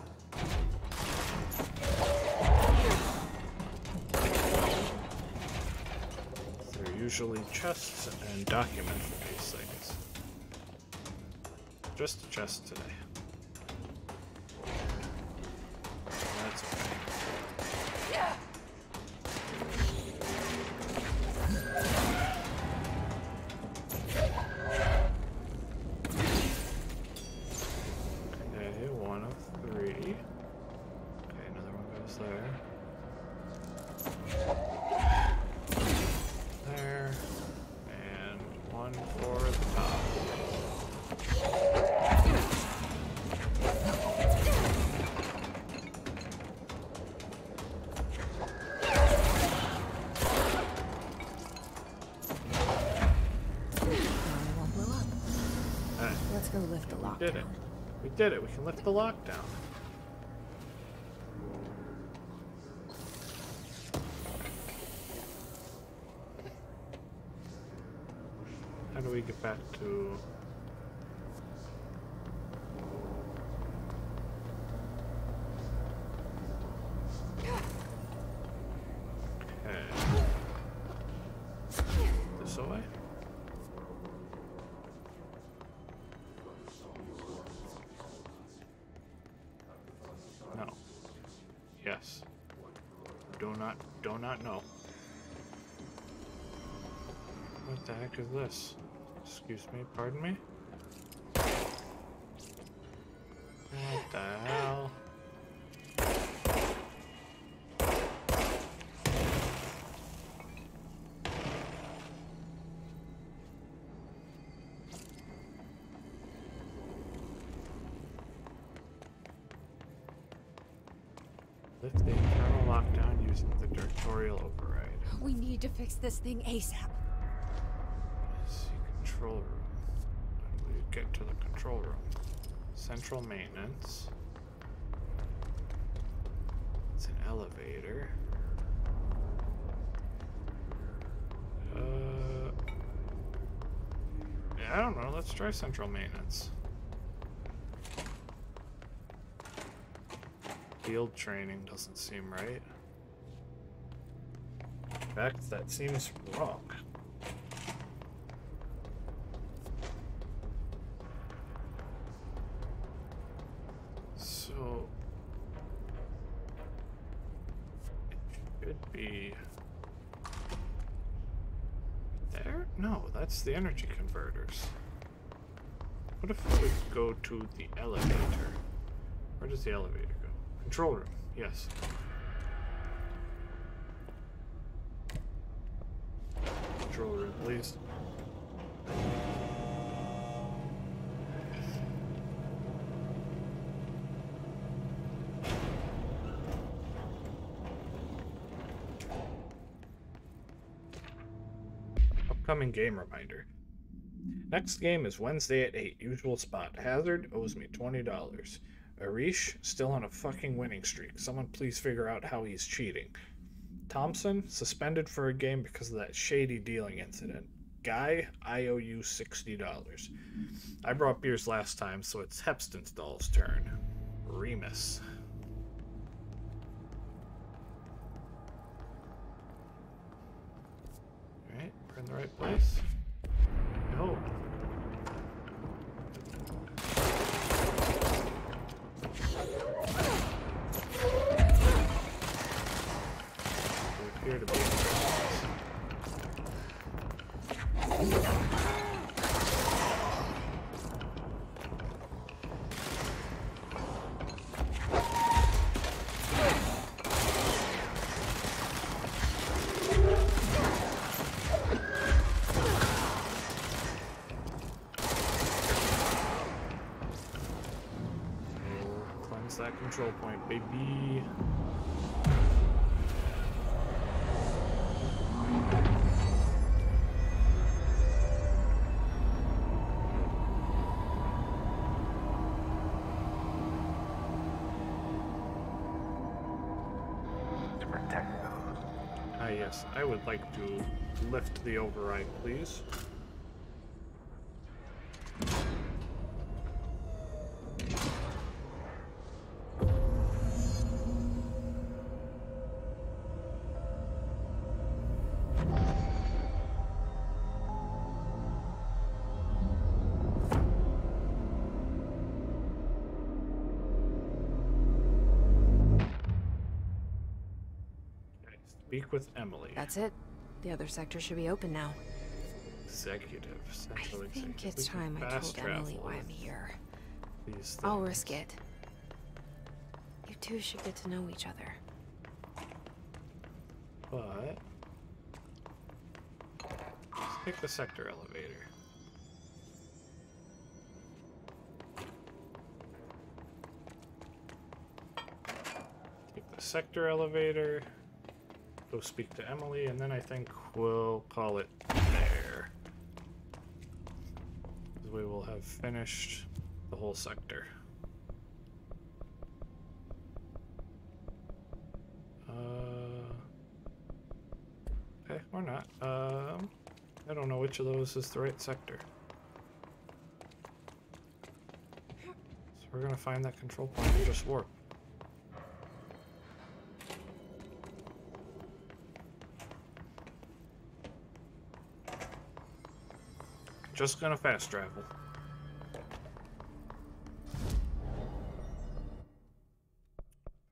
Speaker 1: usually chests and document-based things. Just a chest today. That's okay.
Speaker 15: Yeah.
Speaker 1: Okay, 1 of 3. Okay, another one goes there. There. And 1 for the top.
Speaker 2: Let's go lift the lock.
Speaker 1: We did it. We did it. We can lift the lockdown. How do we get back to... Okay. This way? No. Yes. Do not know. What the heck is this? Excuse me, pardon me? What the hell? Lift the internal lockdown using the directorial override.
Speaker 2: We need to fix this thing ASAP.
Speaker 1: See control room. How do we get to the control room? Central maintenance. It's an elevator. Yeah, I don't know. Let's try central maintenance. Field training doesn't seem right. In fact, that seems wrong. So it should be there? No, that's the energy converters. What if we go to the elevator? Where does the elevator go? Control room, yes. Control room, please. Upcoming game reminder. Next game is Wednesday at 8, usual spot. Hazard owes me $20. Arish, still on a fucking winning streak. Someone please figure out how he's cheating. Thompson, suspended for a game because of that shady dealing incident. Guy, I owe you $60. I brought beers last time, so it's Hepstenstall's turn. Remus. Alright, we're in the right place. I hope. We appear to be in that control point, baby.
Speaker 6: To protect them.
Speaker 1: Ah, yes. I would like to lift the override, please. Speak with Emily.
Speaker 2: That's it. The other sector should be open now.
Speaker 1: Executive. Central
Speaker 2: I think
Speaker 1: executive.
Speaker 2: it's time I told Emily why I'm here.
Speaker 1: These
Speaker 2: I'll
Speaker 1: things.
Speaker 2: risk it. You two should get to know each other.
Speaker 1: But let's take the sector elevator. Take the sector elevator. Go speak to Emily, and then I think we'll call it there. We will have finished the whole sector. Okay, or not. I don't know which of those is the right sector. So we're gonna find that control point and just warp. Just gonna fast travel.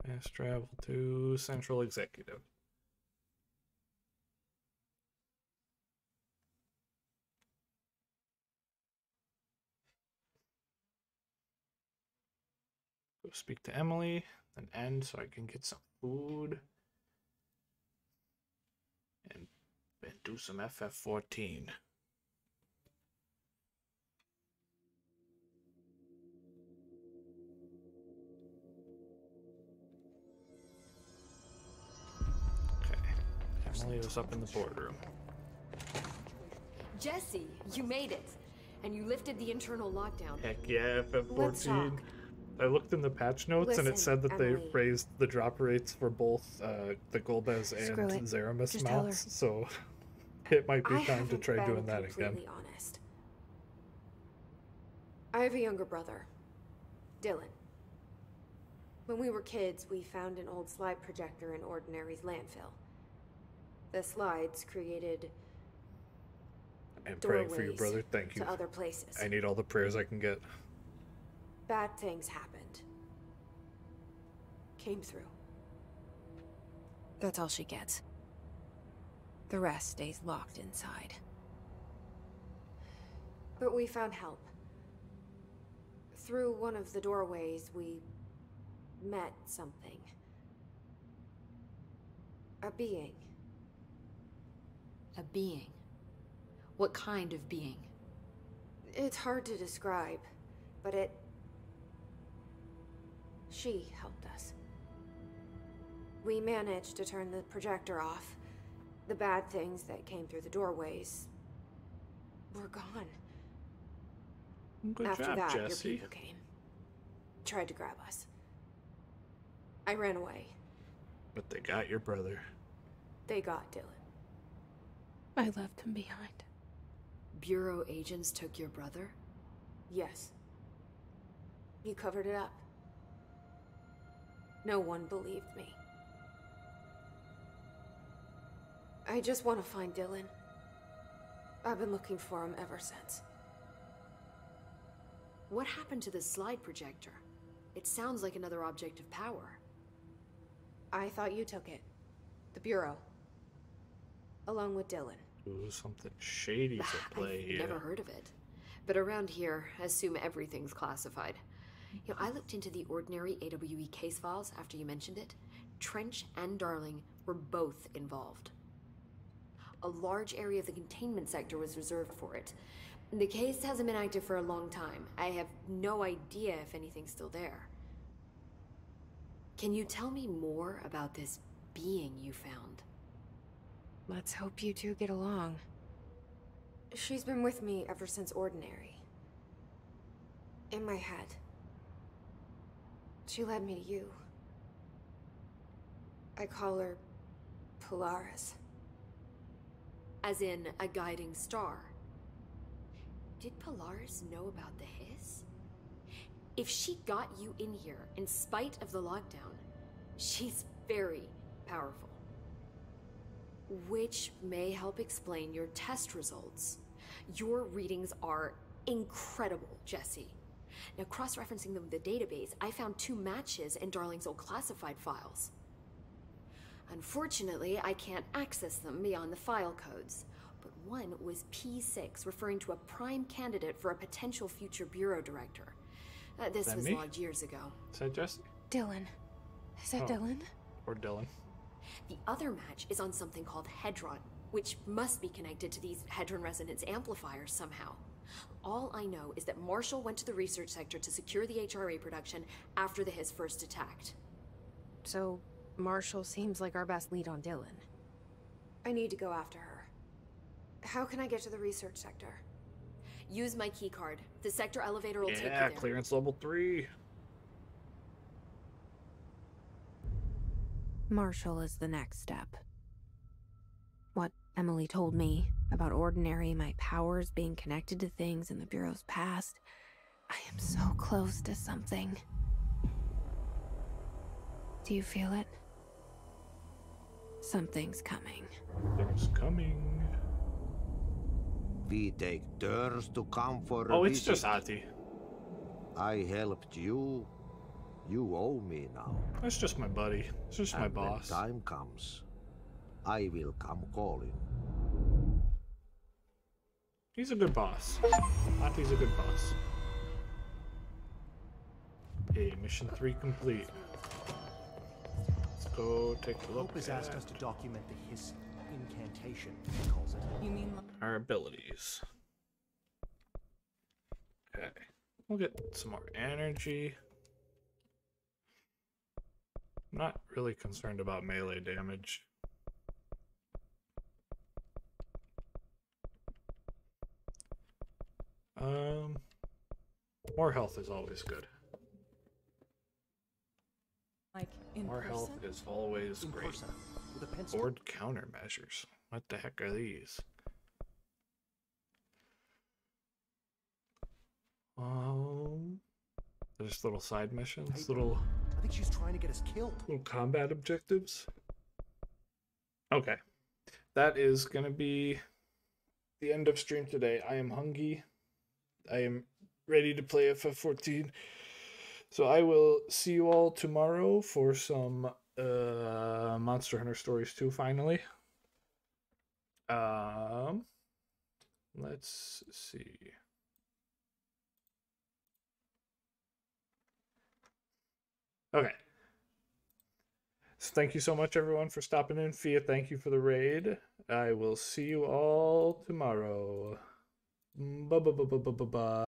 Speaker 1: Fast travel to Central Executive. Go speak to Emily, then end so I can get some food. And do some FF14. Emily was up in the boardroom.
Speaker 8: Jesse, you made it. And you lifted the internal lockdown.
Speaker 1: Heck yeah,
Speaker 8: Let's
Speaker 1: FF14.
Speaker 8: talk.
Speaker 1: I looked in the patch notes and it
Speaker 8: Listen,
Speaker 1: said that they
Speaker 8: Emily.
Speaker 1: raised the drop rates for both the Golbez
Speaker 2: Screw
Speaker 1: and
Speaker 2: it.
Speaker 1: Zeramis
Speaker 2: Just tell her.
Speaker 1: mounts, so it might be
Speaker 3: I
Speaker 1: time to
Speaker 3: haven't
Speaker 1: try
Speaker 3: been
Speaker 1: doing that again.
Speaker 3: completely honest. I have a younger brother, Dylan. When we were kids, we found an old slide projector in Ordinary's landfill. The slides created
Speaker 1: I'm praying for you,
Speaker 3: doorways
Speaker 1: brother. Thank you.
Speaker 3: to other places.
Speaker 1: I need all the prayers I can get.
Speaker 3: Bad things happened. Came through.
Speaker 2: That's all she gets. The rest stays locked inside.
Speaker 3: But we found help. Through one of the doorways, we met something. A being.
Speaker 8: A being? What kind of being?
Speaker 3: It's hard to describe, but she helped us. We managed to turn the projector off. The bad things that came through the doorways were gone.
Speaker 1: Good
Speaker 3: After
Speaker 1: job,
Speaker 3: that,
Speaker 1: Jesse.
Speaker 3: your people came. Tried to grab us. I ran away.
Speaker 1: But they got your brother.
Speaker 3: They got Dylan.
Speaker 2: I left him behind.
Speaker 8: Bureau agents took your brother?
Speaker 3: Yes. You covered it up. No one believed me. I just want to find Dylan. I've been looking for him ever since.
Speaker 8: What happened to the slide projector? It sounds like another object of power.
Speaker 3: I thought you took it. The Bureau. Along with Dylan.
Speaker 1: Ooh, something shady's at play
Speaker 8: I've
Speaker 1: here.
Speaker 8: never heard of it. But around here, assume everything's classified. You know, I looked into the Ordinary AWE case files after you mentioned it. Trench and Darling were both involved. A large area of the containment sector was reserved for it. The case hasn't been active for a long time. I have no idea if anything's still there. Can you tell me more about this being you found?
Speaker 2: Let's hope you two get along.
Speaker 3: She's been with me ever since Ordinary. In my head. She led me to you. I call her Polaris.
Speaker 8: As in, a guiding star. Did Polaris know about the hiss? If she got you in here in spite of the lockdown, she's very powerful. Which may help explain your test results. Your readings are incredible, Jesse. Now, cross-referencing them with the database, I found 2 matches in Darling's old classified files. Unfortunately, I can't access them beyond the file codes. But one was P6, referring to a prime candidate for a potential future bureau director. This was logged years ago.
Speaker 1: Is that Jesse?
Speaker 2: Dylan. Is that Dylan?
Speaker 1: Or Dylan.
Speaker 8: The other match is on something called Hedron, which must be connected to these Hedron resonance amplifiers somehow. All I know is that Marshall went to the research sector to secure the HRA production after the Hiss first attacked.
Speaker 2: So, Marshall seems like our best lead on Dylan.
Speaker 3: I need to go after her. How can I get to the research sector?
Speaker 8: Use my keycard. The sector elevator will take you there.
Speaker 1: Yeah, clearance level 3.
Speaker 2: Marshall is the next step. What Emily told me about Ordinary, my powers being connected to things in the Bureau's past. I am so close to something. Do you feel it? Something's coming.
Speaker 1: Something's coming.
Speaker 11: We take turns to come for a
Speaker 1: Oh, it's
Speaker 11: visit.
Speaker 1: just Ati.
Speaker 11: I helped you. You owe me now.
Speaker 1: That's just my buddy. It's just my boss.
Speaker 11: When time comes, I will come calling.
Speaker 1: He's a good boss. Ati's a good boss. Okay, mission 3 complete. Let's go take a look
Speaker 19: Hope has asked us to document the Hiss incantation, he calls it.
Speaker 12: You mean
Speaker 1: our abilities. Okay. We'll get some more energy. I'm not really concerned about melee damage. More health is always good.
Speaker 12: like in
Speaker 1: More
Speaker 12: person?
Speaker 1: health is always
Speaker 19: In
Speaker 1: great.
Speaker 19: person, with a pencil.
Speaker 1: Board countermeasures. What the heck are these? There's little side missions, little
Speaker 19: I think she's trying to get us killed.
Speaker 1: little combat objectives. Okay. That is gonna be the end of stream today. I am hungry. I am ready to play FF14. So I will see you all tomorrow for some Monster Hunter Stories 2 finally. Let's see. Okay. So thank you so much, everyone, for stopping in. Fia, thank you for the raid. I will see you all tomorrow. Bye.